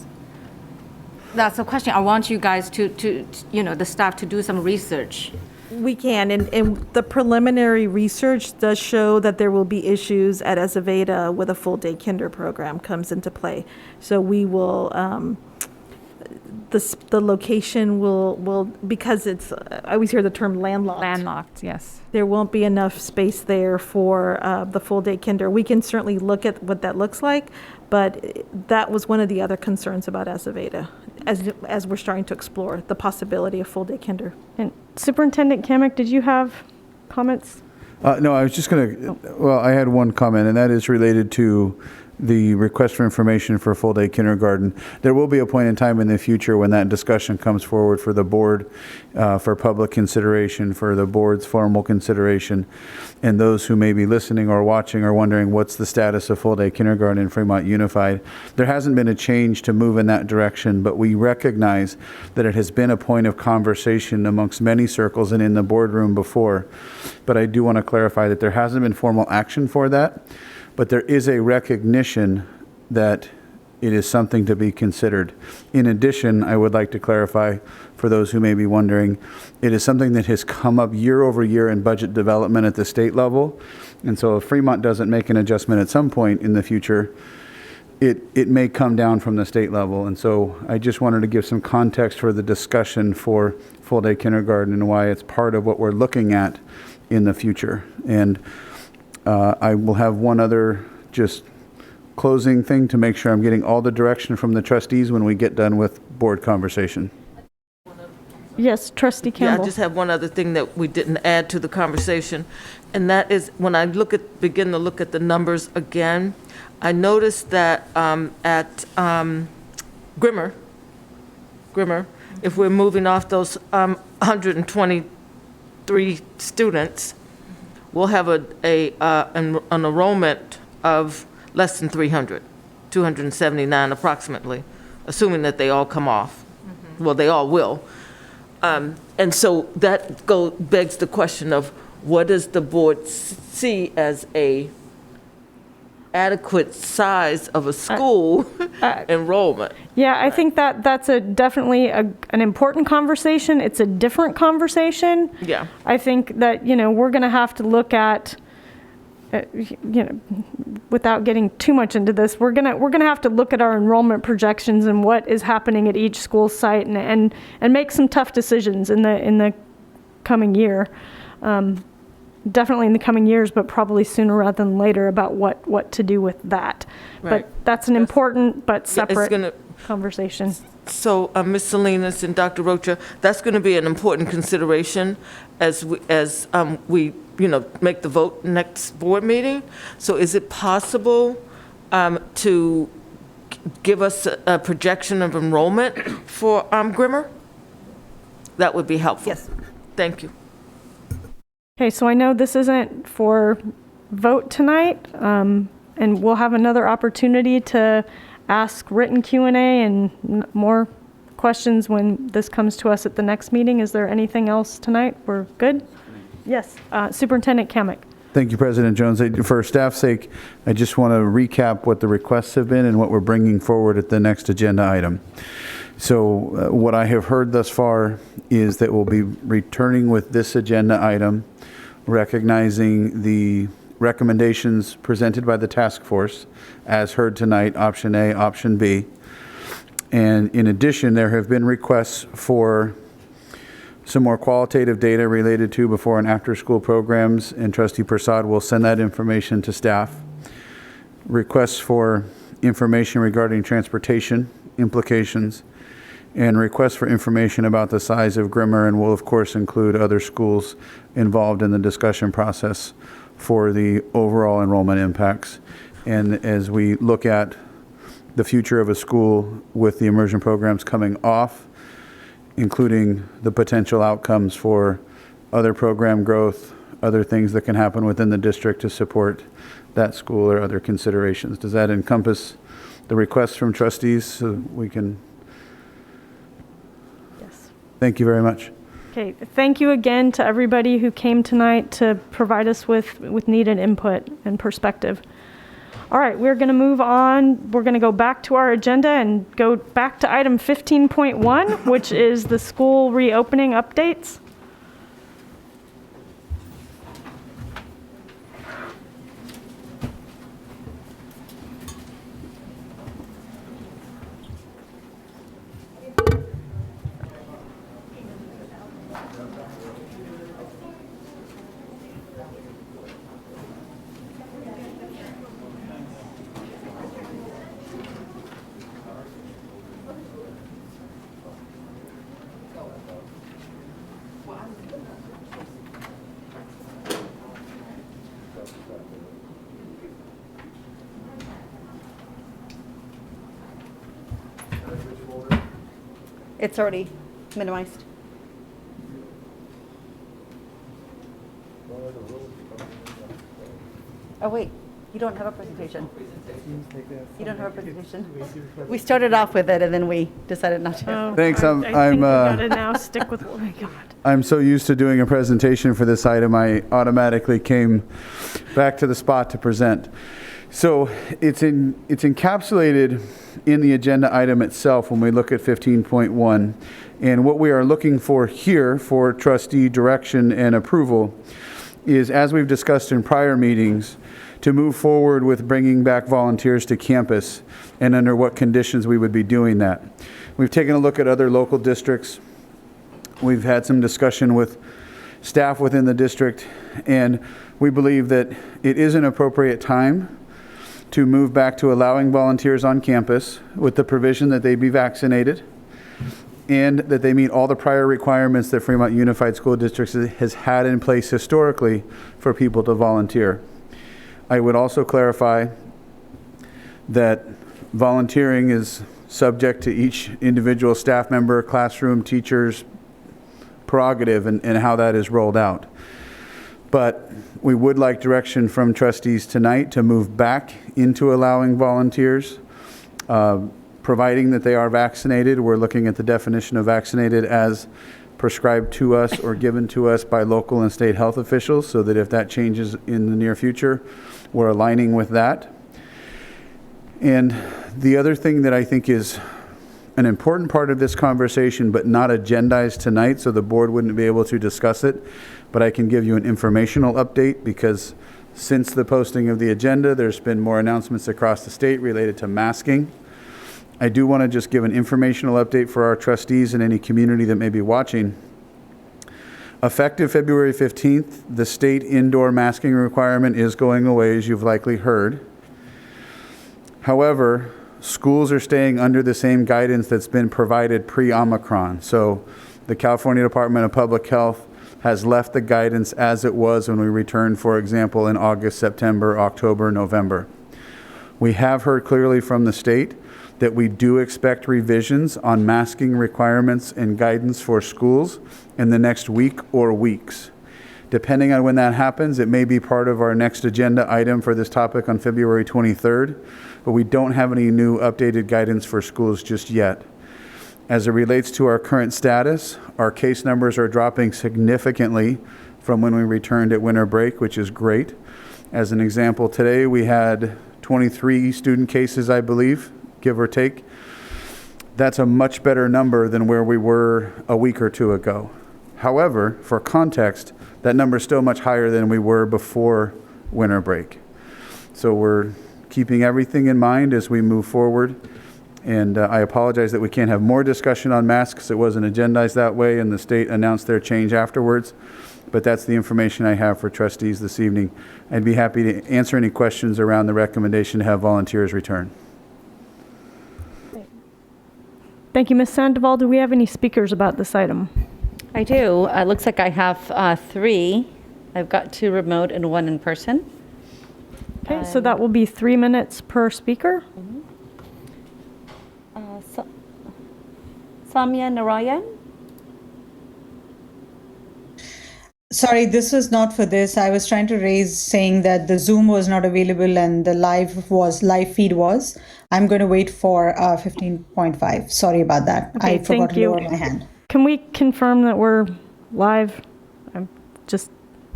That's a question. I want you guys to the staff to do some research. We can, and the preliminary research does show that there will be issues at Azaveda with a full-day kinder program comes into play. So we will, the location will, because it's, I always hear the term landlocked. Landlocked, yes. There won't be enough space there for the full-day kinder. We can certainly look at what that looks like, but that was one of the other concerns about Azaveda, as we're starting to explore the possibility of full-day kinder. And Superintendent Kamick, did you have comments? No, I was just going to, well, I had one comment, and that is related to the request for information for full-day kindergarten. There will be a point in time in the future when that discussion comes forward for the board, for public consideration, for the board's formal consideration, and those who may be listening or watching are wondering what's the status of full-day kindergarten in Fremont Unified. There hasn't been a change to move in that direction, but we recognize that it has been a point of conversation amongst many circles and in the boardroom before. But I do want to clarify that there hasn't been formal action for that. But there is a recognition that it is something to be considered. In addition, I would like to clarify for those who may be wondering, it is something that has come up year over year in budget development at the state level. And so if Fremont doesn't make an adjustment at some point in the future, it may come down from the state level. And so I just wanted to give some context for the discussion for full-day kindergarten and why it's part of what we're looking at in the future. And I will have one other just closing thing to make sure I'm getting all the direction from the trustees when we get done with board conversation. Yes, Trustee Campbell. Yeah, I just have one other thing that we didn't add to the conversation, and that is when I begin to look at the numbers again, I noticed that at Grimmer, if we're moving off those 123 students, we'll have an enrollment of less than 300, 279 approximately, assuming that they all come off. Well, they all will. And so that begs the question of what does the board see as a adequate size of a school enrollment? Yeah, I think that's definitely an important conversation. It's a different conversation. Yeah. I think that, we're going to have to look at, without getting too much into this, we're going to have to look at our enrollment projections and what is happening at each school site and make some tough decisions in the coming year. Definitely in the coming years, but probably sooner rather than later about what to do with that. Right. But that's an important but separate conversation. So, Ms. Salinas and Dr. Rocha, that's going to be an important consideration as we make the vote next board meeting. So is it possible to give us a projection of enrollment for Grimmer? That would be helpful. Yes. Thank you. Okay, so I know this isn't for vote tonight, and we'll have another opportunity to ask written Q&A and more questions when this comes to us at the next meeting. Is there anything else tonight? We're good? Yes, Superintendent Kamick. Thank you, President Jones. For staff's sake, I just want to recap what the requests have been and what we're bringing forward at the next agenda item. So what I have heard thus far is that we'll be returning with this agenda item, recognizing the recommendations presented by the task force as heard tonight, option A, option B. And in addition, there have been requests for some more qualitative data related to before and after school programs, and Trustee Prasad will send that information to staff. Requests for information regarding transportation implications, and requests for information about the size of Grimmer, and will of course include other schools involved in the discussion process for the overall enrollment impacts. And as we look at the future of a school with the immersion programs coming off, including the potential outcomes for other program growth, other things that can happen within the district to support that school or other considerations. Does that encompass the requests from trustees so we can Thank you very much. Okay, thank you again to everybody who came tonight to provide us with needed input and perspective. All right, we're going to move on. We're going to go back to our agenda and go back to item 15.1, which is the school reopening updates. It's already minimized. Oh, wait, you don't have a presentation. You don't have a presentation. We started off with it and then we decided not to. Oh, Thanks. I think we gotta now stick with what we got. I'm so used to doing a presentation for this item, I automatically came back to the spot to present. So it's encapsulated in the agenda item itself when we look at 15.1. And what we are looking for here for trustee direction and approval is, as we've discussed in prior meetings, to move forward with bringing back volunteers to campus and under what conditions we would be doing that. We've taken a look at other local districts. We've had some discussion with staff within the district, and we believe that it is an appropriate time to move back to allowing volunteers on campus with the provision that they be vaccinated and that they meet all the prior requirements that Fremont Unified School District has had in place historically for people to volunteer. I would also clarify that volunteering is subject to each individual staff member, classroom, teacher's prerogative and how that is rolled out. But we would like direction from trustees tonight to move back into allowing volunteers, providing that they are vaccinated. We're looking at the definition of vaccinated as prescribed to us or given to us by local and state health officials, so that if that changes in the near future, we're aligning with that. And the other thing that I think is an important part of this conversation, but not agendized tonight, so the board wouldn't be able to discuss it, but I can give you an informational update, because since the posting of the agenda, there's been more announcements across the state related to masking. I do want to just give an informational update for our trustees and any community that may be watching. Effective February 15th, the state indoor masking requirement is going away, as you've likely heard. However, schools are staying under the same guidance that's been provided pre-Omicron. So the California Department of Public Health has left the guidance as it was when we returned, for example, in August, September, October, November. We have heard clearly from the state that we do expect revisions on masking requirements and guidance for schools in the next week or weeks. Depending on when that happens, it may be part of our next agenda item for this topic on February 23rd, but we don't have any new updated guidance for schools just yet. As it relates to our current status, our case numbers are dropping significantly from when we returned at winter break, which is great. As an example, today we had 23 student cases, I believe, give or take. That's a much better number than where we were a week or two ago. However, for context, that number is still much higher than we were before winter break. So we're keeping everything in mind as we move forward. And I apologize that we can't have more discussion on masks. It wasn't agendized that way, and the state announced their change afterwards. But that's the information I have for trustees this evening. I'd be happy to answer any questions around the recommendation to have volunteers return. Thank you, Ms. Sandoval. Do we have any speakers about this item? I do. It looks like I have 3. I've got 2 remote and 1 in person. Okay, so that will be 3 minutes per speaker. Samya Narayan. Sorry, this was not for this. I was trying to raise saying that the Zoom was not available and the live feed was. I'm going to wait for 15.5. Sorry about that. Okay, I forgot thank to you. lower my hand. Can we confirm that we're live? Just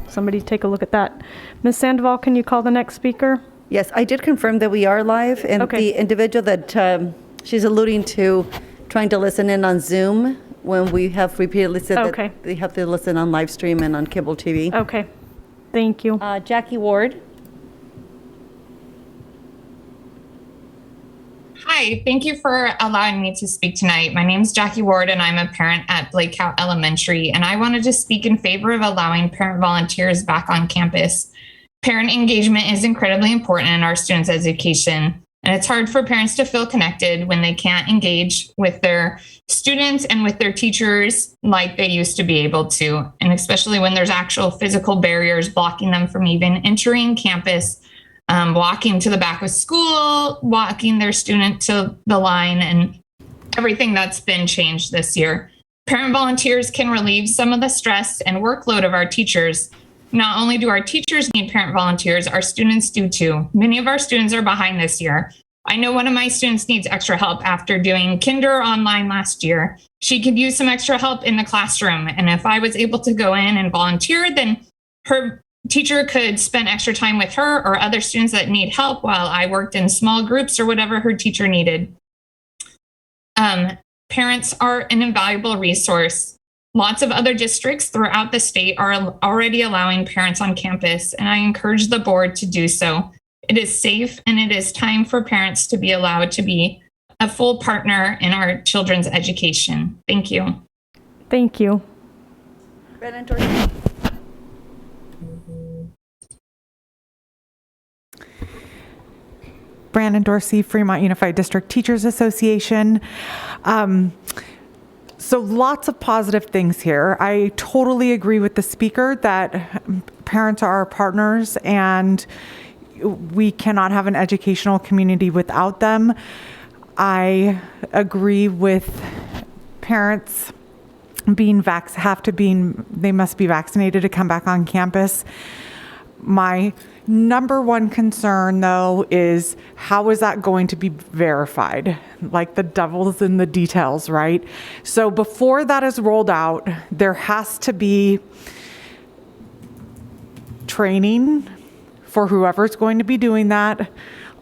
somebody take a look at that. Ms. Sandoval, can you call the next speaker? Yes, I did confirm that we are live, and Okay. the individual that she's alluding to trying to listen in on Zoom, when we have repeatedly said Okay. that they have to listen on live stream and on cable TV. Okay, thank you. Jackie Ward. Hi, thank you for allowing me to speak tonight. My name is Jackie Ward and I'm a parent at Blakeout Elementary, and I wanted to speak in favor of allowing parent volunteers back on campus. Parent engagement is incredibly important in our students' education, and it's hard for parents to feel connected when they can't engage with their students and with their teachers like they used to be able to, and especially when there's actual physical barriers blocking them from even entering campus, walking to the back of school, walking their student to the line, and everything that's been changed this year. Parent volunteers can relieve some of the stress and workload of our teachers. Not only do our teachers need parent volunteers, our students do too. Many of our students are behind this year. I know one of my students needs extra help after doing kinder online last year. She could use some extra help in the classroom, and if I was able to go in and volunteer, then her teacher could spend extra time with her or other students that need help while I worked in small groups or whatever her teacher needed. Parents are an invaluable resource. Lots of other districts throughout the state are already allowing parents on campus, and I encourage the board to do so. It is safe, and it is time for parents to be allowed to be a full partner in our children's education. Thank you. Thank you. Brandon Dorsey, Fremont Unified District Teachers Association. So lots of positive things here. I totally agree with the speaker that parents are our partners and we cannot have an educational community without them. I agree with parents they must be vaccinated to come back on campus. My number one concern, though, is how is that going to be verified? Like the devil's in the details, right? So before that is rolled out, there has to be training for whoever's going to be doing that.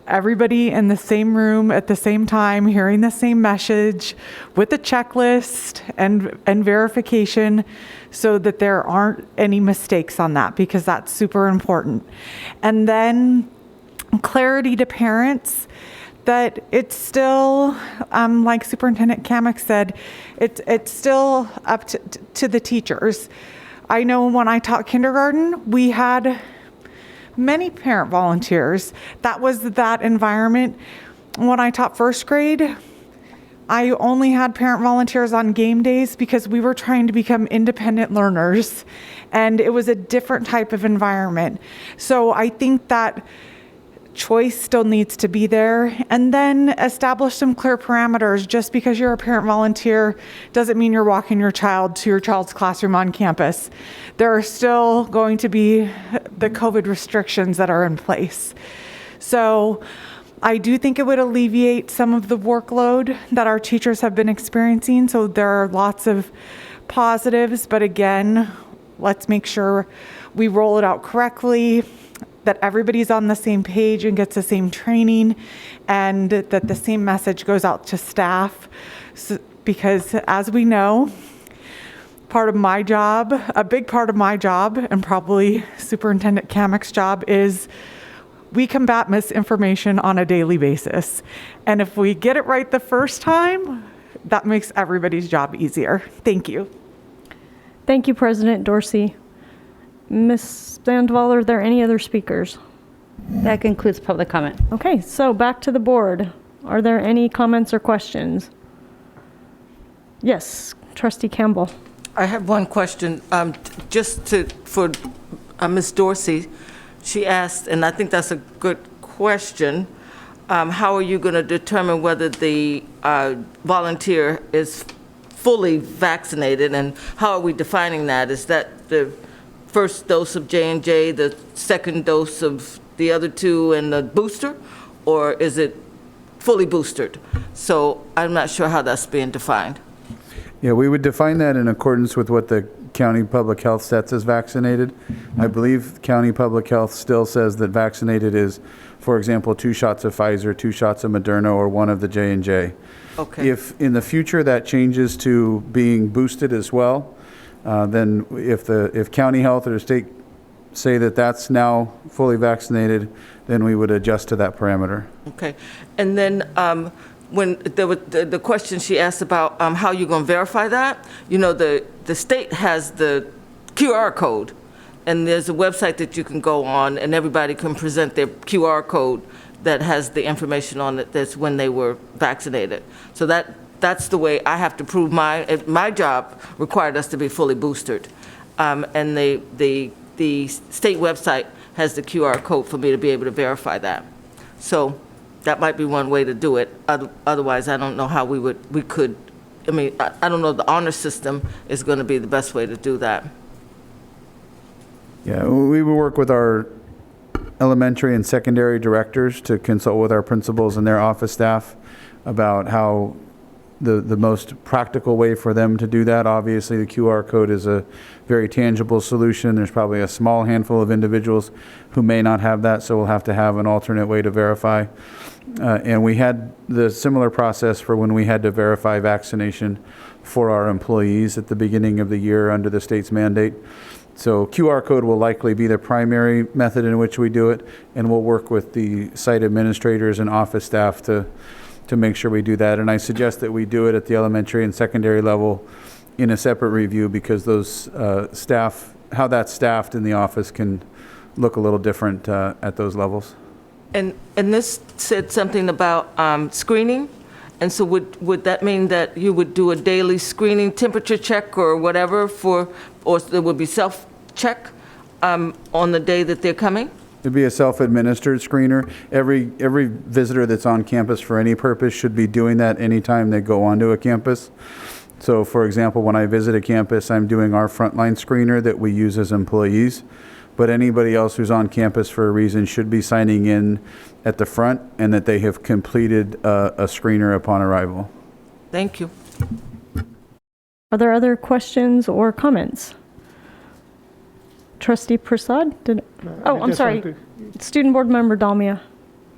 Everybody in the same room at the same time, hearing the same message with a checklist and verification so that there aren't any mistakes on that, because that's super important. And then clarity to parents that it's still, like Superintendent Kamek said, it's still up to the teachers. I know when I taught kindergarten, we had many parent volunteers. That was that environment. When I taught first grade, I only had parent volunteers on game days because we were trying to become independent learners, and it was a different type of environment. So I think that choice still needs to be there, and then establish some clear parameters. Just because you're a parent volunteer doesn't mean you're walking your child to your child's classroom on campus. There are still going to be the COVID restrictions that are in place. So I do think it would alleviate some of the workload that our teachers have been experiencing. So there are lots of positives, but again, let's make sure we roll it out correctly, that everybody's on the same page and gets the same training, and that the same message goes out to staff. So, because as we know, part of my job, a big part of my job, and probably Superintendent Kamek's job, is we combat misinformation on a daily basis. And if we get it right the first time, that makes everybody's job easier. Thank you. Thank you, President Dorsey. Ms. Sandoval, are there any other speakers? That concludes public comment. Okay, so back to the board. Are there any comments or questions? Yes, Trustee Campbell. I have one question, for Ms. Dorsey. She asked, and I think that's a good question, how are you going to determine whether the volunteer is fully vaccinated, and how are we defining that? Is that the first dose of J&J, the second dose of the other two, and the booster, or is it fully boosted? So I'm not sure how that's being defined. Yeah, we would define that in accordance with what the county public health sets as vaccinated. I believe county public health still says that vaccinated is, for example, 2 shots of Pfizer, 2 shots of Moderna, or 1 of the J&J. Okay. If in the future that changes to being boosted as well, then if county health or state say that that's now fully vaccinated, then we would adjust to that parameter. Okay. And then when there was the question she asked about how you're going to verify that, you know, the state has the QR code, and there's a website that you can go on, and everybody can present their QR code that has the information on it that's when they were vaccinated. So that's the way I have to prove my job required us to be fully boosted. And the state website has the QR code for me to be able to verify that. So that might be one way to do it. Otherwise, I don't know how we could, I mean, I don't know the honor system is going to be the best way to do that. Yeah, we will work with our elementary and secondary directors to consult with our principals and their office staff about how the most practical way for them to do that. Obviously, the QR code is a very tangible solution. There's probably a small handful of individuals who may not have that, so we'll have to have an alternate way to verify. And we had the similar process for when we had to verify vaccination for our employees at the beginning of the year under the state's mandate. So QR code will likely be the primary method in which we do it, and we'll work with the site administrators and office staff to make sure we do that. And I suggest that we do it at the elementary and secondary level in a separate review, because those staff, how that's staffed in the office can look a little different at those levels. And this said something about screening. And so would that mean that you would do a daily screening temperature check or whatever or there would be self-check on the day that they're coming? It'd be a self-administered screener. Every visitor that's on campus for any purpose should be doing that anytime they go onto a campus. So for example, when I visit a campus, I'm doing our frontline screener that we use as employees. But anybody else who's on campus for a reason should be signing in at the front, and that they have completed a screener upon arrival. Thank you. Are there other questions or comments? Trustee Prasad? I'm sorry. Student Board Member Dalmia.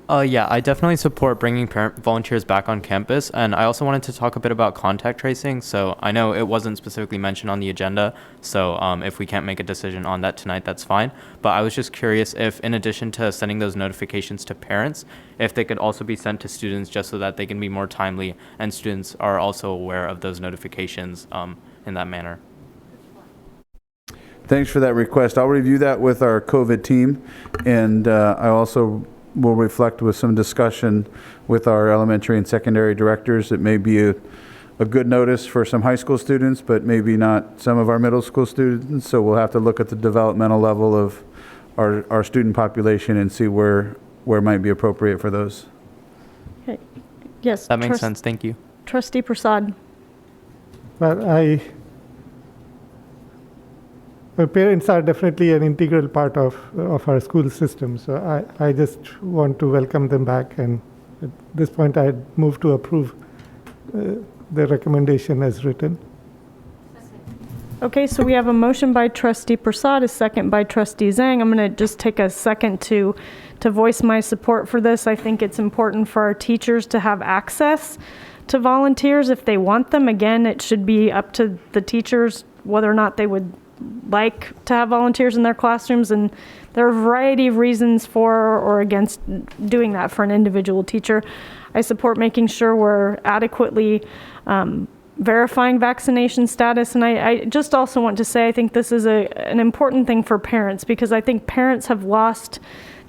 Yeah, I definitely support bringing parent volunteers back on campus, and I also wanted to talk a bit about contact tracing. So I know it wasn't specifically mentioned on the agenda, so if we can't make a decision on that tonight, that's fine. But I was just curious if, in addition to sending those notifications to parents, if they could also be sent to students just so that they can be more timely and students are also aware of those notifications in that manner. Thanks for that request. I'll review that with our COVID team, and I also will reflect with some discussion with our elementary and secondary directors. It may be a good notice for some high school students, but maybe not some of our middle school students. So we'll have to look at the developmental level of our student population and see where might be appropriate for those. Okay. Yes. That makes sense. Thank you. Trustee Prasad. Well, parents are definitely an integral part of our school system, so I just want to welcome them back, and at this point I'd move to approve the recommendation as written. Okay, so we have a motion by Trustee Prasad, a second by Trustee Zhang. I'm going to just take a second to voice my support for this. I think it's important for our teachers to have access to volunteers if they want them. Again, it should be up to the teachers whether or not they would like to have volunteers in their classrooms, and there are a variety of reasons for or against doing that for an individual teacher. I support making sure we're adequately verifying vaccination status, and I just also want to say I think this is an important thing for parents, because I think parents have lost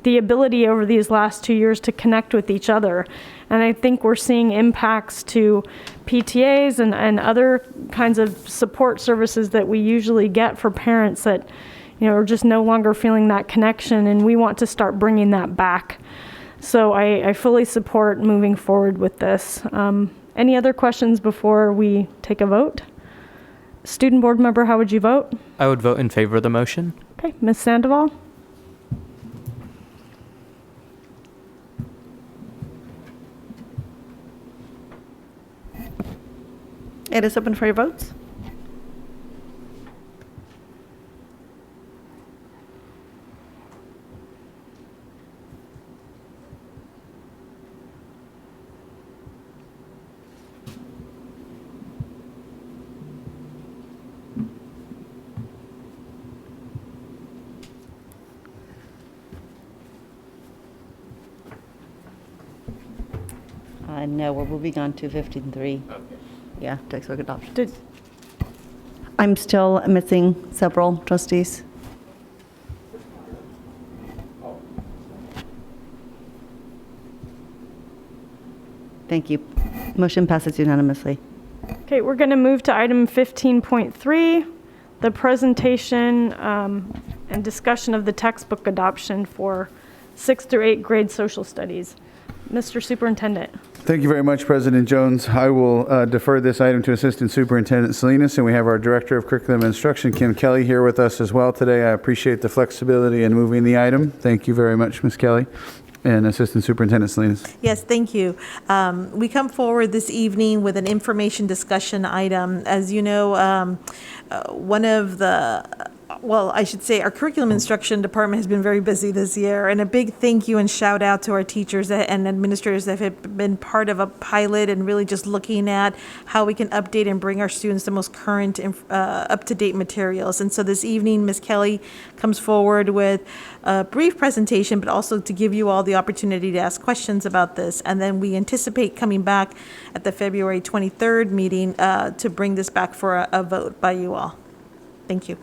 the ability over these last 2 years to connect with each other. And I think we're seeing impacts to PTAs and other kinds of support services that we usually get for parents that, are just no longer feeling that connection, and we want to start bringing that back. So I fully support moving forward with this. Any other questions before we take a vote? Student Board Member, how would you vote? I would vote in favor of the motion. Okay, Ms. Sandoval? It is open for your votes. No, we're moving on to 15.3. Yeah, textbook adoption. I'm still missing several trustees. Thank you. Motion passes unanimously. Okay, we're going to move to item 15.3, the presentation and discussion of the textbook adoption for 6th through 8th grade social studies. Mr. Superintendent. Thank you very much, President Jones. I will defer this item to Assistant Superintendent Salinas, and we have our Director of Curriculum and Instruction, Kim Kelly, here with us as well today. I appreciate the flexibility in moving the item. Thank you very much, Ms. Kelly. And Assistant Superintendent Salinas. Yes, thank you. We come forward this evening with an information discussion item. As you know, one of the I should say our curriculum instruction department has been very busy this year, and a big thank you and shout out to our teachers and administrators that have been part of a pilot and really just looking at how we can update and bring our students the most current, up-to-date materials. And so this evening, Ms. Kelly comes forward with a brief presentation, but also to give you all the opportunity to ask questions about this. And then we anticipate coming back at the February 23rd meeting to bring this back for a vote by you all. Thank you.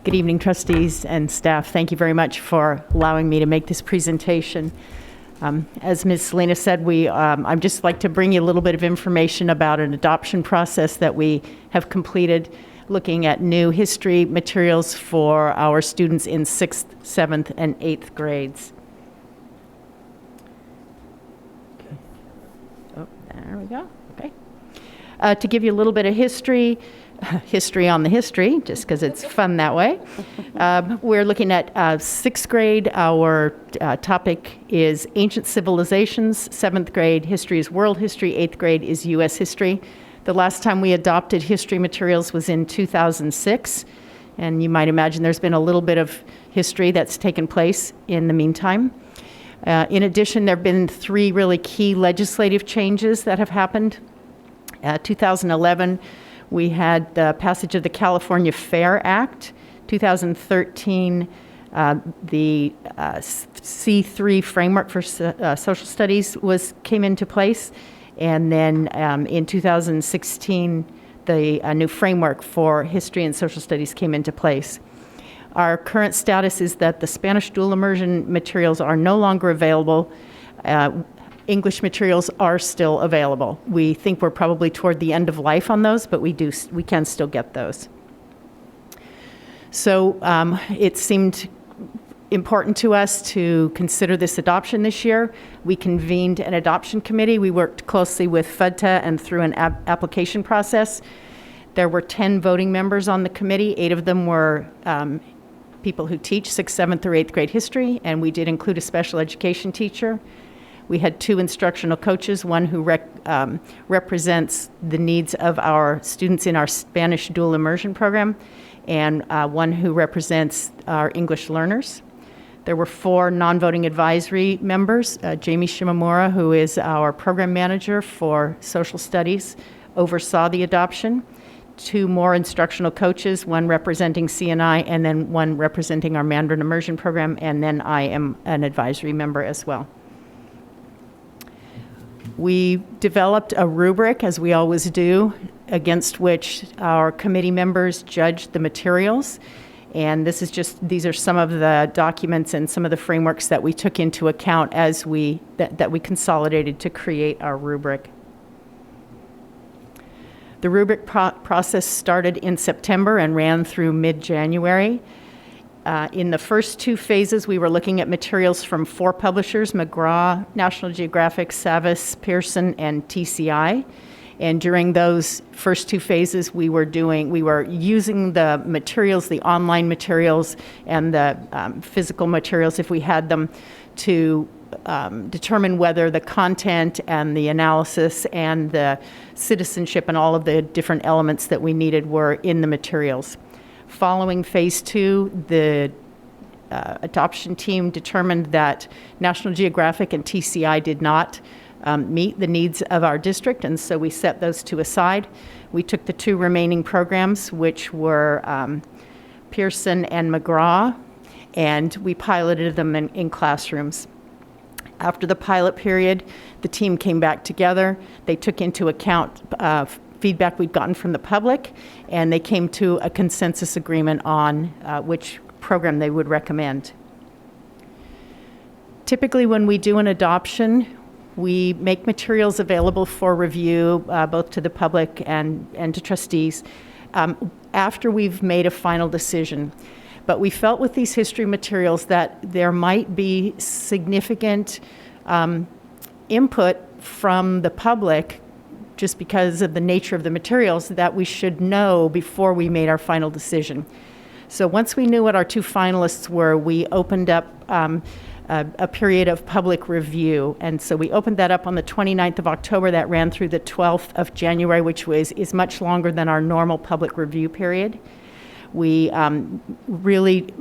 Good evening, trustees and staff. Thank you very much for allowing me to make this presentation. As Ms. Salinas said, I'd just like to bring you a little bit of information about an adoption process that we have completed, looking at new history materials for our students in 6th, 7th, and 8th grades. Okay. Oh, there we go. Okay. To give you a little bit of history on the history, just because it's fun that way. We're looking at 6th grade. Our topic is ancient civilizations. 7th grade, history is world history. 8th grade is U.S. history. The last time we adopted history materials was in 2006. And you might imagine there's been a little bit of history that's taken place in the meantime. In addition, there have been 3 really key legislative changes that have happened. 2011, we had the passage of the California FAIR Act. 2013, the C3 framework for social studies came into place. And then in 2016, the new framework for history and social studies came into place. Our current status is that the Spanish dual immersion materials are no longer available. English materials are still available. We think we're probably toward the end of life on those, but we can still get those. So it seemed important to us to consider this adoption this year. We convened an adoption committee. We worked closely with FUDTA and through an application process. There were 10 voting members on the committee. 8 of them were people who teach 6th, 7th, or 8th grade history, and we did include a special education teacher. We had 2 instructional coaches, one who represents the needs of our students in our Spanish dual immersion program, and one who represents our English learners. There were 4 non-voting advisory members. Jamie Shimamura, who is our program manager for social studies, oversaw the adoption. 2 more instructional coaches, one representing CNI and then one representing our Mandarin immersion program, and then I am an advisory member as well. We developed a rubric, as we always do, against which our committee members judged the materials. And these are some of the documents and some of the frameworks that we took into account as that we consolidated to create our rubric. The rubric process started in September and ran through mid-January. In the first 2 phases, we were looking at materials from 4 publishers, McGraw, National Geographic, Savas, Pearson, and TCI. And during those first 2 phases, we were using the materials, the online materials and the physical materials, if we had them, to determine whether the content and the analysis and the citizenship and all of the different elements that we needed were in the materials. Following phase 2, the adoption team determined that National Geographic and TCI did not meet the needs of our district, and so we set those 2 aside. We took the 2 remaining programs, which were Pearson and McGraw, and we piloted them in classrooms. After the pilot period, the team came back together. They took into account feedback we'd gotten from the public, and they came to a consensus agreement on which program they would recommend. Typically, when we do an adoption, we make materials available for review, both to the public and to trustees, after we've made a final decision. But we felt with these history materials that there might be significant input from the public, just because of the nature of the materials, that we should know before we made our final decision. So once we knew what our 2 finalists were, we opened up a period of public review. And so we opened that up on the 29th of October. That ran through the 12th of January, which is much longer than our normal public review period. We really,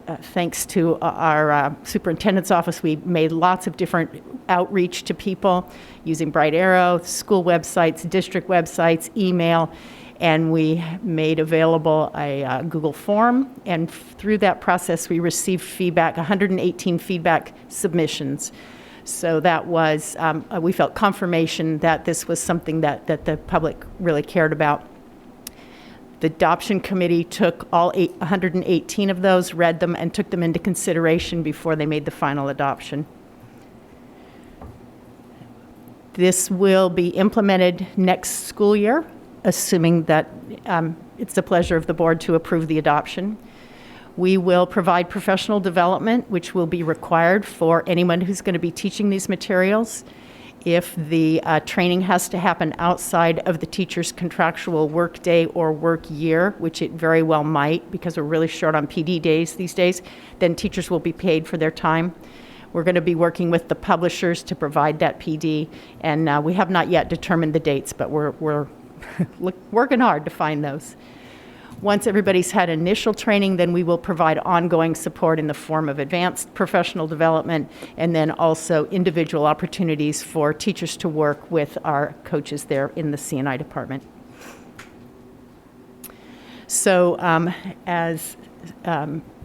thanks to our superintendent's office, we made lots of different outreach to people using Bright Arrow, school websites, district websites, email, and we made available a Google form. And through that process, we received feedback, 118 feedback submissions. So that was, we felt confirmation that this was something that the public really cared about. The adoption committee took all 118 of those, read them, and took them into consideration before they made the final adoption. This will be implemented next school year, assuming that it's the pleasure of the board to approve the adoption. We will provide professional development, which will be required for anyone who's going to be teaching these materials. If the training has to happen outside of the teacher's contractual work day or work year, which it very well might, because we're really short on PD days these days, then teachers will be paid for their time. We're going to be working with the publishers to provide that PD, and we have not yet determined the dates, but we're working hard to find those. Once everybody's had initial training, then we will provide ongoing support in the form of advanced professional development, and then also individual opportunities for teachers to work with our coaches there in the C&I department. So as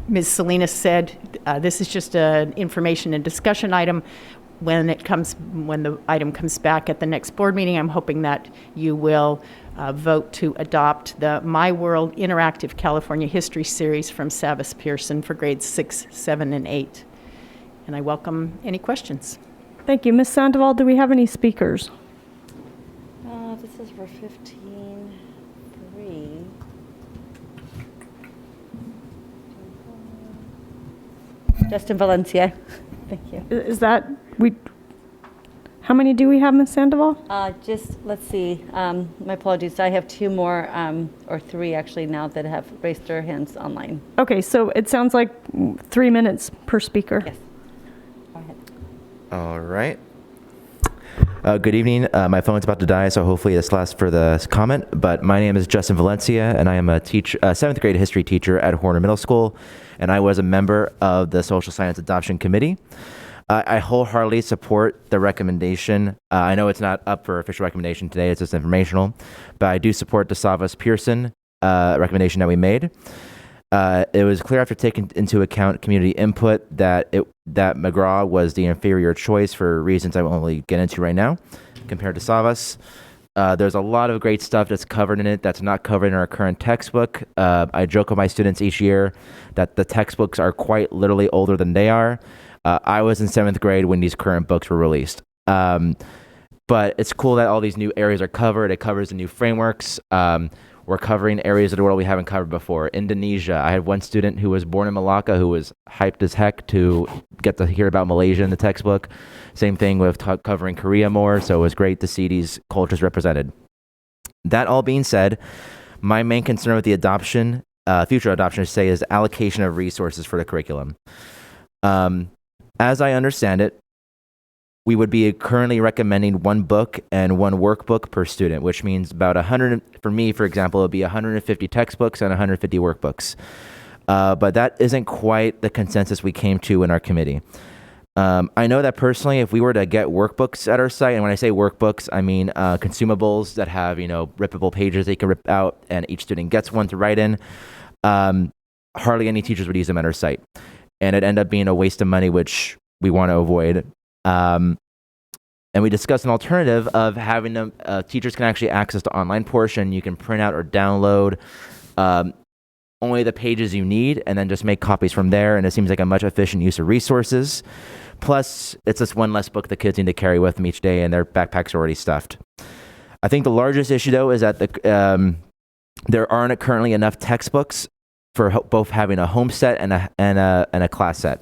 Ms. Salinas said, this is just an information and discussion item. When the item comes back at the next board meeting, I'm hoping that you will vote to adopt the My World Interactive California History Series from Savas Pearson for grades 6, 7, and 8. And I welcome any questions. Thank you. Ms. Sandoval, do we have any speakers? This is for 15-3. Justin Valencia. Thank you. Is that, how many do we have, Ms. Sandoval? Let's see. My apologies. I have 2 more, or 3 actually now, that have raised their hands online. Okay, so it sounds like 3 minutes per speaker. Yes. Go ahead. All right. Good evening. My phone's about to die, so hopefully this lasts for the comment. But my name is Justin Valencia, and I am a 7th grade history teacher at Horner Middle School, and I was a member of the Social Science Adoption Committee. I wholeheartedly support the recommendation. I know it's not up for official recommendation today, it's just informational, but I do support the Savas Pearson recommendation that we made. It was clear after taking into account community input that McGraw was the inferior choice for reasons I won't really get into right now compared to Savas. There's a lot of great stuff that's covered in it that's not covered in our current textbook. I joke with my students each year that the textbooks are quite literally older than they are. I was in 7th grade when these current books were released. But it's cool that all these new areas are covered. It covers the new frameworks. We're covering areas of the world we haven't covered before. Indonesia. I had one student who was born in Malacca who was hyped as heck to get to hear about Malaysia in the textbook. Same thing with covering Korea more, so it was great to see these cultures represented. That all being said, my main concern with the adoption, future adoption, I should say, is allocation of resources for the curriculum. As I understand it, we would be currently recommending one book and one workbook per student, which means about 100, for me, for example, it would be 150 textbooks and 150 workbooks. But that isn't quite the consensus we came to in our committee. I know that personally, if we were to get workbooks at our site, and when I say workbooks, I mean consumables that have, rippable pages they can rip out, and each student gets one to write in, hardly any teachers would use them at our site. And it'd end up being a waste of money, which we want to avoid. And we discussed an alternative of having them, teachers can actually access the online portion. You can print out or download only the pages you need and then just make copies from there. And it seems like a much efficient use of resources. Plus, it's just one less book the kids need to carry with them each day and their backpacks are already stuffed. I think the largest issue, though, is that there aren't currently enough textbooks for both having a home set and a class set.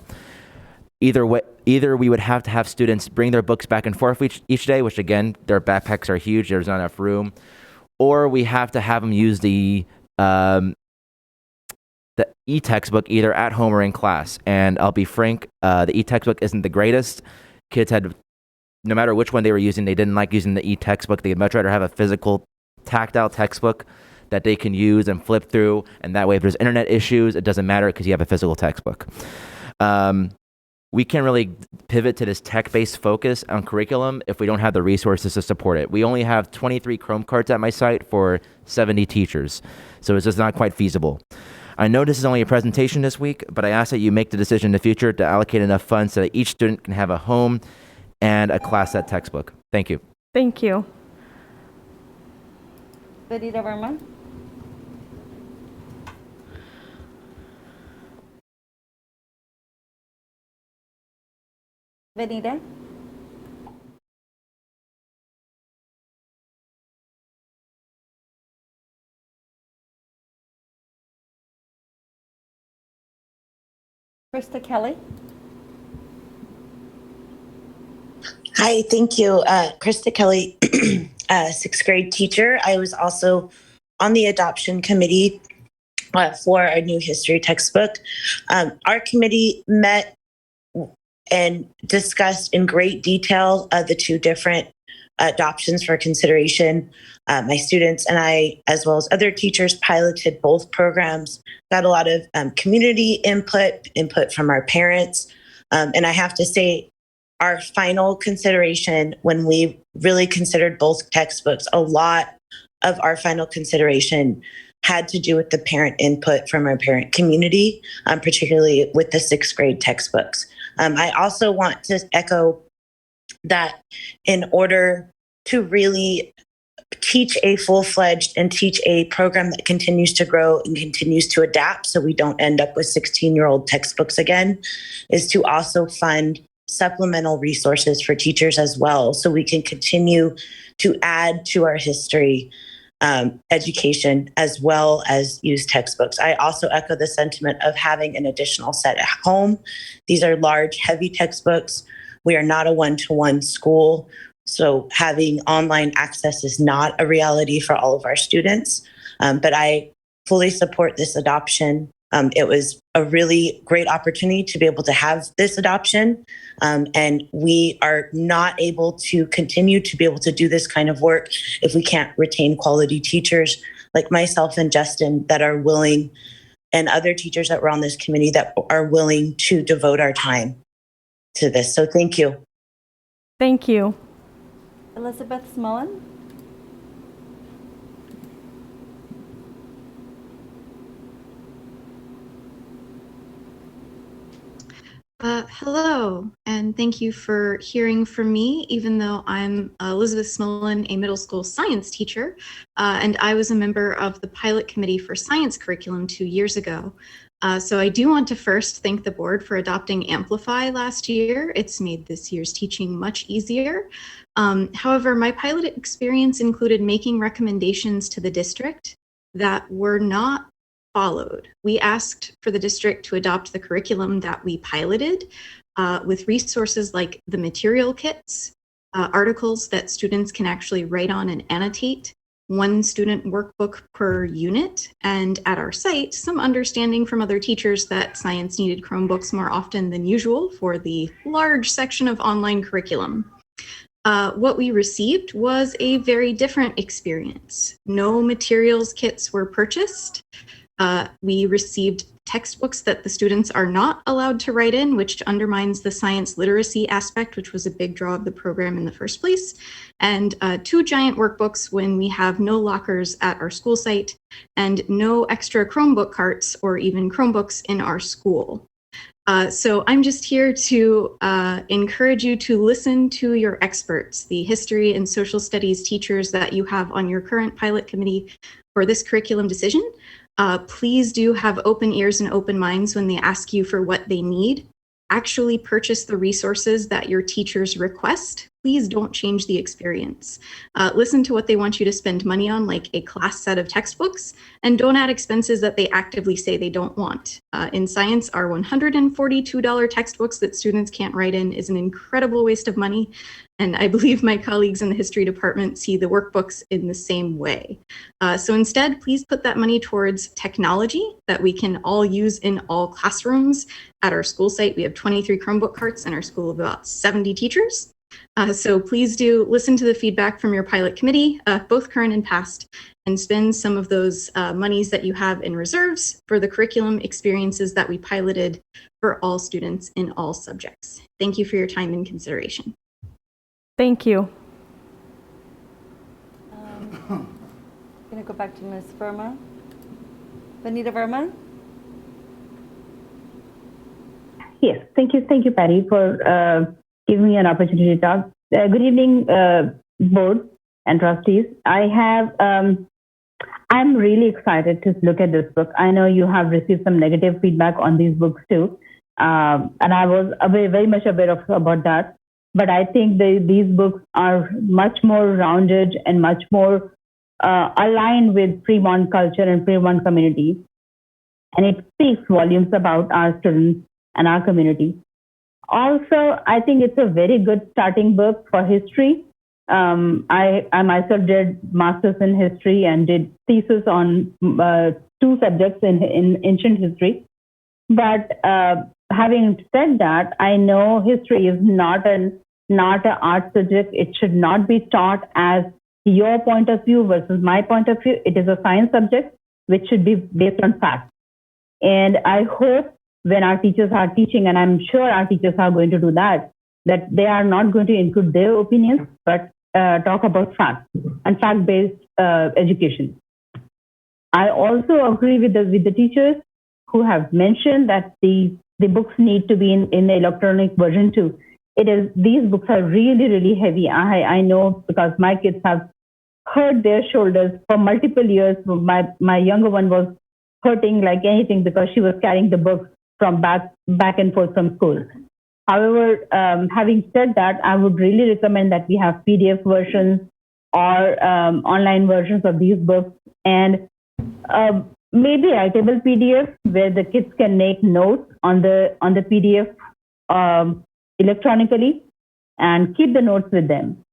Either we would have to have students bring their books back and forth each day, which again, their backpacks are huge, there's not enough room, or we have to have them use the e-textbook either at home or in class. And I'll be frank, the e-textbook isn't the greatest. Kids had, no matter which one they were using, they didn't like using the e-textbook. They'd much rather have a physical, tactile textbook that they can use and flip through. And that way, if there's internet issues, it doesn't matter because you have a physical textbook. We can't really pivot to this tech-based focus on curriculum if we don't have the resources to support it. We only have 23 Chrome cards at my site for 70 teachers, so it's just not quite feasible. I know this is only a presentation this week, but I ask that you make the decision in the future to allocate enough funds so that each student can have a home and a class set textbook. Thank you. Thank you. Benita Verma. Benita. Krista Kelly. Hi, thank you. Krista Kelly, sixth grade teacher. I was also on the adoption committee for a new history textbook. Our committee met and discussed in great detail the two different adoptions for consideration. My students and I, as well as other teachers, piloted both programs, got a lot of community input from our parents. And I have to say, our final consideration, when we really considered both textbooks, a lot of our final consideration had to do with the parent input from our parent community, particularly with the sixth grade textbooks. I also want to echo that in order to really teach a full-fledged and teach a program that continues to grow and continues to adapt so we don't end up with 16-year-old textbooks again, is to also fund supplemental resources for teachers as well so we can continue to add to our history education as well as use textbooks. I also echo the sentiment of having an additional set at home. These are large, heavy textbooks. We are not a one-to-one school, so having online access is not a reality for all of our students. But I fully support this adoption. It was a really great opportunity to be able to have this adoption. And we are not able to continue to be able to do this kind of work if we can't retain quality teachers like myself and Justin that are willing, and other teachers that were on this committee that are willing to devote our time to this. So thank you. Thank you. Elizabeth Smullen. Hello, and thank you for hearing from me, even though I'm Elizabeth Smullen, a middle school science teacher, and I was a member of the pilot committee for science curriculum 2 years ago. So I do want to first thank the board for adopting Amplify last year. It's made this year's teaching much easier. However, my pilot experience included making recommendations to the district that were not followed. We asked for the district to adopt the curriculum that we piloted with resources like the material kits, articles that students can actually write on and annotate, one student workbook per unit, and at our site, some understanding from other teachers that science needed Chromebooks more often than usual for the large section of online curriculum. What we received was a very different experience. No materials kits were purchased. We received textbooks that the students are not allowed to write in, which undermines the science literacy aspect, which was a big draw of the program in the first place, and 2 giant workbooks when we have no lockers at our school site and no extra Chromebook carts or even Chromebooks in our school. So I'm just here to encourage you to listen to your experts, the history and social studies teachers that you have on your current pilot committee for this curriculum decision. Please do have open ears and open minds when they ask you for what they need. Actually purchase the resources that your teachers request. Please don't change the experience. Listen to what they want you to spend money on, like a class set of textbooks, and don't add expenses that they actively say they don't want. In science, our $142 textbooks that students can't write in is an incredible waste of money. And I believe my colleagues in the history department see the workbooks in the same way. So instead, please put that money towards technology that we can all use in all classrooms. At our school site, we have 23 Chromebook carts in our school of about 70 teachers. So please do listen to the feedback from your pilot committee, both current and past, and spend some of those monies that you have in reserves for the curriculum experiences that we piloted for all students in all subjects. Thank you for your time and consideration. Thank you. I'm going to go back to Ms. Verma. Benita Verma? Yes, thank you, Patty, for giving me an opportunity to talk. Good evening, board and trustees. I'm really excited to look at this book. I know you have received some negative feedback on these books too, and I was very much aware about that. But I think these books are much more rounded and much more aligned with Fremont culture and Fremont community. And it speaks volumes about our students and our community. Also, I think it's a very good starting book for history. I myself did master's in history and did thesis on 2 subjects in ancient history. But having said that, I know history is not an art subject. It should not be taught as your point of view versus my point of view. It is a science subject which should be based on facts. And I hope when our teachers are teaching, and I'm sure our teachers are going to do that they are not going to include their opinions, but talk about facts and fact-based education. I also agree with the teachers who have mentioned that the books need to be in the electronic version too. These books are really heavy. I know because my kids have hurt their shoulders for multiple years. My younger one was hurting like anything because she was carrying the books from back and forth from school. However, having said that, I would really recommend that we have PDF versions or online versions of these books, and maybe writable PDF where the kids can make notes on the PDF electronically and keep the notes with them,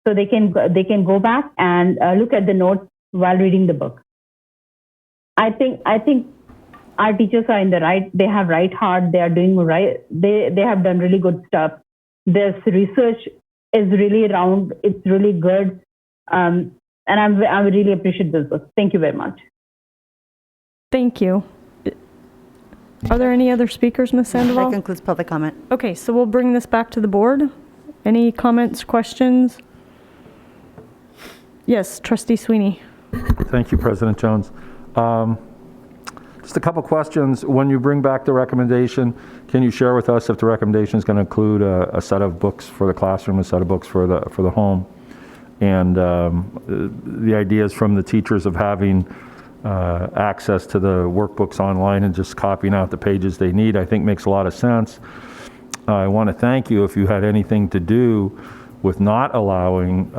so they can go back and look at the notes while reading the book. I think our teachers are in the right. They have right heart. They are doing right. They have done really good stuff. This research is really round. It's really good, and I really appreciate this book. Thank you very much. Thank you. Are there any other speakers, Ms. Sandoval? That concludes public comment. Okay, so we'll bring this back to the board. Any comments, questions? Yes, Trustee Sweeney. Thank you, President Jones. Just a couple questions. When you bring back the recommendation, can you share with us if the recommendation is going to include a set of books for the classroom, a set of books for the home, and the ideas from the teachers of having access to the workbooks online and just copying out the pages they need, I think makes a lot of sense. I want to thank you if you had anything to do with not allowing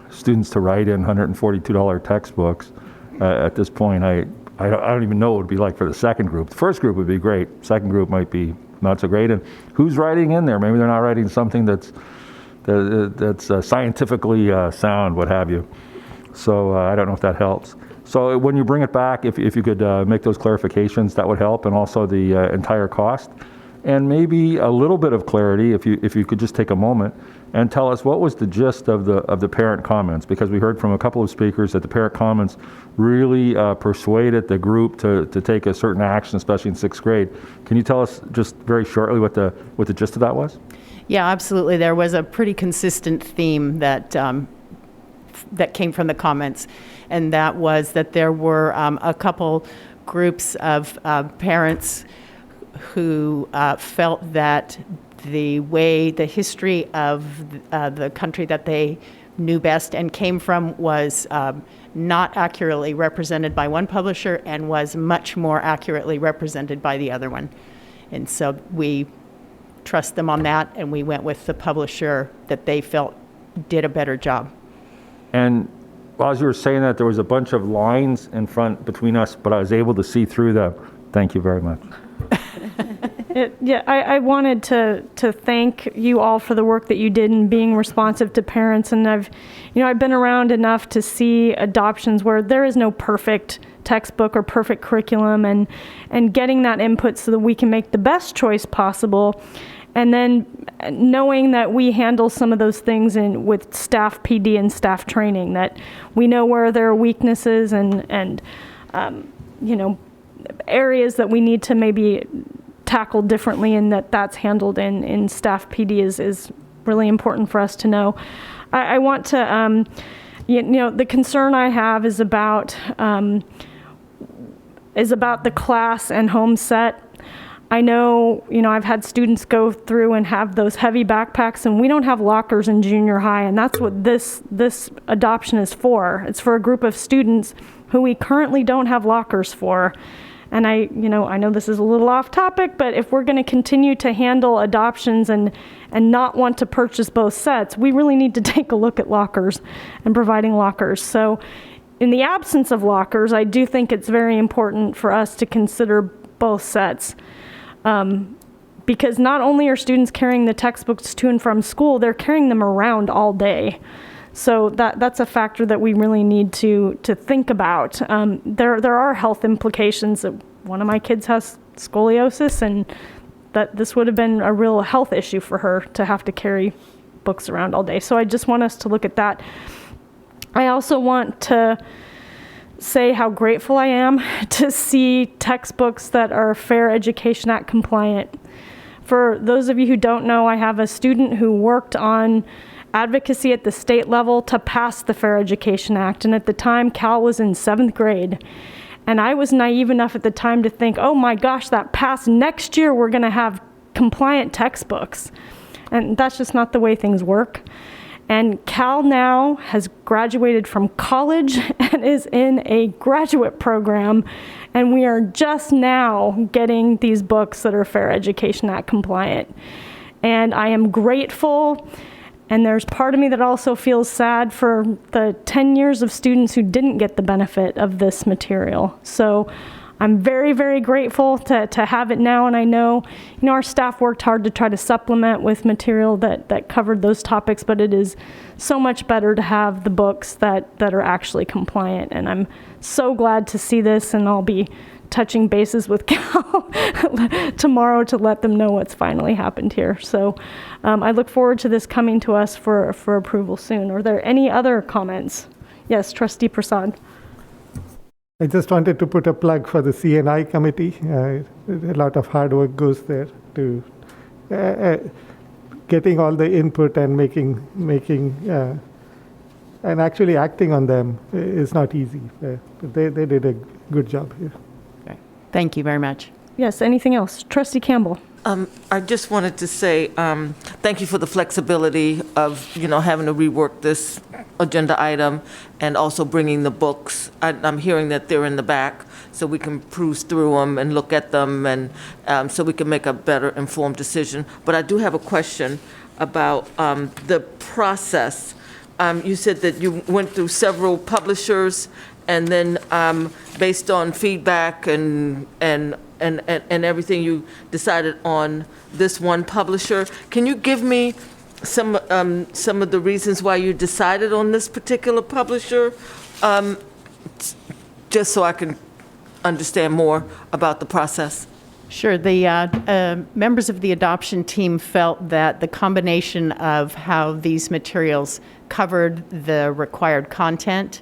students to write in $142 textbooks at this point. I don't even know what it would be like for the second group. The first group would be great. Second group might be not so great. And who's writing in there? Maybe they're not writing something that's scientifically sound, what have you. So I don't know if that helps. So when you bring it back, if you could make those clarifications, that would help, and also the entire cost. And maybe a little bit of clarity, if you could just take a moment and tell us what was the gist of the parent comments, because we heard from a couple of speakers that the parent comments really persuaded the group to take a certain action, especially in 6th grade. Can you tell us just very shortly what the gist of that was? Yeah, absolutely. There was a pretty consistent theme that came from the comments, and that was that there were a couple groups of parents who felt that the history of the country that they knew best and came from was not accurately represented by one publisher and was much more accurately represented by the other one. And so we trust them on that, and we went with the publisher that they felt did a better job. And as you were saying that, there was a bunch of lines in front between us, but I was able to see through them. Thank you very much. I wanted to thank you all for the work that you did in being responsive to parents. And I've been around enough to see adoptions where there is no perfect textbook or perfect curriculum, and getting that input so that we can make the best choice possible. And then knowing that we handle some of those things with staff PD and staff training, that we know where there are weaknesses and areas that we need to maybe tackle differently, and that's handled in staff PD is really important for us to know. I want to, the concern I have is about the class and home set. I know, I've had students go through and have those heavy backpacks, and we don't have lockers in junior high, and that's what this adoption is for. It's for a group of students who we currently don't have lockers for. And I know this is a little off topic, but if we're going to continue to handle adoptions and not want to purchase both sets, we really need to take a look at lockers and providing lockers. So in the absence of lockers, I do think it's very important for us to consider both sets. Because not only are students carrying the textbooks to and from school, they're carrying them around all day. So that's a factor that we really need to think about. There are health implications. One of my kids has scoliosis, and that this would have been a real health issue for her to have to carry books around all day. So I just want us to look at that. I also want to say how grateful I am to see textbooks that are Fair Education Act compliant. For those of you who don't know, I have a student who worked on advocacy at the state level to pass the Fair Education Act, and at the time Cal was in 7th grade. And I was naive enough at the time to think, oh my gosh, that passed, next year we're going to have compliant textbooks. And that's just not the way things work. And Cal now has graduated from college and is in a graduate program, and we are just now getting these books that are Fair Education Act compliant. And I am grateful, and there's part of me that also feels sad for the 10 years of students who didn't get the benefit of this material. So I'm very, very grateful to have it now, and I know, our staff worked hard to try to supplement with material that covered those topics, but it is so much better to have the books that are actually compliant, and I'm so glad to see this, and I'll be touching bases with Cal tomorrow to let them know what's finally happened here. So I look forward to this coming to us for approval soon. Are there any other comments? Yes, Trustee Prasad. I just wanted to put a plug for the CNI committee. A lot of hard work goes there to getting all the input and making and actually acting on them is not easy. They did a good job here. Okay. Thank you very much. Yes, anything else? Trustee Campbell. I just wanted to say thank you for the flexibility of, having to rework this agenda item and also bringing the books. I'm hearing that they're in the back, so we can peruse through them and look at them, and so we can make a better informed decision. But I do have a question about the process. You said that you went through several publishers and then based on feedback and everything, you decided on this one publisher. Can you give me some of the reasons why you decided on this particular publisher, just so I can understand more about the process? Sure. The members of the adoption team felt that the combination of how these materials covered the required content,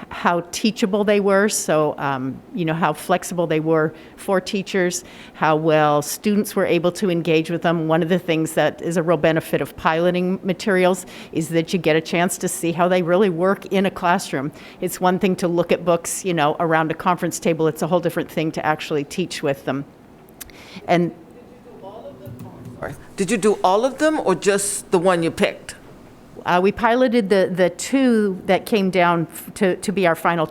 how teachable they were, so how flexible they were for teachers, how well students were able to engage with them. One of the things that is a real benefit of piloting materials is that you get a chance to see how they really work in a classroom. It's one thing to look at books, around a conference table. It's a whole different thing to actually teach with them. And did you do all of them or just the one you picked? We piloted the two that came down to be our final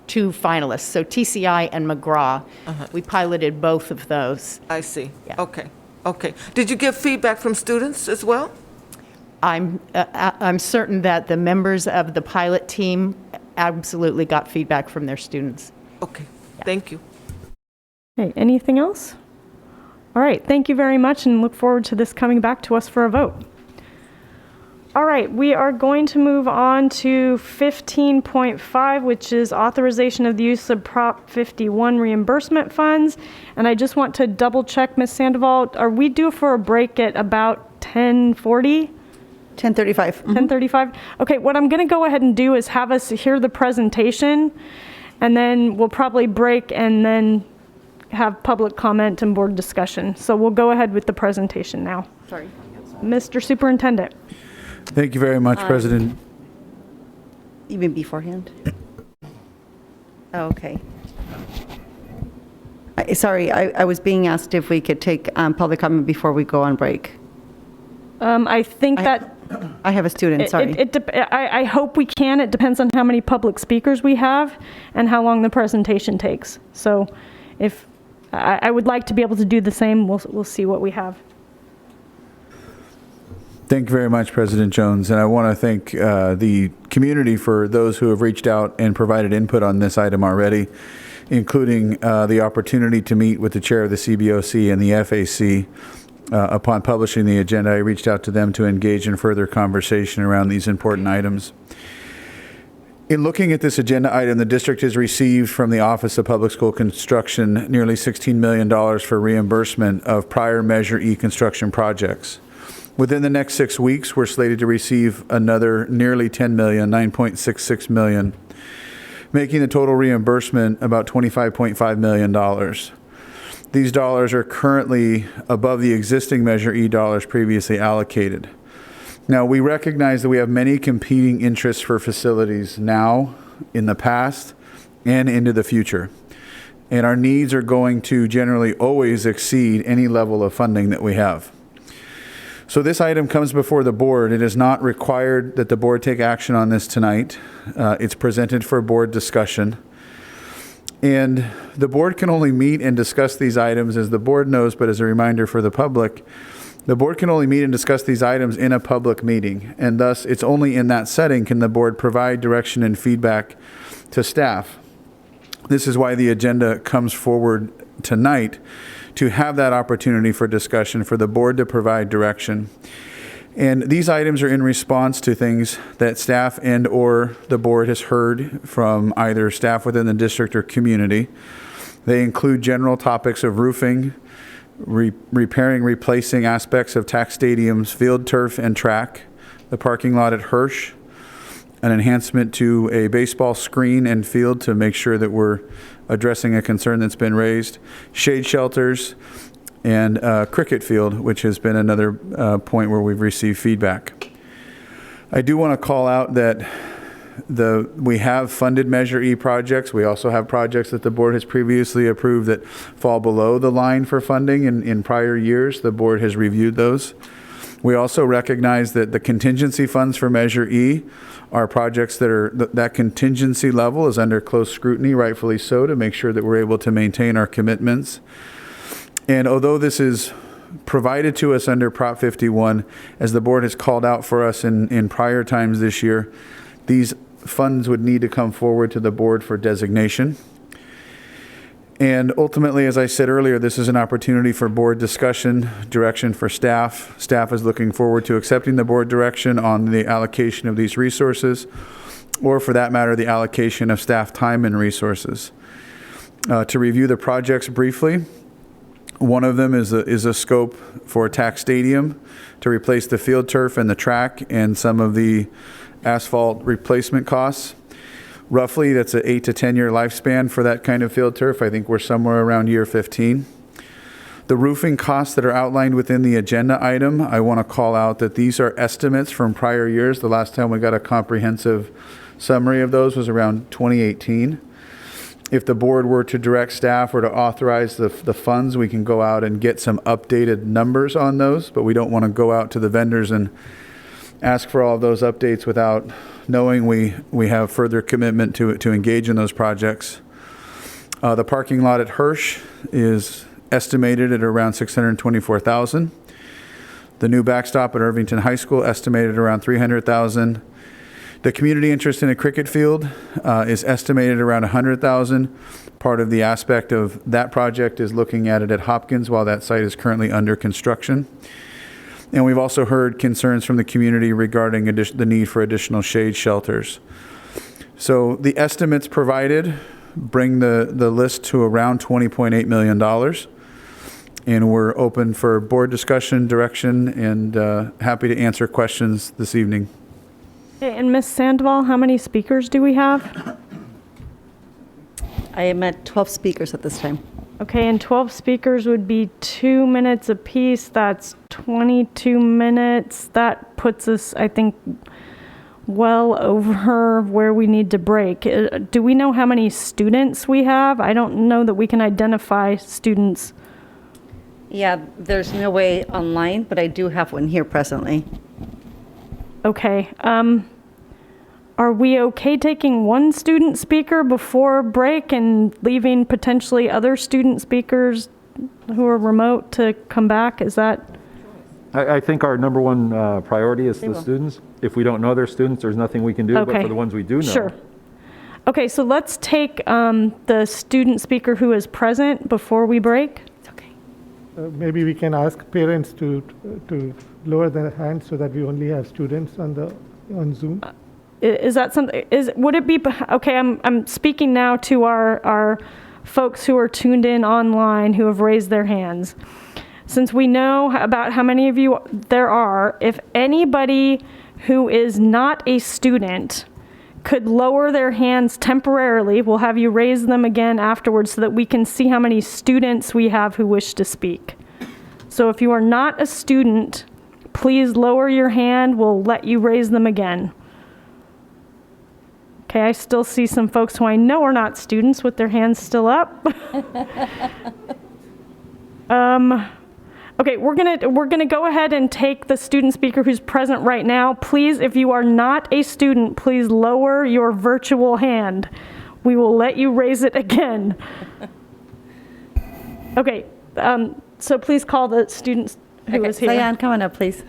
two finalists, so TCI and McGraw. We piloted both of those. I see. Yeah. Okay. Did you get feedback from students as well? I'm certain that the members of the pilot team absolutely got feedback from their students. Okay. Yeah. Thank you. Okay, anything else? All right, thank you very much, and look forward to this coming back to us for a vote. All right, we are going to move on to 15.5, which is authorization of the use of Prop 51 reimbursement funds. And I just want to double check, Ms. Sandoval, are we due for a break at about 10:40? 10:35. 10:35? Okay, what I'm going to go ahead and do is have us hear the presentation, and then we'll probably break and then have public comment and board discussion. So we'll go ahead with the presentation now. Sorry. Mr. Superintendent. Thank you very much, President. Even beforehand? Oh, okay. Sorry, I was being asked if we could take public comment before we go on break. I think that I have a student, sorry. I hope we can. It depends on how many public speakers we have and how long the presentation takes. So if I would like to be able to do the same, we'll see what we have. Thank you very much, President Jones. And I want to thank the community for those who have reached out and provided input on this item already, including the opportunity to meet with the chair of the CBOC and the FAC. Upon publishing the agenda, I reached out to them to engage in further conversation around these important items. In looking at this agenda item, the district has received from the Office of Public School Construction nearly $16 million for reimbursement of prior Measure E construction projects. Within the next 6 weeks, we're slated to receive another nearly $10 million, $9.66 million, making the total reimbursement about $25.5 million. These dollars are currently above the existing Measure E dollars previously allocated. Now, we recognize that we have many competing interests for facilities now, in the past, and into the future. And our needs are going to generally always exceed any level of funding that we have. So this item comes before the board. It is not required that the board take action on this tonight. It's presented for board discussion. And the board can only meet and discuss these items, as the board knows, but as a reminder for the public, the board can only meet and discuss these items in a public meeting. And thus, it's only in that setting can the board provide direction and feedback to staff. This is why the agenda comes forward tonight, to have that opportunity for discussion, for the board to provide direction. And these items are in response to things that staff and or the board has heard from either staff within the district or community. They include general topics of roofing, repairing, replacing aspects of TAC stadiums, field turf and track, the parking lot at Hirsch, an enhancement to a baseball screen and field to make sure that we're addressing a concern that's been raised, shade shelters, and cricket field, which has been another point where we've received feedback. I do want to call out that we have funded Measure E projects. We also have projects that the board has previously approved that fall below the line for funding in prior years. The board has reviewed those. We also recognize that the contingency funds for Measure E are projects that are, that contingency level is under close scrutiny, rightfully so, to make sure that we're able to maintain our commitments. And although this is provided to us under Prop 51, as the board has called out for us in prior times this year, these funds would need to come forward to the board for designation. And ultimately, as I said earlier, this is an opportunity for board discussion, direction for staff. Staff is looking forward to accepting the board direction on the allocation of these resources, or for that matter, the allocation of staff time and resources. To review the projects briefly, one of them is a scope for TAC Stadium to replace the field turf and the track and some of the asphalt replacement costs. Roughly, that's an 8 to 10 year lifespan for that kind of field turf. I think we're somewhere around year 15. The roofing costs that are outlined within the agenda item, I want to call out that these are estimates from prior years. The last time we got a comprehensive summary of those was around 2018. If the board were to direct staff or to authorize the funds, we can go out and get some updated numbers on those, but we don't want to go out to the vendors and ask for all of those updates without knowing we have further commitment to engage in those projects. The parking lot at Hirsch is estimated at around $624,000. The new backstop at Irvington High School estimated around $300,000. The community interest in a cricket field is estimated around $100,000. Part of the aspect of that project is looking at it at Hopkins while that site is currently under construction. And we've also heard concerns from the community regarding the need for additional shade shelters. So the estimates provided bring the list to around $20.8 million. And we're open for board discussion, direction, and happy to answer questions this evening. Okay, and Ms. Sandoval, how many speakers do we have? I am at 12 speakers at this time. Okay, and 12 speakers would be 2 minutes apiece. That's 22 minutes. That puts us, I think, well over where we need to break. Do we know how many students we have? I don't know that we can identify students. Yeah, there's no way online, but I do have one here presently. Okay. Are we okay taking one student speaker before break and leaving potentially other student speakers who are remote to come back? Is that? I think our number one priority is the students. If we don't know their students, there's nothing we can do, Okay. but for the ones we do know. Sure. Okay, so let's take the student speaker who is present before we break. Maybe we can ask parents to lower their hands so that we only have students on Zoom. Is that something? Would it be okay? I'm speaking now to our folks who are tuned in online who have raised their hands. Since we know about how many of you there are, if anybody who is not a student could lower their hands temporarily, we'll have you raise them again afterwards so that we can see how many students we have who wish to speak. So if you are not a student, please lower your hand. We'll let you raise them again. Okay, I still see some folks who I know are not students with their hands still up. Okay, we're gonna go ahead and take the student speaker who's present right now. Please, if you are not a student, please lower your virtual hand. We will let you raise it again. Okay, so please call the student who is here. Diane, come on up, please.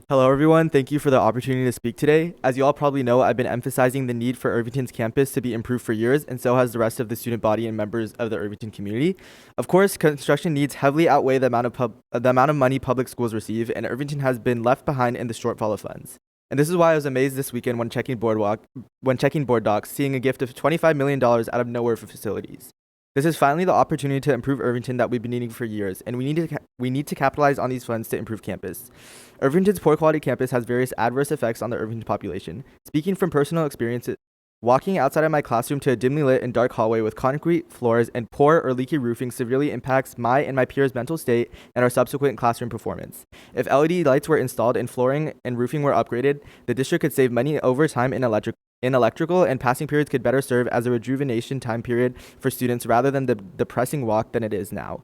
Hello everyone, thank you for the opportunity to speak today. As you all probably know, I've been emphasizing the need for Irvington's campus to be improved for years, and so has the rest of the student body and members of the Irvington community. Of course, construction needs heavily outweigh the amount of money public schools receive, and Irvington has been left behind in the shortfall of funds. And this is why I was amazed this weekend when checking board docs, seeing a gift of $25 million out of nowhere for facilities. This is finally the opportunity to improve Irvington that we've been needing for years, and we need to capitalize on these funds to improve campus. Irvington's poor quality campus has various adverse effects on the Irvington population. Speaking from personal experiences, walking outside of my classroom to a dimly lit and dark hallway with concrete floors and poor or leaky roofing severely impacts my and my peers' mental state and our subsequent classroom performance. If LED lights were installed and flooring and roofing were upgraded, the district could save money over time in electrical, and passing periods could better serve as a rejuvenation time period for students rather than the depressing walk than it is now.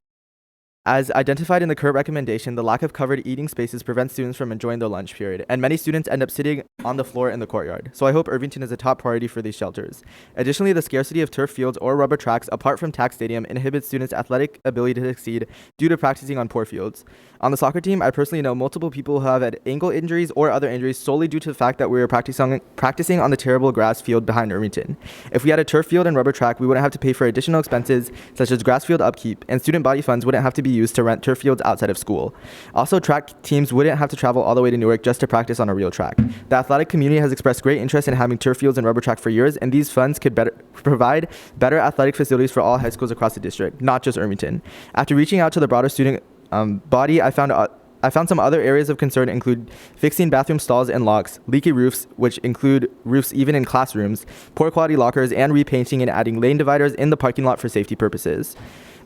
As identified in the current recommendation, the lack of covered eating spaces prevents students from enjoying their lunch period, and many students end up sitting on the floor in the courtyard. So I hope Irvington is a top priority for these shelters. Additionally, the scarcity of turf fields or rubber tracks apart from Tack Stadium inhibits students' athletic ability to succeed due to practicing on poor fields. On the soccer team, I personally know multiple people who have had ankle injuries or other injuries solely due to the fact that we were practicing on the terrible grass field behind Irvington. If we had a turf field and rubber track, we wouldn't have to pay for additional expenses such as grass field upkeep, and student body funds wouldn't have to be used to rent turf fields outside of school. Also, track teams wouldn't have to travel all the way to Newark just to practice on a real track. The athletic community has expressed great interest in having turf fields and rubber track for years, and these funds could provide better athletic facilities for all high schools across the district, not just Irvington. After reaching out to the broader student body, I found some other areas of concern include fixing bathroom stalls and locks, leaky roofs, which include roofs even in classrooms, poor quality lockers, and repainting and adding lane dividers in the parking lot for safety purposes.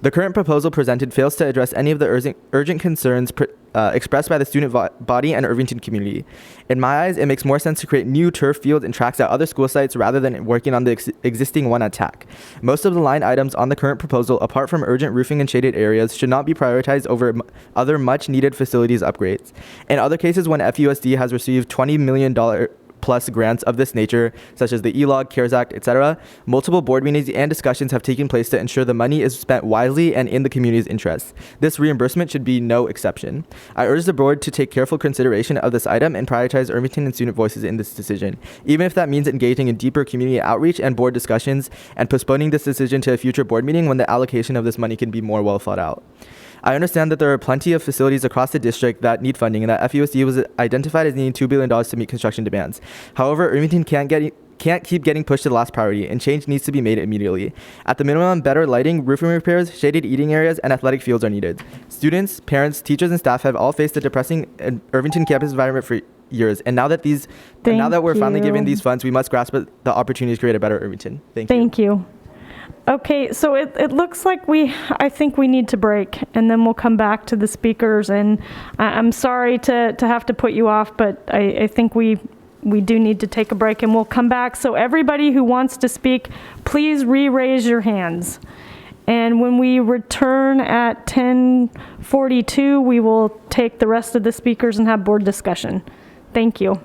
The current proposal presented fails to address any of the urgent concerns expressed by the student body and Irvington community. In my eyes, it makes more sense to create new turf fields and tracks at other school sites rather than working on the existing one at Tack. Most of the line items on the current proposal, apart from urgent roofing and shaded areas, should not be prioritized over other much-needed facilities upgrades. In other cases, when FUSD has received $20 million plus grants of this nature, such as the ELOG, CARES Act, etc., multiple board meetings and discussions have taken place to ensure the money is spent wisely and in the community's interests. This reimbursement should be no exception. I urge the board to take careful consideration of this item and prioritize Irvington and student voices in this decision, even if that means engaging in deeper community outreach and board discussions and postponing this decision to a future board meeting when the allocation of this money can be more well thought out. I understand that there are plenty of facilities across the district that need funding and that FUSD was identified as needing $2 billion to meet construction demands. However, Irvington can't keep getting pushed to the last priority, and change needs to be made immediately. At the minimum, better lighting, roofing repairs, shaded eating areas, and athletic fields are needed. Students, parents, teachers, and staff have all faced a depressing Irvington campus environment for years, and now that we're finally given these funds, we must grasp the opportunity to create a better Irvington. Thank you. Okay, so it looks like I think we need to break, and then we'll come back to the speakers. And I'm sorry to have to put you off, but I think we do need to take a break, and we'll come back. So everybody who wants to speak, please re-raise your hands. And when we return at 10:42, we will take the rest of the speakers and have board discussion. Thank you.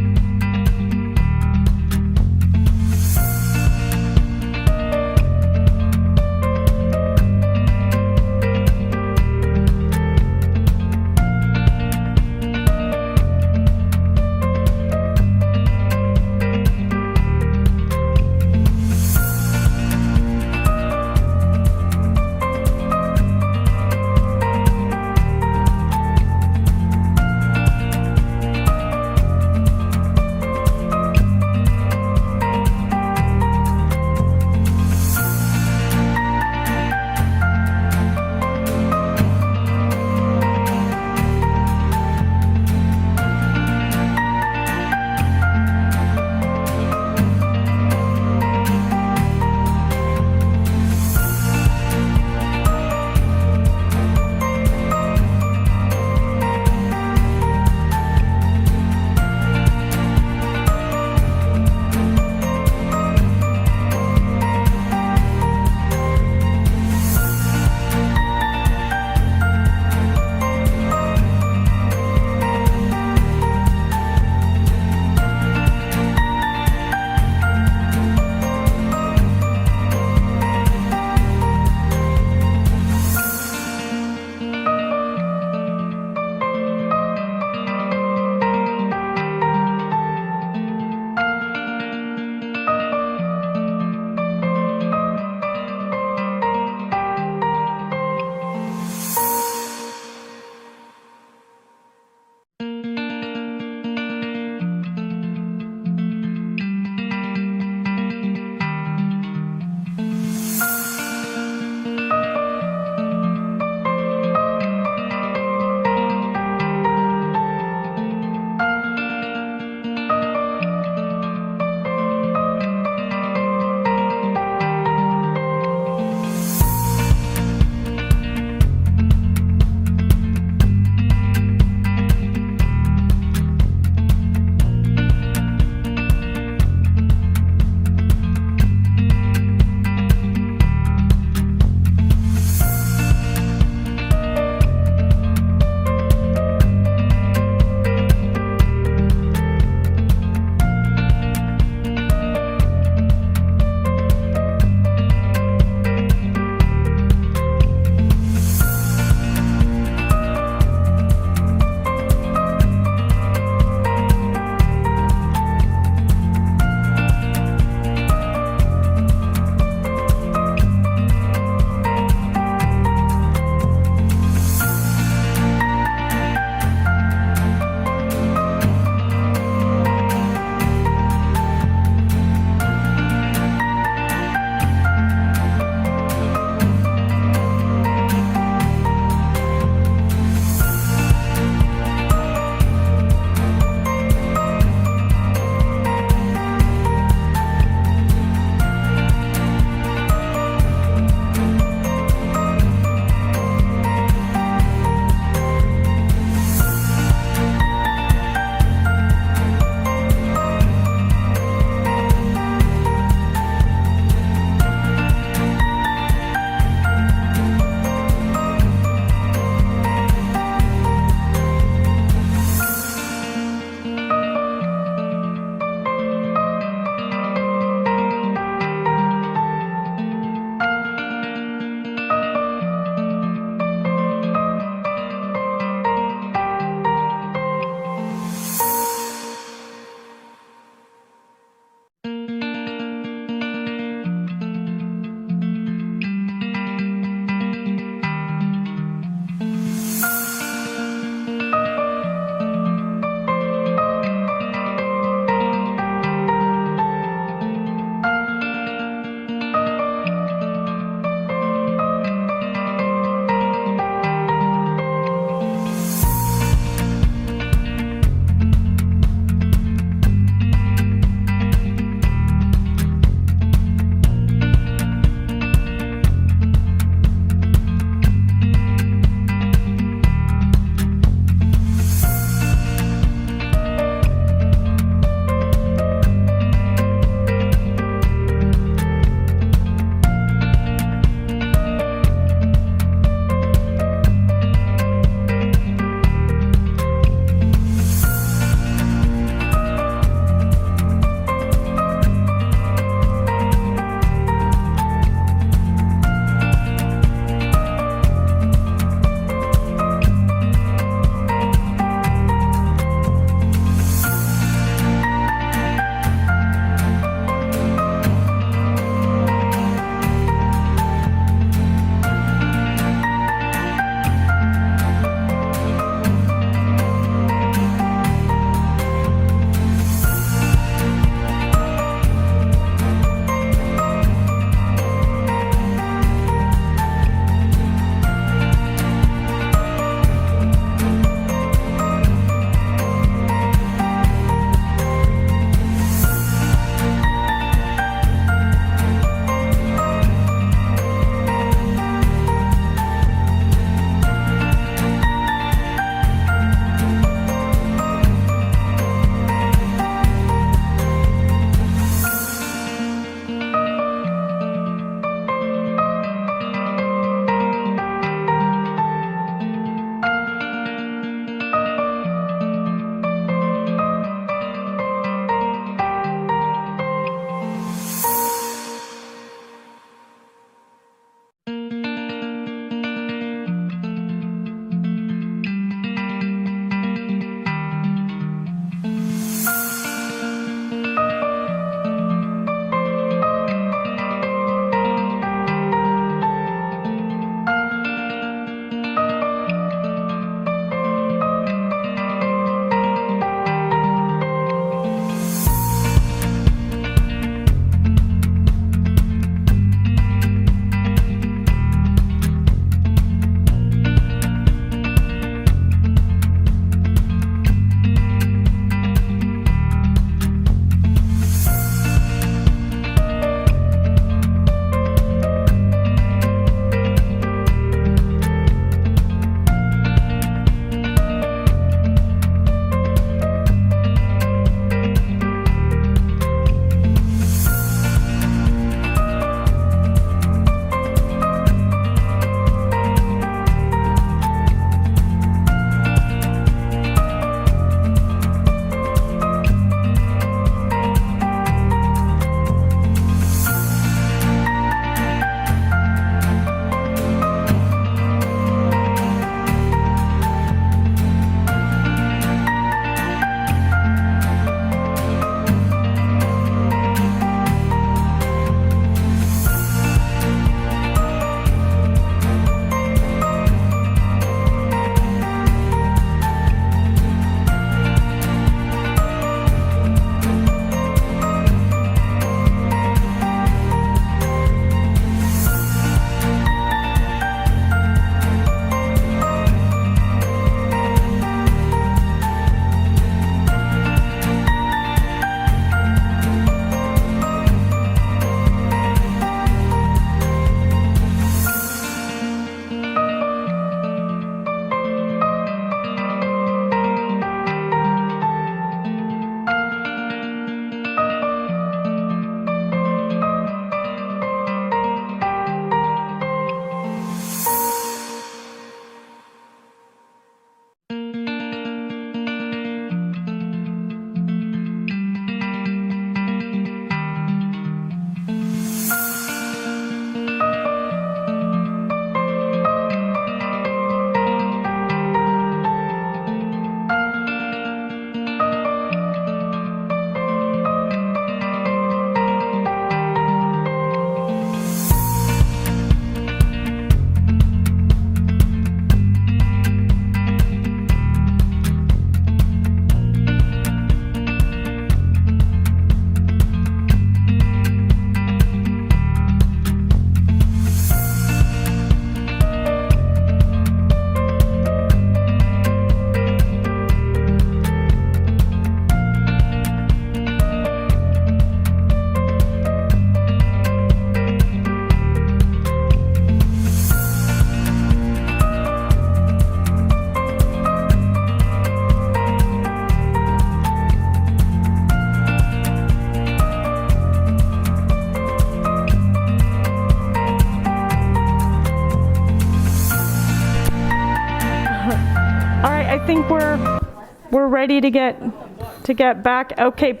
think we're ready to get back. Okay.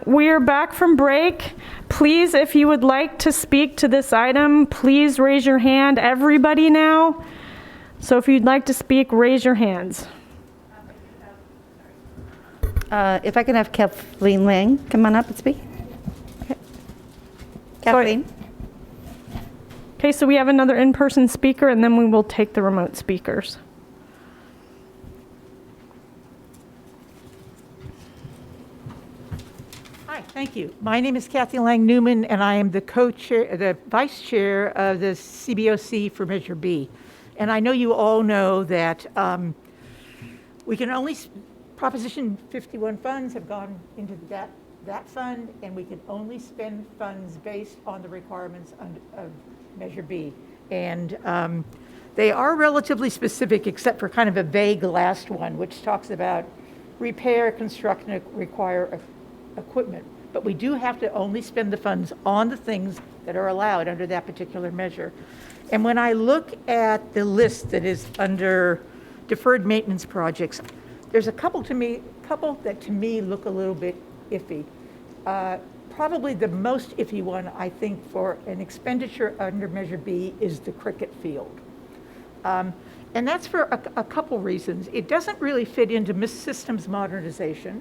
We're back from break. Please, if you would like to speak to this item, please raise your hand. Everybody now. So if you'd like to speak, raise your hands. If I can have Kathleen Lang come on up and speak. Okay. Kathleen. Okay, so we have another in-person speaker, and then we will take the remote speakers. Hi, thank you. My name is Kathy Lang Newman, and I am the co-chair, the vice chair of the CBOC for Measure B. And I know you all know that we can only, Proposition 51 funds have gone into that fund, and we can only spend funds based on the requirements of Measure B. And they are relatively specific, except for kind of a vague last one, which talks about repair, construct, and require equipment. But we do have to only spend the funds on the things that are allowed under that particular measure. And when I look at the list that is under deferred maintenance projects, there's a couple that to me look a little bit iffy. Probably the most iffy one, I think, for an expenditure under Measure B is the cricket field. And that's for a couple reasons. It doesn't really fit into systems modernization.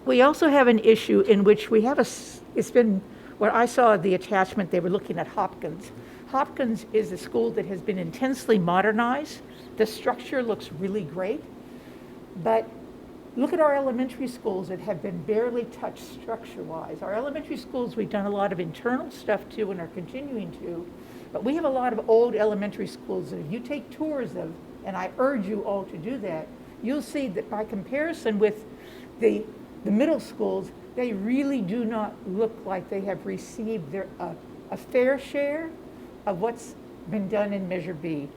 We also have an issue in which we have it's been, what I saw the attachment, they were looking at Hopkins. Hopkins is a school that has been intensely modernized. The structure looks really great, but look at our elementary schools that have been barely touched structure-wise. Our elementary schools, we've done a lot of internal stuff to and are continuing to, but we have a lot of old elementary schools that if you take tours of, and I urge you all to do that, you'll see that by comparison with the middle schools, they really do not look like they have received a fair share of what's been done in Measure B.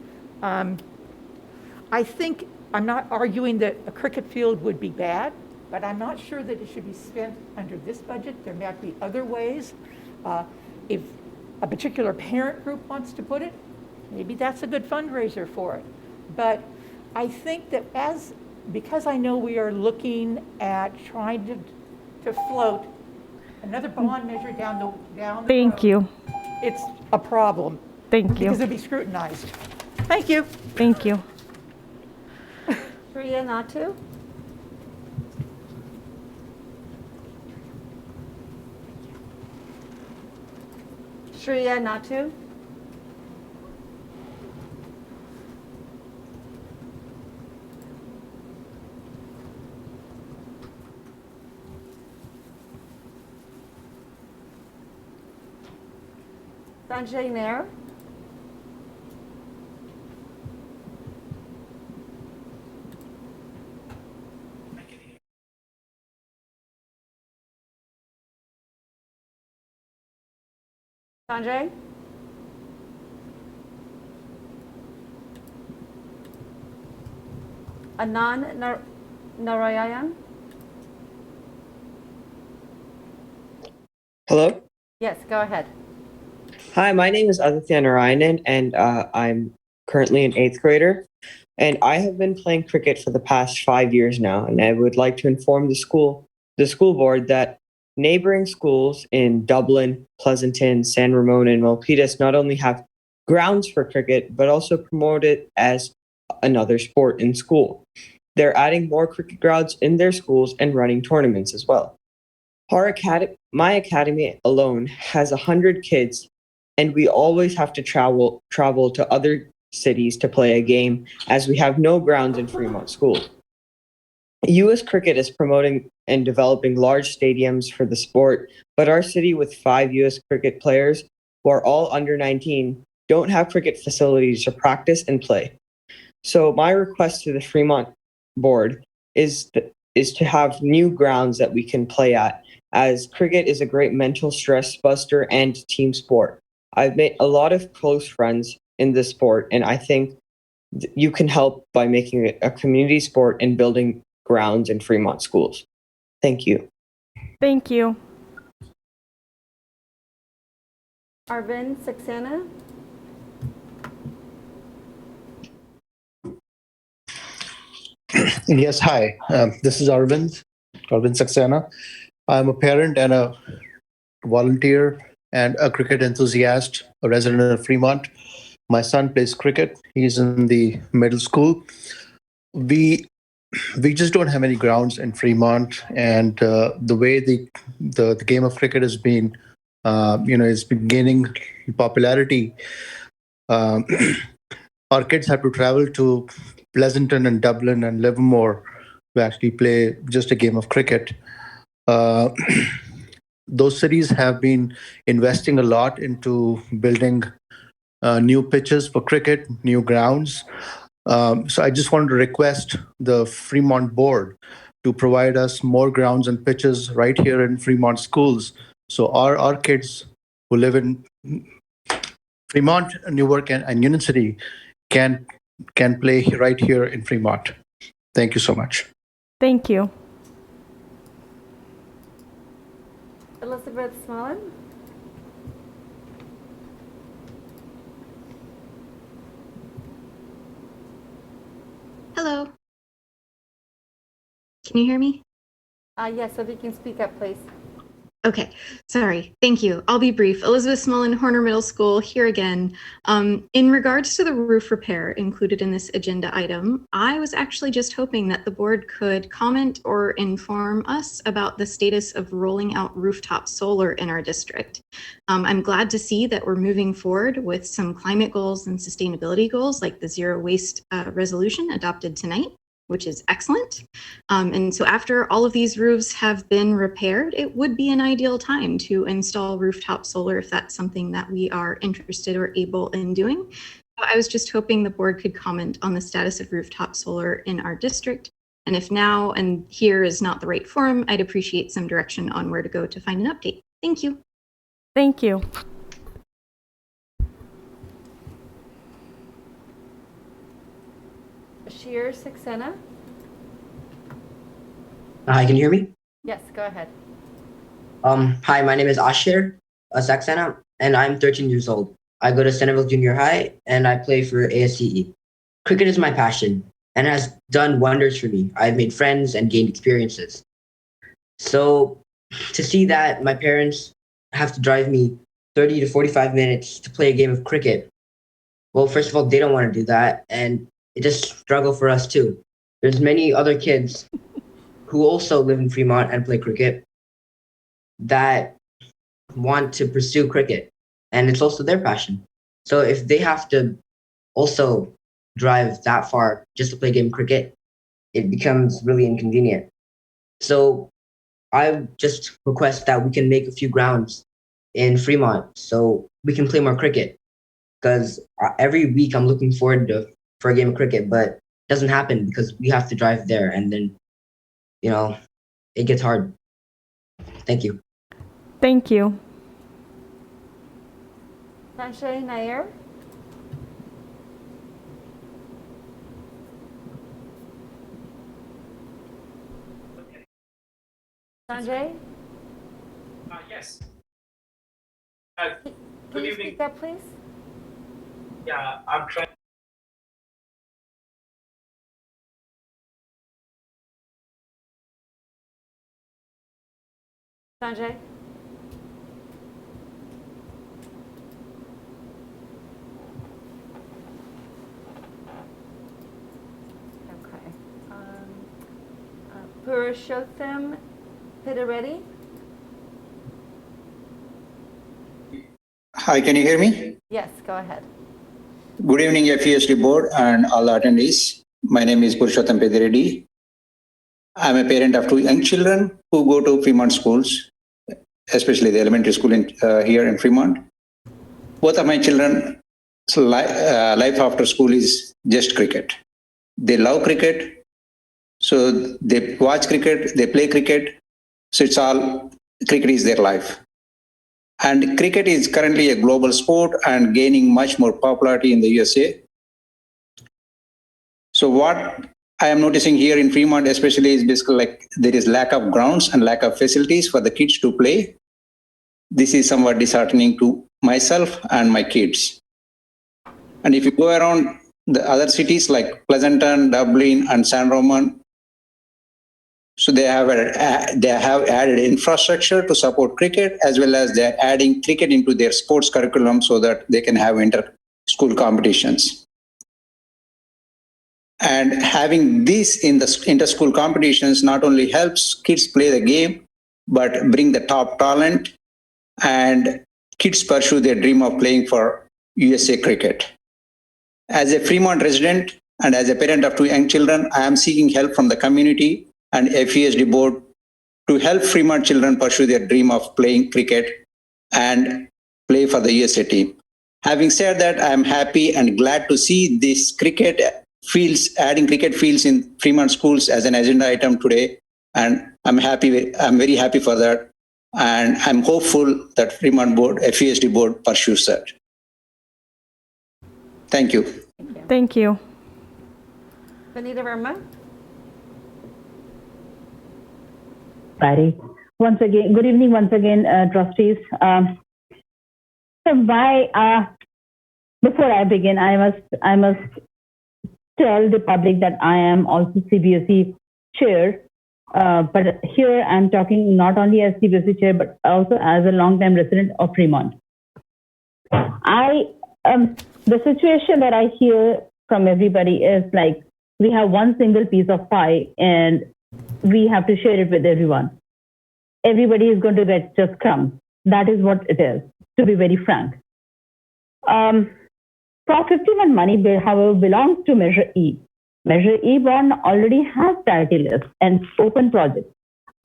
I think, I'm not arguing that a cricket field would be bad, but I'm not sure that it should be spent under this budget. There might be other ways. If a particular parent group wants to put it, maybe that's a good fundraiser for it. But I think that because I know we are looking at trying to float another bond measure down the Thank road, you. it's a problem. Thank you. Because it'll be scrutinized. Thank you. Thank you. Shreya Natu. Shreya Natu. Sanjay Nair. Sanjay? Anand Narayan? Hello? Yes, go ahead. Hi, my name is Aditya Narayanan, and I'm currently an 8th grader. And I have been playing cricket for the past 5 years now, and I would like to inform the school board that neighboring schools in Dublin, Pleasanton, San Ramon, and Milpitas not only have grounds for cricket, but also promote it as another sport in school. They're adding more cricket grounds in their schools and running tournaments as well. My academy alone has 100 kids, and we always have to travel to other cities to play a game, as we have no grounds in Fremont School. U.S. Cricket is promoting and developing large stadiums for the sport, but our city with 5 U.S. cricket players, who are all under 19, don't have cricket facilities to practice and play. So my request to the Fremont board is to have new grounds that we can play at, as cricket is a great mental stress buster and team sport. I've made a lot of close friends in this sport, and I think you can help by making it a community sport and building grounds in Fremont schools. Thank you. Thank you. Arvind Saxena. Yes, hi. This is Arvind Saxena. I'm a parent and a volunteer and a cricket enthusiast, a resident of Fremont. My son plays cricket. He's in the middle school. We we just don't have any grounds in Fremont, and the way the game of cricket has been, it's been gaining popularity. Um, our kids have to travel to Pleasanton and Dublin and Livermore to actually play just a game of cricket. Uh, those cities have been investing a lot into building new pitches for cricket, new grounds. So I just wanted to request the Fremont board to provide us more grounds and pitches right here in Fremont schools. So our kids who live in Fremont, Newark, and Union City can play right here in Fremont. Thank you so much. Thank you. Elizabeth Smolin? Hello. Can you hear me? Yes, if you can speak up, please. Okay, sorry. Thank you. I'll be brief. Elizabeth Smolin, Horner Middle School, here again. In regards to the roof repair included in this agenda item, I was actually just hoping that the board could comment or inform us about the status of rolling out rooftop solar in our district. I'm glad to see that we're moving forward with some climate goals and sustainability goals like the zero waste resolution adopted tonight, which is excellent. And so after all of these roofs have been repaired, it would be an ideal time to install rooftop solar if that's something that we are interested or able in doing. I was just hoping the board could comment on the status of rooftop solar in our district. And if now and here is not the right forum, I'd appreciate some direction on where to go to find an update. Thank you. Thank you. Bashir Saxena? Hi, can you hear me? Yes, go ahead. Hi, my name is Ashir Saxena, and I'm 13 years old. I go to Centerville Junior High, and I play for ASCE. Cricket is my passion, and has done wonders for me. I've made friends and gained experiences. So to see that my parents have to drive me 30 to 45 minutes to play a game of cricket, well, first of all, they don't want to do that, and it's a struggle for us too. There's many other kids who also live in Fremont and play cricket that want to pursue cricket, and it's also their passion. So if they have to also drive that far just to play a game of cricket, it becomes really inconvenient. So I just request that we can make a few grounds in Fremont so we can play more cricket, because every week I'm looking forward for a game of cricket, but it doesn't happen because we have to drive there, and then, it gets hard. Thank you. Thank you. Sanjay Nair? Sanjay? Yes. Can you speak up, please? Yeah, I'm trying. Sanjay? Okay. Purushottam Pidareddy? Hi, can you hear me? Yes, go ahead. Good evening, FUSD board and all attendees. My name is Purushottam Pediredi. I'm a parent of 2 young children who go to Fremont schools, especially the elementary school here in Fremont. Both of my children's life after school is just cricket. They love cricket, so they watch cricket, they play cricket. So it's all, cricket is their life. And cricket is currently a global sport and gaining much more popularity in the USA. So what I am noticing here in Fremont especially is basically like there is lack of grounds and lack of facilities for the kids to play. This is somewhat disheartening to myself and my kids. And if you go around the other cities like Pleasanton, Dublin, and San Roman, So they have added infrastructure to support cricket, as well as they're adding cricket into their sports curriculum so that they can have inter-school competitions. And having this in the inter-school competitions not only helps kids play the game, but bring the top talent, and kids pursue their dream of playing for USA cricket. As a Fremont resident and as a parent of 2 young children, I am seeking help from the community and FUSD board to help Fremont children pursue their dream of playing cricket and play for the USA team. Having said that, I am happy and glad to see this adding cricket fields in Fremont schools as an agenda item today. And I'm very happy for that. And I'm hopeful that Fremont board, FUSD board pursues that. Thank you. Thank you. Vanita Verma? Patty. Once again, good evening once again, trustees. Before I begin, I must tell the public that I am also CBSE chair, but here I'm talking not only as CBSE chair, but also as a longtime resident of Fremont. The situation that I hear from everybody is like, we have one single piece of pie and we have to share it with everyone. Everybody is going to get just crumbs. That is what it is, to be very frank. Prop 51 money, however, belongs to Measure E. Measure E bond already has priority list and open projects.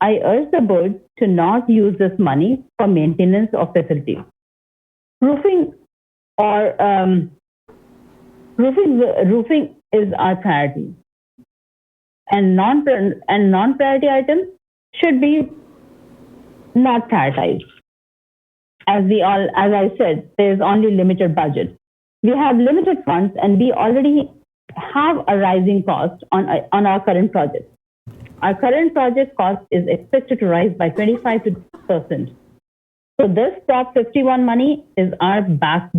I urge the board to not use this money for maintenance of facilities. Roofing is our priority, and non-priority items should be not prioritized. As I said, there is only limited budget. We have limited funds, and we already have a rising cost on our current project. Our current project cost is expected to rise by 25%. So this Prop 51 money is our backup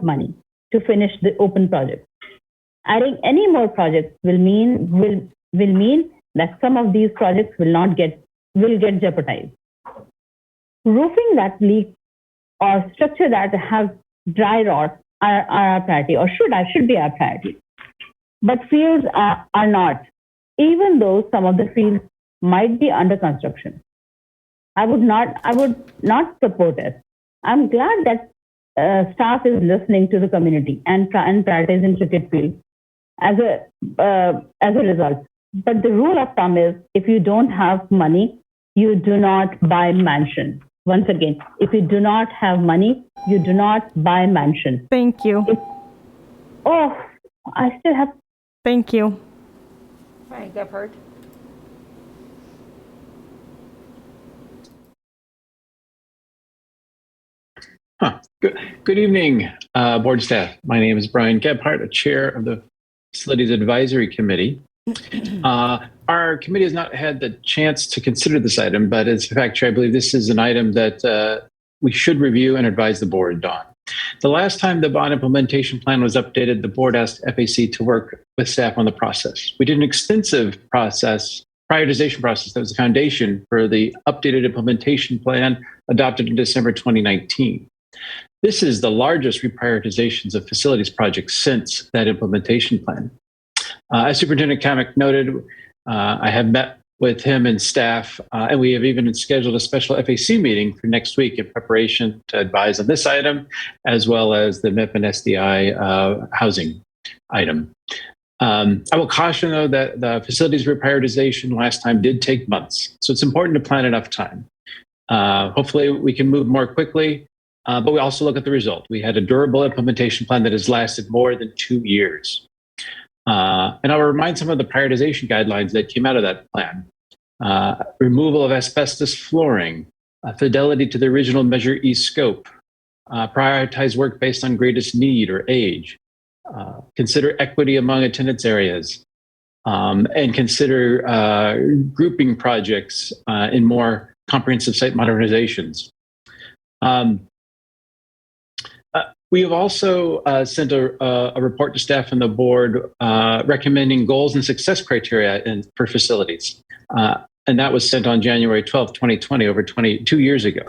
money to finish the open project. Adding any more projects will mean that some of these projects will get jeopardized. Roofing that leaks or structure that have dry rot are our priority, or should be our priority. But fields are not, even though some of the fields might be under construction. I would not support it. I'm glad that staff is listening to the community and prioritizing cricket field as a result. But the rule of thumb is, if you don't have money, you do not buy mansion. Once again, if you do not have money, you do not buy mansion. Thank you. I still have. Thank you. All right, Gephardt. Good evening, board staff. My name is Brian Gebhardt, a chair of the Facilities Advisory Committee. Our committee has not had the chance to consider this item, but as a fact, I believe this is an item that we should review and advise the board on. The last time the bond implementation plan was updated, the board asked FAC to work with staff on the process. We did an extensive prioritization process that was the foundation for the updated implementation plan adopted in December 2019. This is the largest reprioritizations of facilities projects since that implementation plan. As Superintendent Kamek noted, I have met with him and staff, and we have even scheduled a special FAC meeting for next week in preparation to advise on this item, as well as the MIP and SDI housing item. I will caution, though, that the facilities reprioritization last time did take months, so it's important to plan enough time. Hopefully, we can move more quickly, but we also look at the result. We had a durable implementation plan that has lasted more than 2 years. And I'll remind some of the prioritization guidelines that came out of that plan. Removal of asbestos flooring, fidelity to the original Measure E scope, prioritize work based on greatest need or age, consider equity among attendance areas, and consider grouping projects in more comprehensive site modernizations. We have also sent a report to staff and the board recommending goals and success criteria for facilities. And that was sent on January 12th, 2020, over 22 years ago.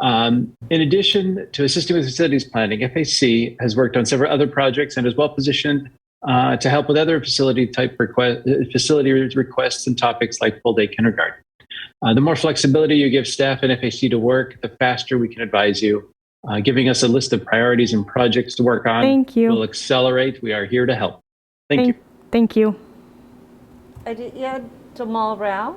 In addition to assisting with facilities planning, FAC has worked on several other projects and is well positioned to help with other facility requests and topics like full day kindergarten. The more flexibility you give staff and FAC to work, the faster we can advise you. Giving us a list of priorities and projects to work on. Thank you. Will accelerate. We are here to help. Thank you. Thank you. Jamal Rao.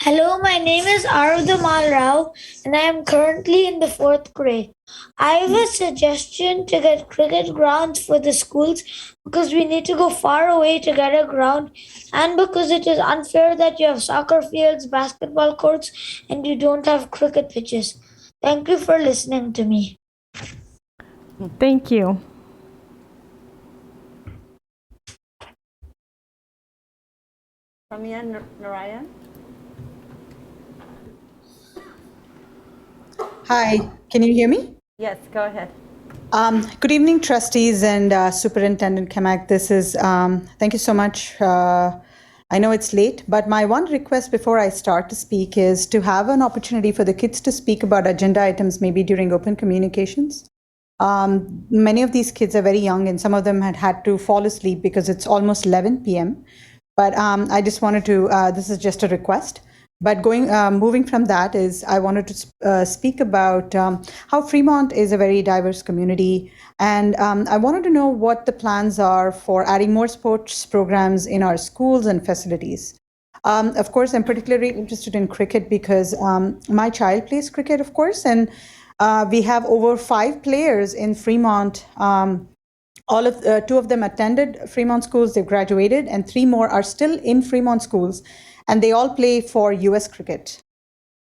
Hello, my name is Arudhamal Rao and I am currently in the 4th grade. I have a suggestion to get cricket grounds for the schools because we need to go far away to get a ground and because it is unfair that you have soccer fields, basketball courts, and you don't have cricket pitches. Thank you for listening to me. Thank you. Ramya Narayan. Hi, can you hear me? Yes, go ahead. Good evening, trustees and Superintendent Kamak. This is, thank you so much. I know it's late, but my one request before I start to speak is to have an opportunity for the kids to speak about agenda items maybe during open communications. Many of these kids are very young and some of them had to fall asleep because it's almost 11 p.m. But I just wanted to, this is just a request. But moving from that is I wanted to speak about how Fremont is a very diverse community. And I wanted to know what the plans are for adding more sports programs in our schools and facilities. Of course, I'm particularly interested in cricket because my child plays cricket, of course. And we have over 5 players in Fremont. 2 of them attended Fremont schools, they've graduated, and 3 more are still in Fremont schools. And they all play for US cricket.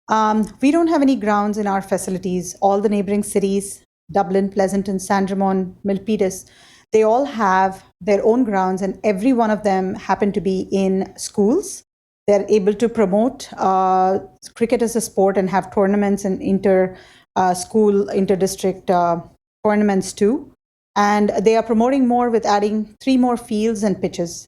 We don't have any grounds in our facilities. All the neighboring cities, Dublin, Pleasanton, San Ramon, Milpitas, they all have their own grounds and every one of them happen to be in schools. They're able to promote cricket as a sport and have tournaments and inter-school, inter-district tournaments too. And they are promoting more with adding 3 more fields and pitches.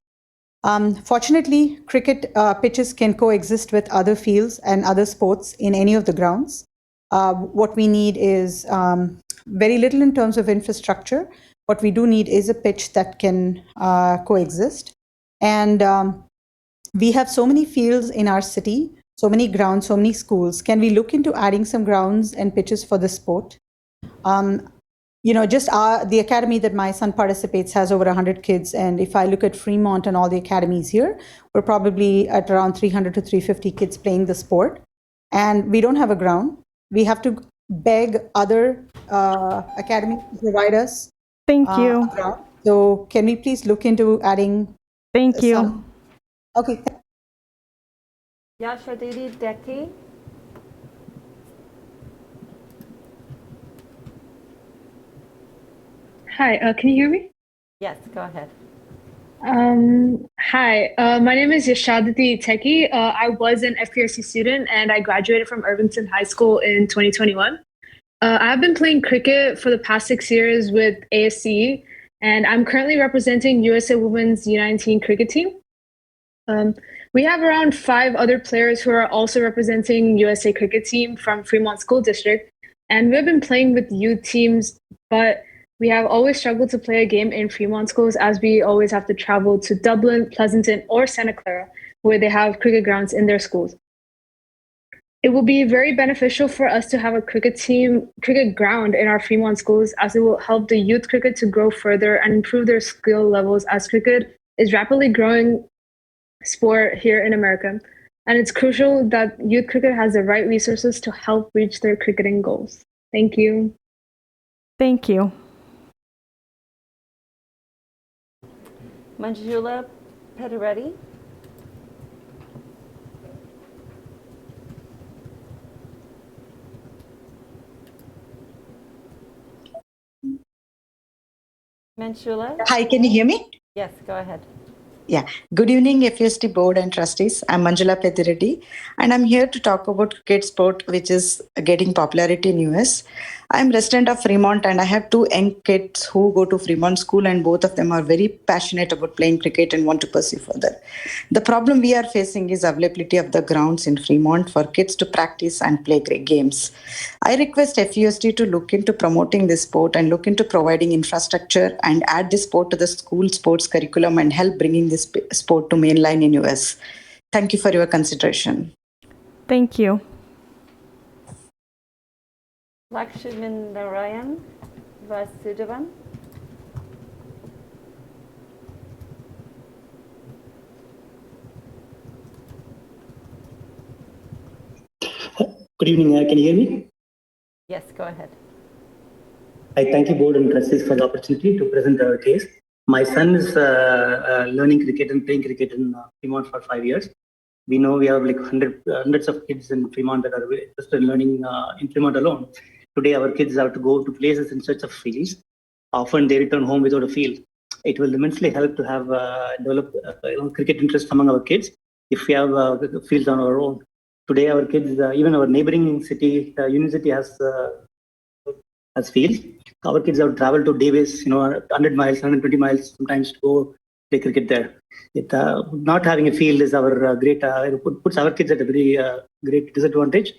Fortunately, cricket pitches can coexist with other fields and other sports in any of the grounds. What we need is very little in terms of infrastructure. What we do need is a pitch that can coexist. And we have so many fields in our city, so many grounds, so many schools. Can we look into adding some grounds and pitches for the sport? Just the academy that my son participates has over 100 kids. And if I look at Fremont and all the academies here, we're probably at around 300 to 350 kids playing the sport. And we don't have a ground. We have to beg other academies to provide us. Thank you. So can we please look into adding? Thank you. Okay. Yashadidi Deki. Hi, can you hear me? Yes, go ahead. Hi, my name is Yashaditi Teki. I was an FPRC student and I graduated from Irvington High School in 2021. I've been playing cricket for the past 6 years with ASCE, and I'm currently representing USA Women's U19 cricket team. We have around 5 other players who are also representing USA cricket team from Fremont School District, and we've been playing with youth teams, but we have always struggled to play a game in Fremont schools as we always have to travel to Dublin, Pleasanton, or Santa Clara, where they have cricket grounds in their schools. It will be very beneficial for us to have a cricket ground in our Fremont schools, as it will help the youth cricket to grow further and improve their skill levels, as cricket is rapidly growing sport here in America. And it's crucial that youth cricket has the right resources to help reach their cricketing goals. Thank you. Thank you. Manjula Pediretti. Manjula? Hi, can you hear me? Yes, go ahead. Yeah. Good evening, FUSD board and trustees. I'm Manjula Pedireddy, and I'm here to talk about cricket sport, which is getting popularity in US. I'm resident of Fremont, and I have two young kids who go to Fremont School, and both of them are very passionate about playing cricket and want to pursue further. The problem we are facing is availability of the grounds in Fremont for kids to practice and play great games. I request FUSD to look into promoting this sport and look into providing infrastructure and add this sport to the school sports curriculum and help bringing this sport to mainline in US. Thank you for your consideration. Thank you. Lakshminarayan Vasudevan. Good evening. Can you hear me? Yes, go ahead. I thank you, board and trustees, for the opportunity to present our case. My son is learning cricket and playing cricket in Fremont for 5 years. We know we have like hundreds of kids in Fremont that are interested in learning in Fremont alone. Today, our kids have to go to places in search of fields. Often they return home without a field. It will immensely help to have develop cricket interest among our kids if we have fields on our own. Today, our kids, even our neighboring city, university has fields. Our kids have traveled to Davis, 100 miles, 120 miles sometimes to go play cricket there. Not having a field is our puts our kids at a very great disadvantage.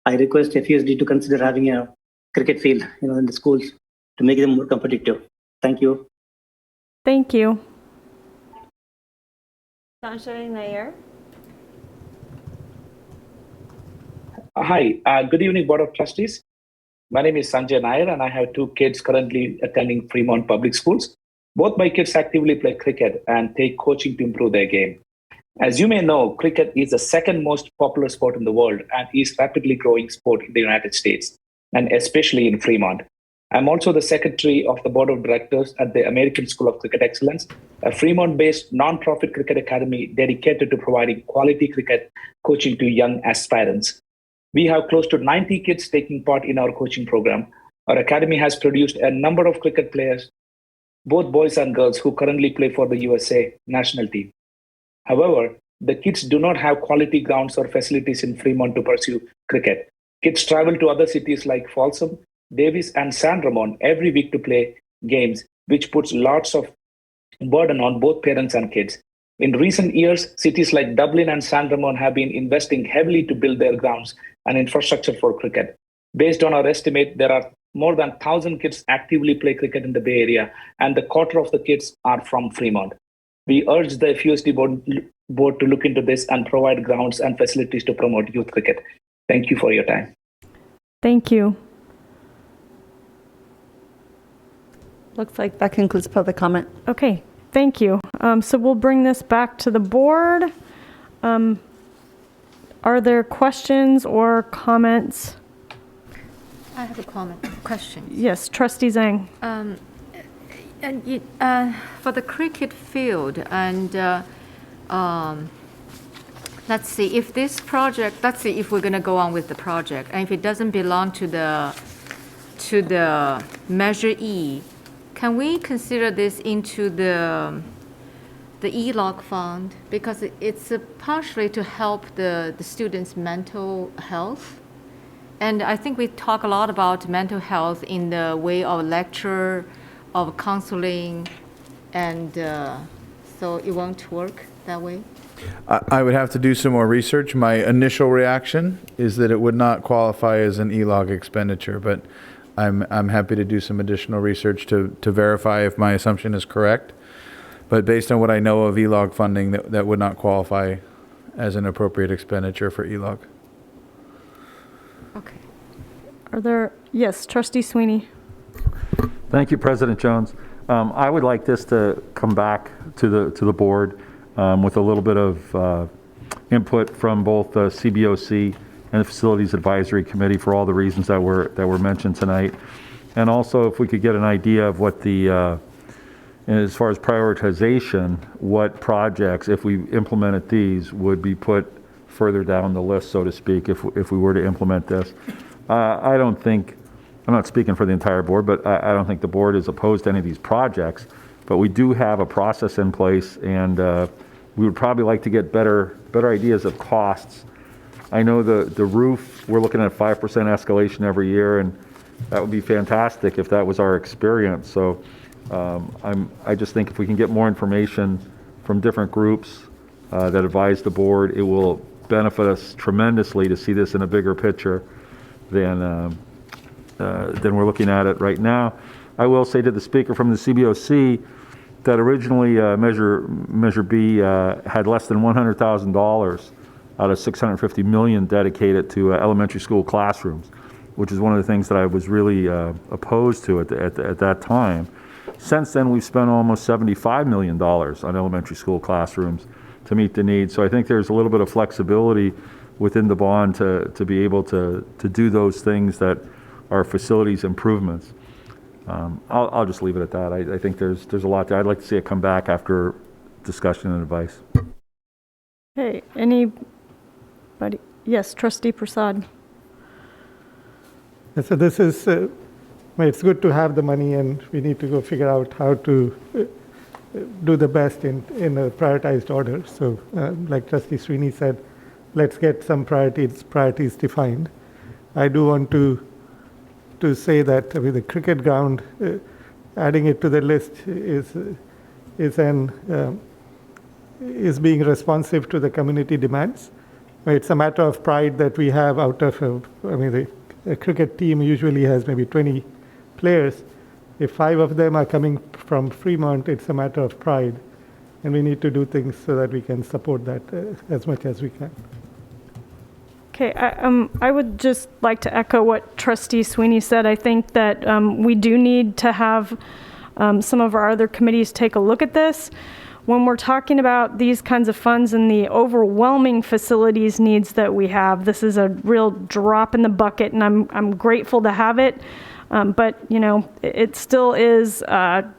I request FUSD to consider having a cricket field, in the schools to make them more competitive. Thank you. Thank you. Sanjay Nair. Hi, good evening, Board of Trustees. My name is Sanjay Nair, and I have two kids currently attending Fremont Public Schools. Both my kids actively play cricket and take coaching to improve their game. As you may know, cricket is the second most popular sport in the world and is rapidly growing sport in the United States, and especially in Fremont. I'm also the secretary of the board of directors at the American School of Cricket Excellence, a Fremont-based nonprofit cricket academy dedicated to providing quality cricket coaching to young aspirants. We have close to 90 kids taking part in our coaching program. Our academy has produced a number of cricket players, both boys and girls, who currently play for the USA national team. However, the kids do not have quality grounds or facilities in Fremont to pursue cricket. Kids travel to other cities like Folsom, Davis, and San Ramon every week to play games, which puts lots of burden on both parents and kids. In recent years, cities like Dublin and San Ramon have been investing heavily to build their grounds and infrastructure for cricket. Based on our estimate, there are more than 1,000 kids actively play cricket in the Bay Area, and the quarter of the kids are from Fremont. We urge the FUSD board to look into this and provide grounds and facilities to promote youth cricket. Thank you for your time. Thank you. Looks like that concludes public comment. Okay, thank you. So we'll bring this back to the board. Are there questions or comments? I have a question. Yes, Trustee Zhang. For the cricket field, and let's see if this project. Let's see if we're going to go on with the project, and if it doesn't belong to the Measure E, can we consider this into the ELOC fund, because it's partially to help the students' mental health. And I think we talk a lot about mental health in the way of lecture, of counseling, and so it won't work that way. I would have to do some more research. My initial reaction is that it would not qualify as an ELOG expenditure, but I'm happy to do some additional research to verify if my assumption is correct. But based on what I know of ELOG funding, that would not qualify as an appropriate expenditure for ELOG. Okay. Are there, yes, Trustee Sweeney. Thank you, President Jones. I would like this to come back to the board with a little bit of input from both the CBOC and the Facilities Advisory Committee for all the reasons that were mentioned tonight. And also if we could get an idea of what the, as far as prioritization, what projects, if we implemented these, would be put further down the list, so to speak, if we were to implement this. I don't think, I'm not speaking for the entire board, but I don't think the board is opposed to any of these projects. but we do have a process in place, and we would probably like to get better ideas of costs. I know the roof, we're looking at 5% escalation every year, and that would be fantastic if that was our experience. So I just think if we can get more information from different groups that advise the board, it will benefit us tremendously to see this in a bigger picture than we're looking at it right now. I will say to the speaker from the CBOC that originally Measure B had less than $100,000 out of $650 million dedicated to elementary school classrooms, which is one of the things that I was really opposed to at that time. Since then, we've spent almost $75 million on elementary school classrooms to meet the needs. So I think there's a little bit of flexibility within the bond to be able to do those things that are facilities improvements. I'll just leave it at that. I think there's a lot there. I'd like to see it come back after discussion and advice. Okay, anybody? Yes, Trustee Prasad. So this is, it's good to have the money, and we need to go figure out how to do the best in a prioritized order. So like Trustee Srini said, let's get some priorities defined. I do want to say that the cricket ground, adding it to the list is being responsive to the community demands. It's a matter of pride that we have out of, a cricket team usually has maybe 20 players. If 5 of them are coming from Fremont, it's a matter of pride. And we need to do things so that we can support that as much as we can. Okay, I would just like to echo what Trustee Sweeney said. I think that we do need to have some of our other committees take a look at this. When we're talking about these kinds of funds and the overwhelming facilities needs that we have, this is a real drop in the bucket, and I'm grateful to have it. But it still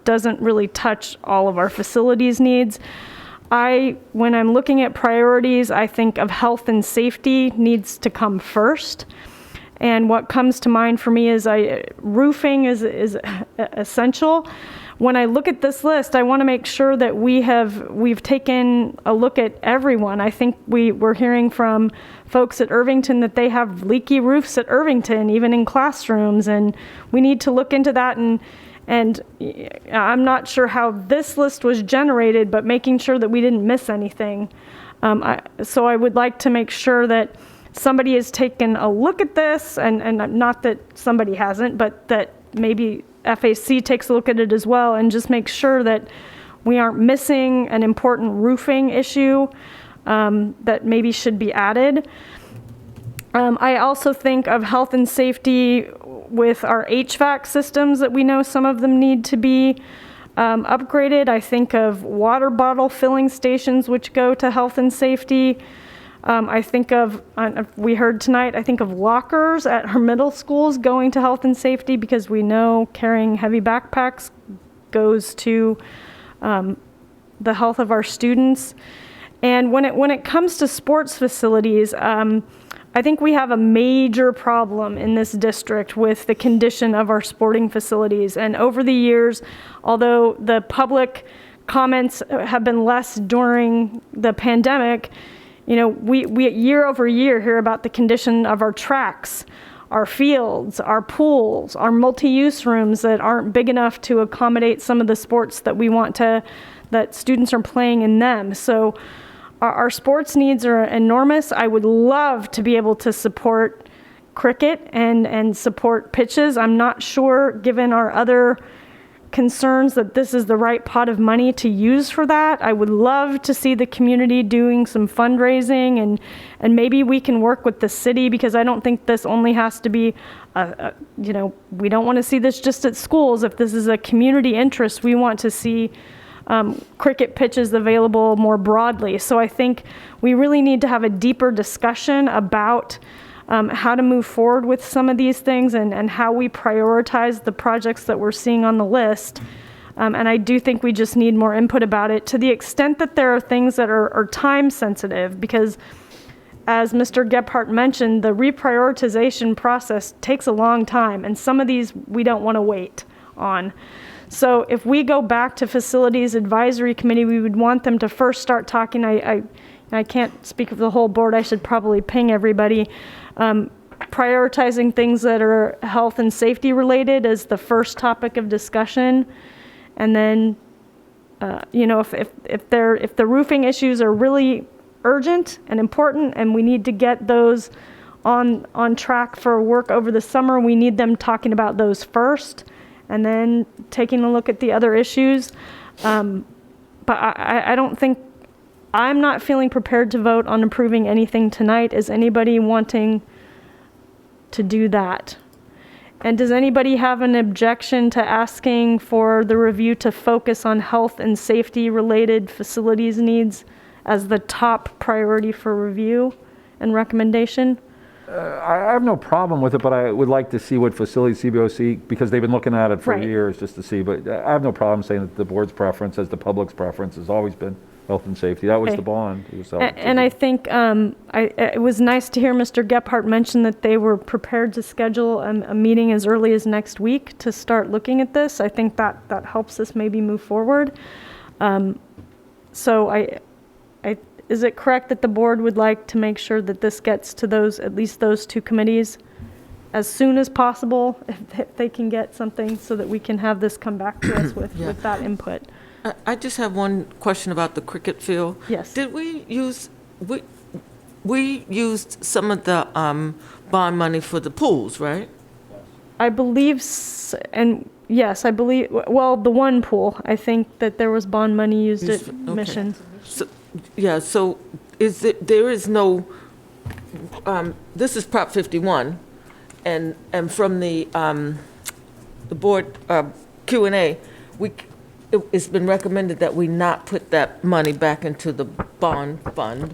doesn't really touch all of our facilities needs. When I'm looking at priorities, I think of health and safety needs to come first. And what comes to mind for me is roofing is essential. When I look at this list, I want to make sure that we've taken a look at everyone. I think we're hearing from folks at Irvington that they have leaky roofs at Irvington, even in classrooms, and we need to look into that. And I'm not sure how this list was generated, but making sure that we didn't miss anything. So I would like to make sure that somebody has taken a look at this, and not that somebody hasn't, but that maybe FAC takes a look at it as well, and just make sure that we aren't missing an important roofing issue that maybe should be added. I also think of health and safety with our HVAC systems, that we know some of them need to be upgraded. I think of water bottle filling stations, which go to health and safety. I think of, we heard tonight, I think of lockers at our middle schools going to health and safety, because we know carrying heavy backpacks goes to the health of our students. And when it comes to sports facilities, I think we have a major problem in this district with the condition of our sporting facilities. And over the years, although the public comments have been less during the pandemic, we year over year hear about the condition of our tracks, our fields, our pools, our multi-use rooms that aren't big enough to accommodate some of the sports that we want that students are playing in them. So our sports needs are enormous. I would love to be able to support cricket and support pitches. I'm not sure, given our other concerns, that this is the right pot of money to use for that. I would love to see the community doing some fundraising, and maybe we can work with the city, because I don't think this only has to be, we don't want to see this just at schools. If this is a community interest, we want to see cricket pitches available more broadly. So I think we really need to have a deeper discussion about how to move forward with some of these things, and how we prioritize the projects that we're seeing on the list. And I do think we just need more input about it, to the extent that there are things that are time sensitive, because as Mr. Gebhardt mentioned, the reprioritization process takes a long time, and some of these we don't want to wait on. So if we go back to Facilities Advisory Committee, we would want them to first start talking. I can't speak of the whole board. I should probably ping everybody. Prioritizing things that are health and safety related as the first topic of discussion. And then, if the roofing issues are really urgent and important and we need to get those on track for work over the summer, we need them talking about those first and then taking a look at the other issues. But I don't think, I'm not feeling prepared to vote on approving anything tonight. Is anybody wanting to do that? And does anybody have an objection to asking for the review to focus on health and safety related facilities needs as the top priority for review and recommendation? I have no problem with it, but I would like to see what facilities CBOC, because they've been looking at it for Right. years just to see, but I have no problem saying that the board's preference, as the public's preference, has always been health and safety. That was Okay. the bond. It was health and And I think it was nice to hear Mr. Gephardt mention that they were prepared to schedule a meeting as early as next week to start looking at this. I think that helps us maybe move forward. So is it correct that the board would like to make sure that this gets to at least those two committees as soon as possible, if they can get something, so that we can have this come back to us with that input? I just have one question about the cricket field. Yes. Did we use, we used some of the bond money for the pools, right? I believe, and yes, I believe, well, the one pool, I think that there was bond money used at Mission. So, yeah, so there is no, this is Prop 51, and from the board Q&A, it's been recommended that we not put that money back into the bond fund.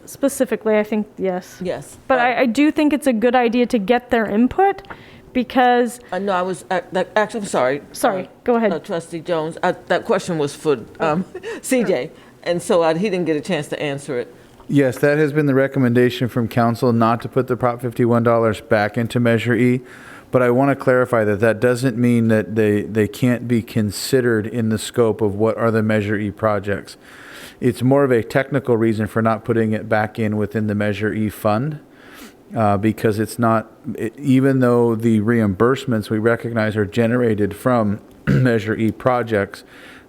Specifically, I think, yes. Yes. But I do think it's a good idea to get their input, because... No, I was, actually, sorry. Sorry, go ahead. Trustee Jones, that question was for CJ, and so he didn't get a chance to answer it. Yes, that has been the recommendation from council, not to put the Prop 51 dollars back into Measure E. But I want to clarify that doesn't mean that they can't be considered in the scope of what are the Measure E projects. It's more of a technical reason for not putting it back in within the Measure E fund, because it's not, even though the reimbursements we recognize are generated from Measure E projects,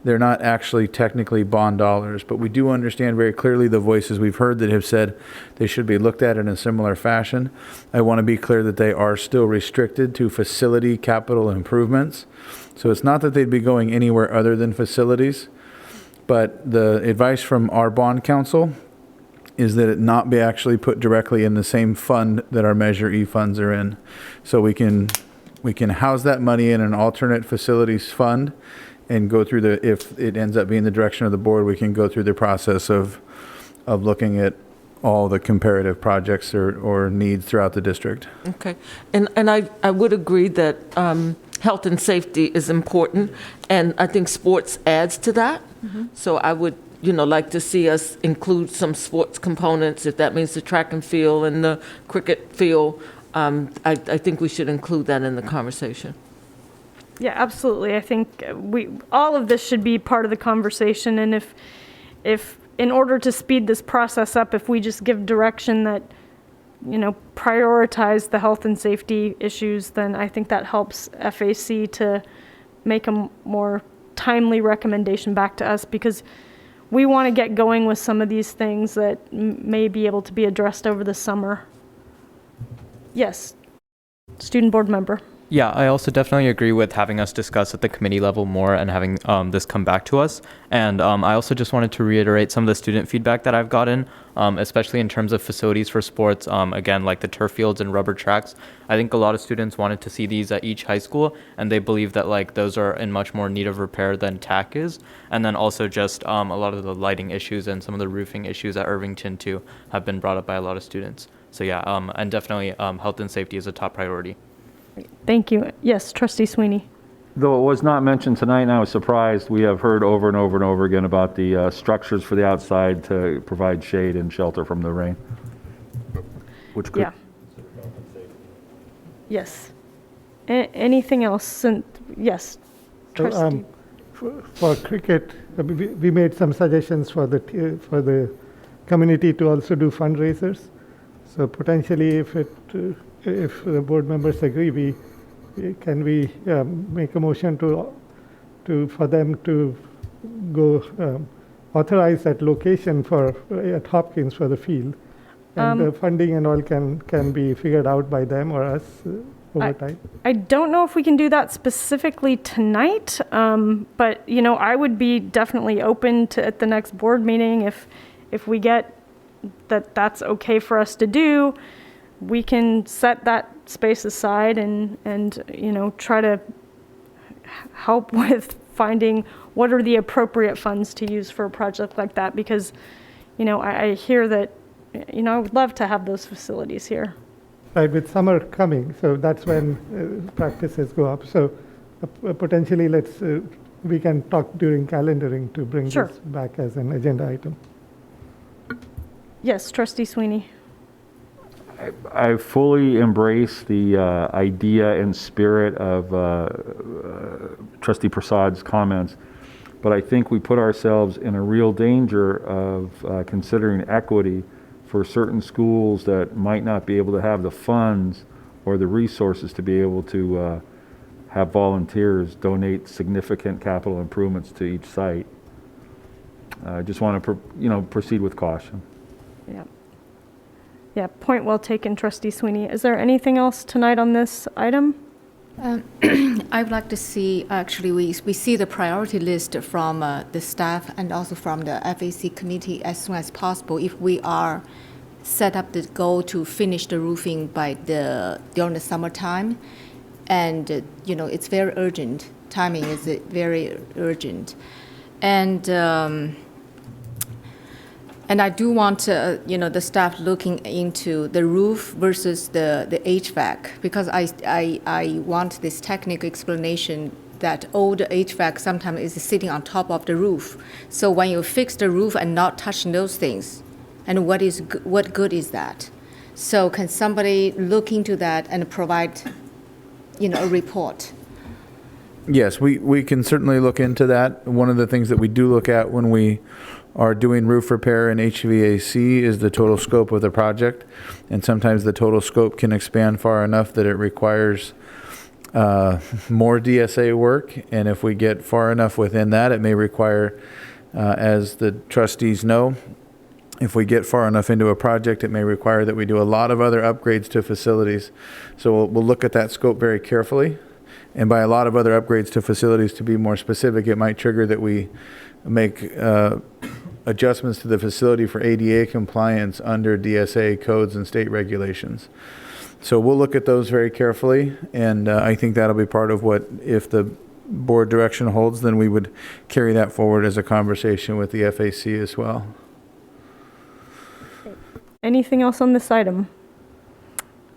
they're not actually technically bond dollars. But we do understand very clearly the voices we've heard that have said they should be looked at in a similar fashion. I want to be clear that they are still restricted to facility capital improvements. So it's not that they'd be going anywhere other than facilities, but the advice from our bond counsel is that it not be actually put directly in the same fund that our Measure E funds are in. So we can house that money in an alternate facilities fund and go through if it ends up being the direction of the board, we can go through the process of looking at all the comparative projects or needs throughout the district. Okay, and I would agree that health and safety is important, and I think sports adds to that. Mm-hmm. So I would, like to see us include some sports components, if that means the track and field and the cricket field. I think we should include that in the conversation. Yeah, absolutely. I think all of this should be part of the conversation, and if in order to speed this process up, if we just give direction that, prioritize the health and safety issues, then I think that helps FAC to make a more timely recommendation back to us, because we want to get going with some of these things that may be able to be addressed over the summer. Yes, student board member. Yeah, I also definitely agree with having us discuss at the committee level more and having this come back to us. And I also just wanted to reiterate some of the student feedback that I've gotten, especially in terms of facilities for sports, again, like the turf fields and rubber tracks. I think a lot of students wanted to see these at each high school, and they believe that those are in much more need of repair than TAC is. And then also just a lot of the lighting issues and some of the roofing issues at Irvington too have been brought up by a lot of students. So yeah, and definitely health and safety is a top priority. Thank you. Yes, Trustee Sweeney. Though it was not mentioned tonight, and I was surprised, we have heard over and over and over again about the structures for the outside to provide shade and shelter from the rain. Which could... Yeah. Yes. Anything else? Yes, Trustee. For cricket, we made some suggestions for the community to also do fundraisers. So potentially, if the board members agree, can we make a motion for them to go authorize that location at Hopkins for the field, and the funding and all can be figured out by them or us over time. I don't know if we can do that specifically tonight, but I would be definitely open to at the next board meeting if we get that's okay for us to do. We can set that space aside and try to help with finding what are the appropriate funds to use for a project like that, because I hear that I would love to have those facilities here. Right, with summer coming, so that's when practices go up. So potentially, we can talk during calendaring to bring Sure. this back as an agenda item. Yes, Trustee Sweeney. I fully embrace the idea and spirit of Trustee Prasad's comments, but I think we put ourselves in a real danger of considering equity for certain schools that might not be able to have the funds or the resources to be able to have volunteers donate significant capital improvements to each site. I just want to, proceed with caution. Yeah. Yeah, point well taken, Trustee Sweeney. Is there anything else tonight on this item? I would like to see, actually, we see the priority list from the staff and also from the FAC committee as soon as possible. If we are set up the goal to finish the roofing during the summertime, and it's very urgent. Timing is very urgent, and I do want the staff looking into the roof versus the HVAC, because I want this technical explanation that old HVAC sometimes is sitting on top of the roof. So when you fix the roof and not touching those things, and what good is that? So can somebody look into that and provide a report? Yes, we can certainly look into that. One of the things that we do look at when we are doing roof repair and HVAC is the total scope of the project. And sometimes the total scope can expand far enough that it requires more DSA work. And if we get far enough within that, it may require, as the trustees know, if we get far enough into a project, it may require that we do a lot of other upgrades to facilities. So we'll look at that scope very carefully. And by a lot of other upgrades to facilities, to be more specific, it might trigger that we make adjustments to the facility for ADA compliance under DSA codes and state regulations. So we'll look at those very carefully, and I think that'll be part of what, if the board direction holds, then we would carry that forward as a conversation with the FAC as well. Anything else on this item?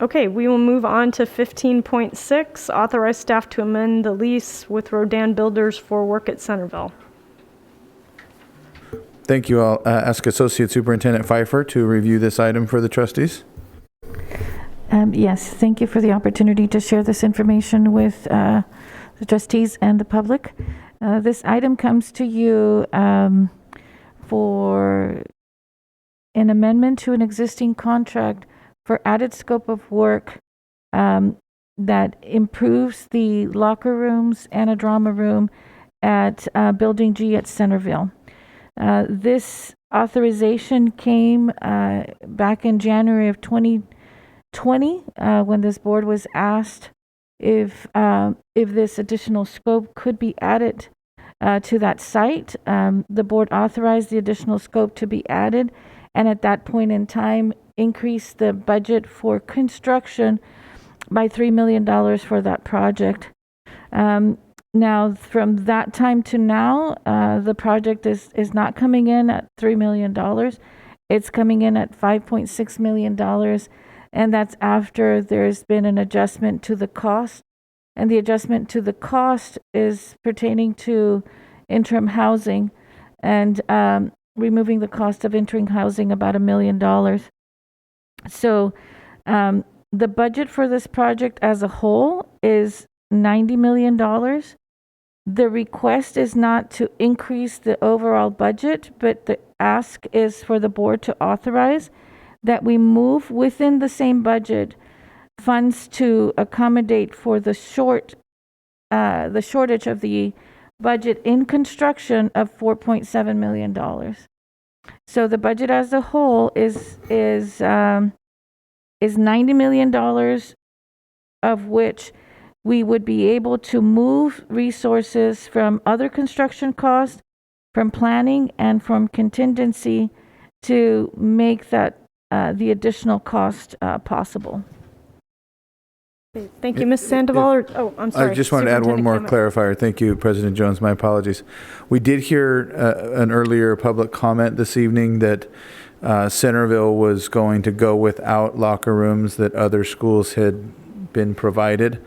Okay, we will move on to 15.6, authorize staff to amend the lease with Rodan Builders for work at Centerville. Thank you. I'll ask Associate Superintendent Pfeiffer to review this item for the trustees. Yes, thank you for the opportunity to share this information with the trustees and the public. This item comes to you for an amendment to an existing contract for added scope of work that improves the locker rooms and a drama room at Building G at Centerville. This authorization came back in January of 2020 when this board was asked if this additional scope could be added to that site. The board authorized the additional scope to be added, and at that point in time increased the budget for construction by $3 million for that project. Now, from that time to now, the project is not coming in at $3 million. It's coming in at $5.6 million, and that's after there's been an adjustment to the cost. And the adjustment to the cost is pertaining to interim housing and removing the cost of interim housing about $1 million. So the budget for this project as a whole is $90 million. the request is not to increase the overall budget, but the ask is for the board to authorize that we move within the same budget funds to accommodate for the shortage of the budget in construction of $4.7 million. So the budget as a whole is $90 million, of which we would be able to move resources from other construction costs, from planning, and from contingency to make that the additional cost possible. Thank you, Ms. Sandoval. I'm sorry. I just wanted to add one more Superintendent clarifier. Thank you, President Jones. My apologies. We did hear an earlier public comment this evening that Centerville was going to go without locker rooms that other schools had been provided.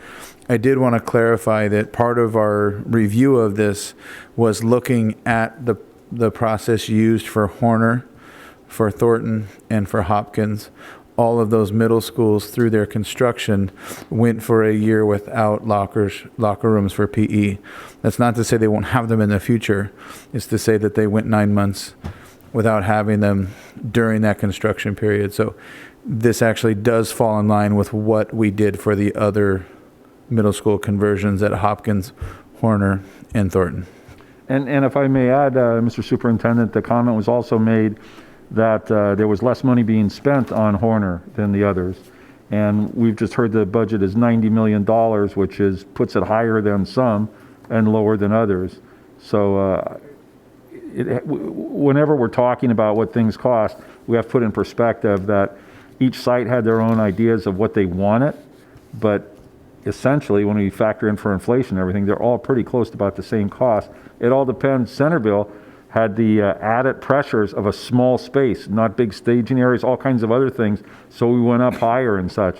I did want to clarify that part of our review of this was looking at the process used for Horner, for Thornton, and for Hopkins. All of those middle schools through their construction went for a year without locker rooms for PE. That's not to say they won't have them in the future. It's to say that they went 9 months without having them during that construction period. So this actually does fall in line with what we did for the other middle school conversions at Hopkins, Horner, and Thornton. And if I may add, Mr. Superintendent, the comment was also made that there was less money being spent on Horner than the others. And we've just heard the budget is $90 million, which puts it higher than some and lower than others. So whenever we're talking about what things cost, we have to put in perspective that each site had their own ideas of what they wanted, but essentially when we factor in for inflation and everything, they're all pretty close to about the same cost. It all depends. Centerville had the added pressures of a small space, not big staging areas, all kinds of other things, so we went up higher and such.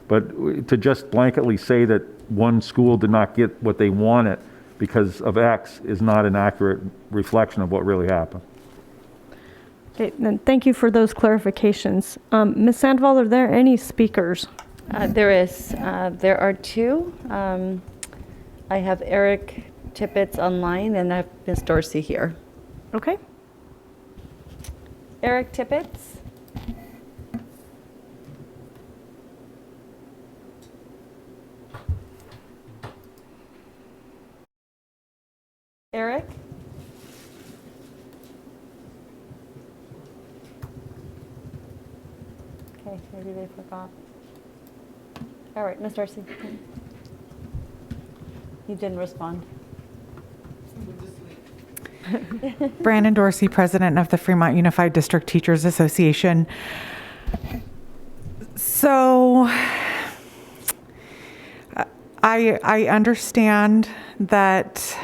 But to just blanketly say that one school did not get what they wanted because of X is not an accurate reflection of what really happened. Okay, then thank you for those clarifications. Ms. Sandoval, are there any speakers? There are two. I have Eric Tippett online, and I have Ms. Dorsey here. Okay. Eric Tippett. Eric? Okay, maybe they forgot. All right, Ms. Dorsey. He didn't respond. Brandon Dorsey, President of the Fremont Unified District Teachers Association. So I understand that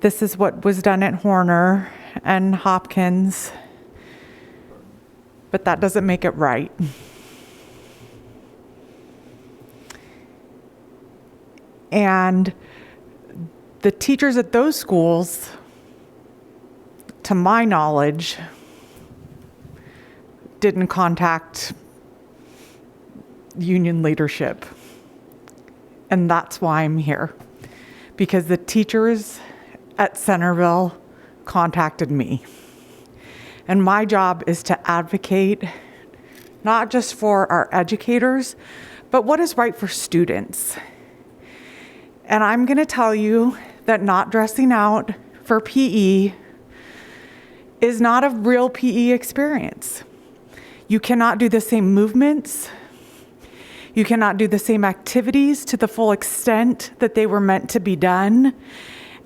this is what was done at Horner and Hopkins, but that doesn't make it right. And the teachers at those schools, to my knowledge, didn't contact union leadership. And that's why I'm here. Because the teachers at Centerville contacted me. And my job is to advocate not just for our educators, but what is right for students. And I'm going to tell you that not dressing out for PE is not a real PE experience. You cannot do the same movements. You cannot do the same activities to the full extent that they were meant to be done.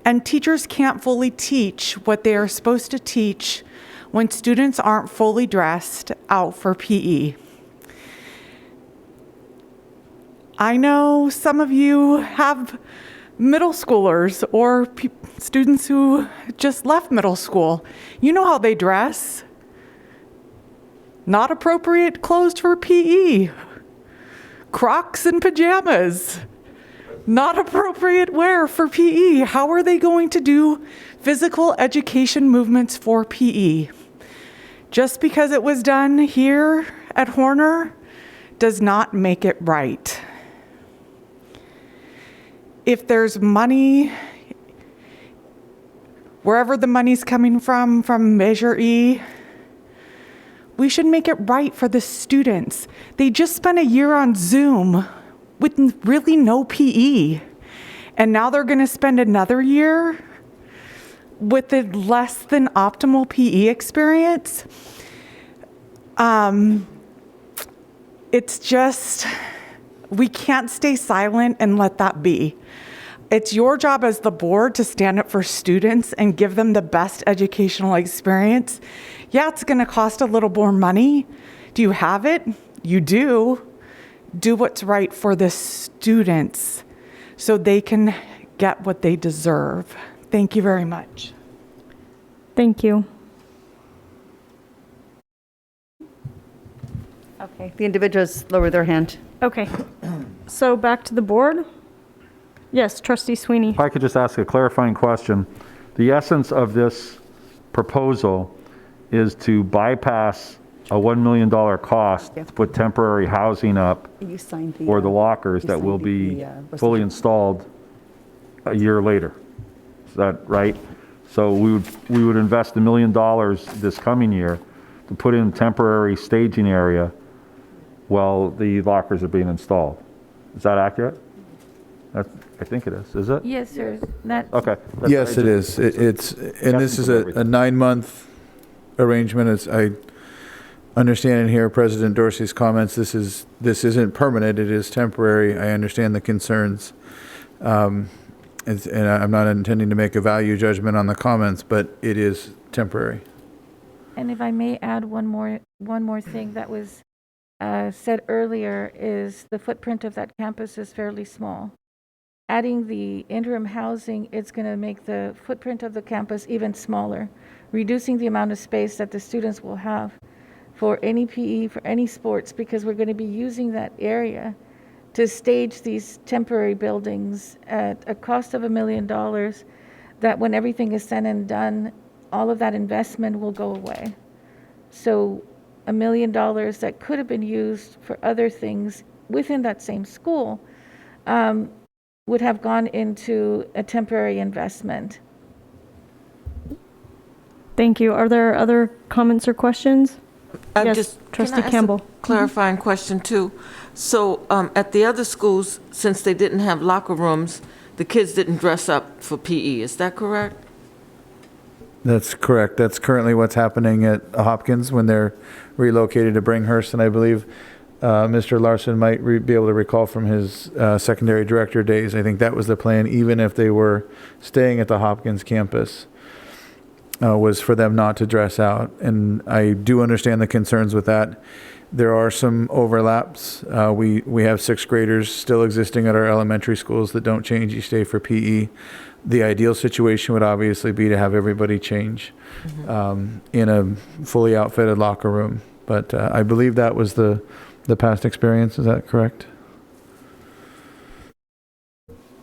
And teachers can't fully teach what they are supposed to teach when students aren't fully dressed out for PE. I know some of you have middle schoolers or students who just left middle school. You know how they dress. Not appropriate clothes for PE. Crocs and pajamas. Not appropriate wear for PE. How are they going to do physical education movements for PE? Just because it was done here at Horner does not make it right. if there's money, wherever the money's coming from Measure E, we should make it right for the students. They just spent a year on Zoom with really no PE. And now they're going to spend another year with a less than optimal PE experience. It's just, we can't stay silent and let that be. It's your job as the board to stand up for students and give them the best educational experience. Yeah, it's going to cost a little more money. Do you have it? You do. Do what's right for the students so they can get what they deserve. Thank you very much. Thank you. Okay, the individuals lower their hand. Okay, so back to the board. Yes, Trustee Sweeney. If I could just ask a clarifying question. The essence of this proposal is to bypass a $1 million cost to put temporary housing up You signed the, for the lockers you that signed will the- be the, fully installed a year later. Is that right? So we would invest $1 million this coming year to put in temporary staging area while the lockers are being installed. Is that accurate? I think it is it? Yes, sir. That, Okay. Yes, it is. It's, and this is a 9-month arrangement. As I understand and hear President Dorsey's comments, this isn't permanent, it is temporary. I understand the concerns. And I'm not intending to make a value judgment on the comments, but it is temporary. and if I may add one more thing that was said earlier, is the footprint of that campus is fairly small. Adding the interim housing, it's going to make the footprint of the campus even smaller, reducing the amount of space that the students will have for any PE, for any sports, because we're going to be using that area to stage these temporary buildings at a cost of $1 million, that when everything is said and done, all of that investment will go away. So $1 million that could have been used for other things within that same school would have gone into a temporary investment. Thank you. Are there other comments or questions? Yes, Trustee Can I ask Campbell. a clarifying question too? So at the other schools, since they didn't have locker rooms, the kids didn't dress up for PE, is that correct? That's correct. That's currently what's happening at Hopkins when they're relocated to Bringhurst, and I believe Mr. Larson might be able to recall from his secondary director days. I think that was the plan, even if they were staying at the Hopkins campus, was for them not to dress out. And I do understand the concerns with that. There are some overlaps. We have 6th graders still existing at our elementary schools that don't change each day for PE. The ideal situation would obviously be to have everybody change in a fully outfitted locker room. But I believe that was the past experience. Is that correct?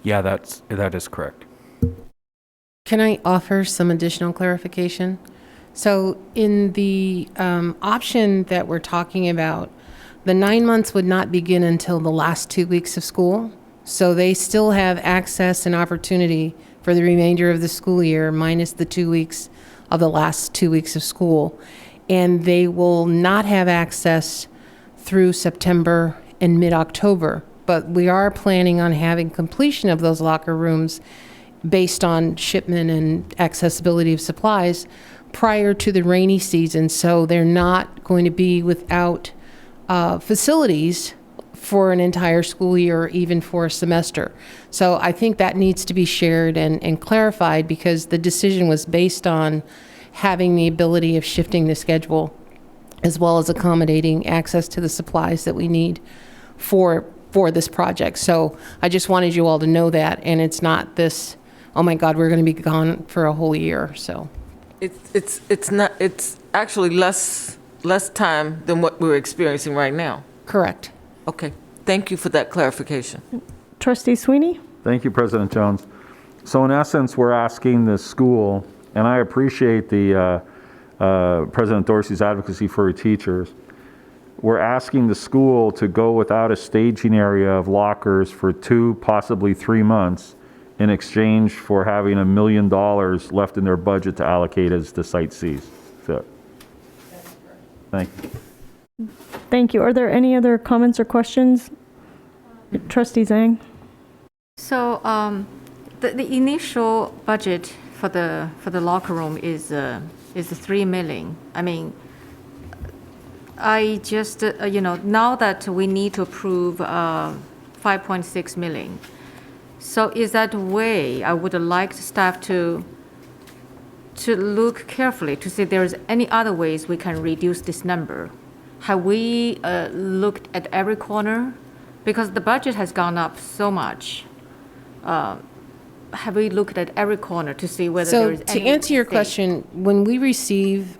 Yeah, that is correct. Can I offer some additional clarification? So in the option that we're talking about, the 9 months would not begin until the last 2 weeks of school. So they still have access and opportunity for the remainder of the school year, minus the 2 weeks of the last 2 weeks of school. And they will not have access through September and mid-October. But we are planning on having completion of those locker rooms based on shipment and accessibility of supplies prior to the rainy season. So they're not going to be without facilities for an entire school year or even for a semester. So I think that needs to be shared and clarified, because the decision was based on having the ability of shifting the schedule as well as accommodating access to the supplies that we need for this project. So I just wanted you all to know that, and it's not this, oh my God, we're going to be gone for a whole year. So it's actually less time than what we're experiencing right now. Correct. Okay, thank you for that clarification. Trustee Sweeney? Thank you, President Jones. So in essence, we're asking the school, and I appreciate the President Dorsey's advocacy for her teachers. we're asking the school to go without a staging area of lockers for 2, possibly 3 months in exchange for having $1 million left in their budget to allocate as the site Cs. So, thank you. Thank you. Are there any other comments or questions? Trustee Zhang? So the initial budget for the locker room is $3 million. I mean, I just now that we need to approve 5.6 million. So is that way I would like staff to look carefully to see if there is any other ways we can reduce this number. Have we looked at every corner? Because the budget has gone up so much. Have we looked at every corner to see whether there is any? So to answer your question, when we receive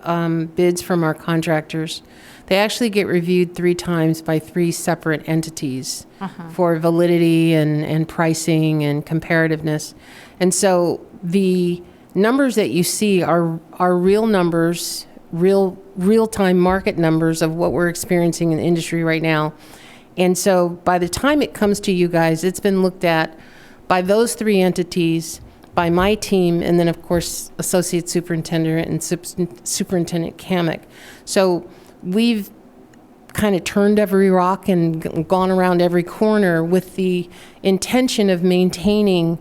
bids from our contractors, they actually get reviewed 3 times by 3 separate entities for validity and pricing and comparativeness. And so the numbers that you see are real numbers, real-time market numbers of what we're experiencing in the industry right now. And so by the time it comes to you guys, it's been looked at by those 3 entities, by my team, and then of course Associate Superintendent and Superintendent Kamek. So we've kind of turned every rock and gone around every corner with the intention of maintaining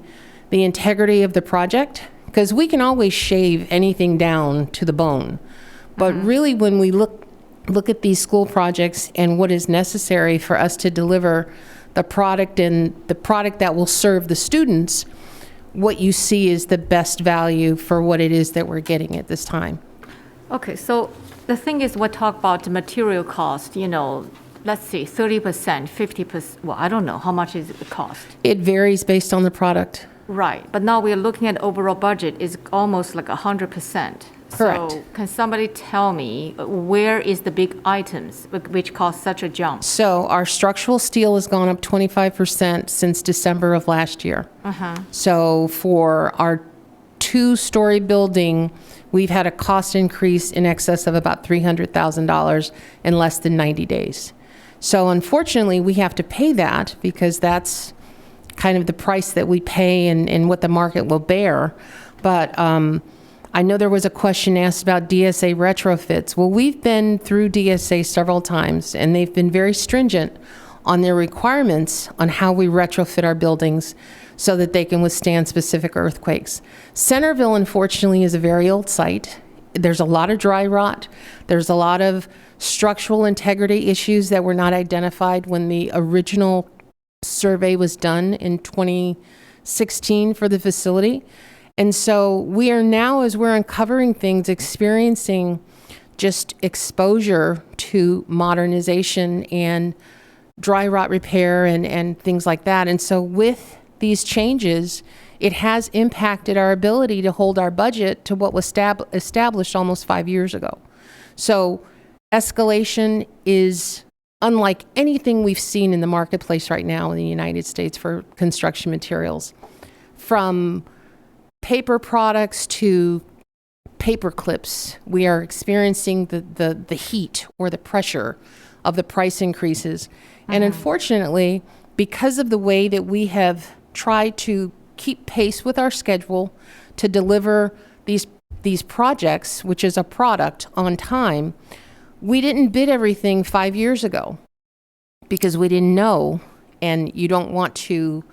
the integrity of the project, because we can always shave anything down to the bone. But really when we look at these school projects and what is necessary for us to deliver the product and the product that will serve the students, what you see is the best value for what it is that we're getting at this time. Okay, so the thing is, we talk about the material cost, let's see, 30%, 50%, well, I don't know, how much is it cost? It varies based on the product. Right, but now we're looking at overall budget is almost like 100%. Correct. So can somebody tell me where is the big items which caused such a jump? So our structural steel has gone up 25% since December of last year. So for our 2-story building, we've had a cost increase in excess of about $300,000 in less than 90 days. So unfortunately, we have to pay that because that's kind of the price that we pay and what the market will bear. But I know there was a question asked about DSA retrofits. Well, we've been through DSA several times, and they've been very stringent on their requirements on how we retrofit our buildings so that they can withstand specific earthquakes. Centerville, unfortunately, is a very old site. There's a lot of dry rot. There's a lot of structural integrity issues that were not identified when the original survey was done in 2016 for the facility. And so we are now, as we're uncovering things, experiencing just exposure to modernization and dry rot repair and things like that. And so with these changes, it has impacted our ability to hold our budget to what was established almost 5 years ago. So escalation is unlike anything we've seen in the marketplace right now in the United States for construction materials. From paper products to paper clips, we are experiencing the heat or the pressure of the price increases. And unfortunately, because of the way that we have tried to keep pace with our schedule to deliver these projects, which is a product, on time, we didn't bid everything 5 years ago because we didn't know, and you don't want to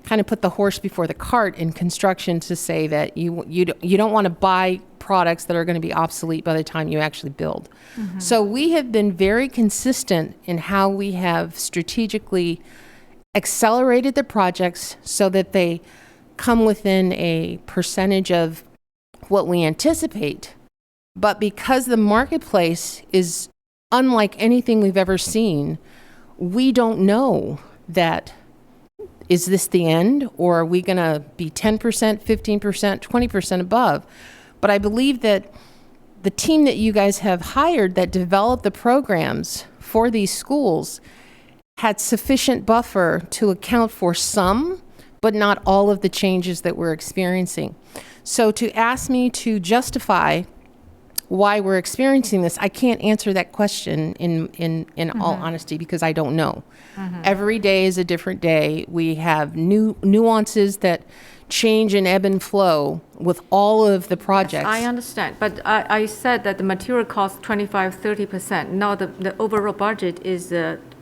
kind of put the horse before the cart in construction to say that you don't want to buy products that are going to be obsolete by the time you actually build. So we have been very consistent in how we have strategically accelerated the projects so that they come within a percentage of what we anticipate. But because the marketplace is unlike anything we've ever seen, we don't know that, is this the end, or are we going to be 10%, 15%, 20% above? But I believe that the team that you guys have hired that developed the programs for these schools had sufficient buffer to account for some, but not all of the changes that we're experiencing. So to ask me to justify why we're experiencing this, I can't answer that question in all honesty because I don't know. Every day is a different day. We have new nuances that change and ebb and flow with all of the projects. I understand, but I said that the material costs 25-30%. Now the overall budget is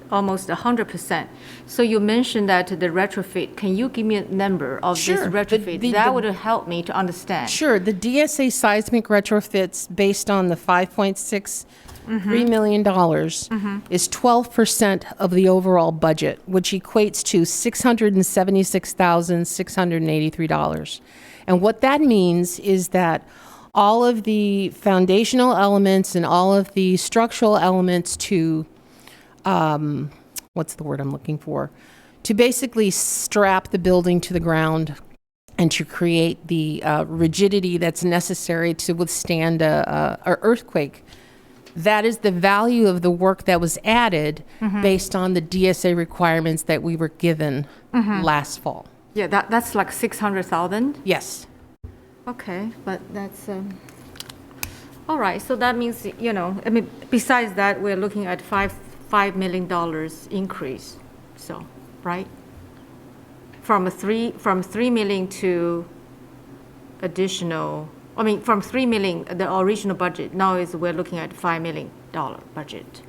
almost 100%. So you mentioned that the retrofit. Can you give me a number of this retrofit? That would help me to understand. Sure. The DSA seismic retrofits based on the $5.63 million is 12% of the overall budget, which equates to $676,683. And what that means is that all of the foundational elements and all of the structural elements to what's the word I'm looking for? To basically strap the building to the ground and to create the rigidity that's necessary to withstand a earthquake. That is the value of the work that was added based on the DSA requirements that we were given last fall. Yeah, that's like 600,000? Yes. Okay, but that's... all right, so that means, I mean, besides that, we're looking at $5 million increase, so, right? From 3 million to additional, I mean, from 3 million, the original budget, now we're looking at $5 million budget.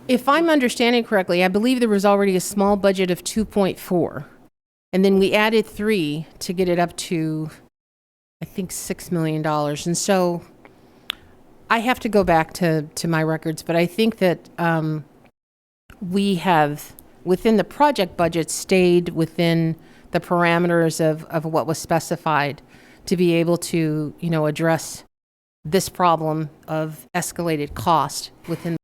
If I'm understanding correctly, I believe there was already a small budget of 2.4, and then we added 3 to get it up to, I think, $6 million. And so I have to go back to my records, but I think that we have, within the project budget, stayed within the parameters of what was specified to be able to, address this problem of escalated cost within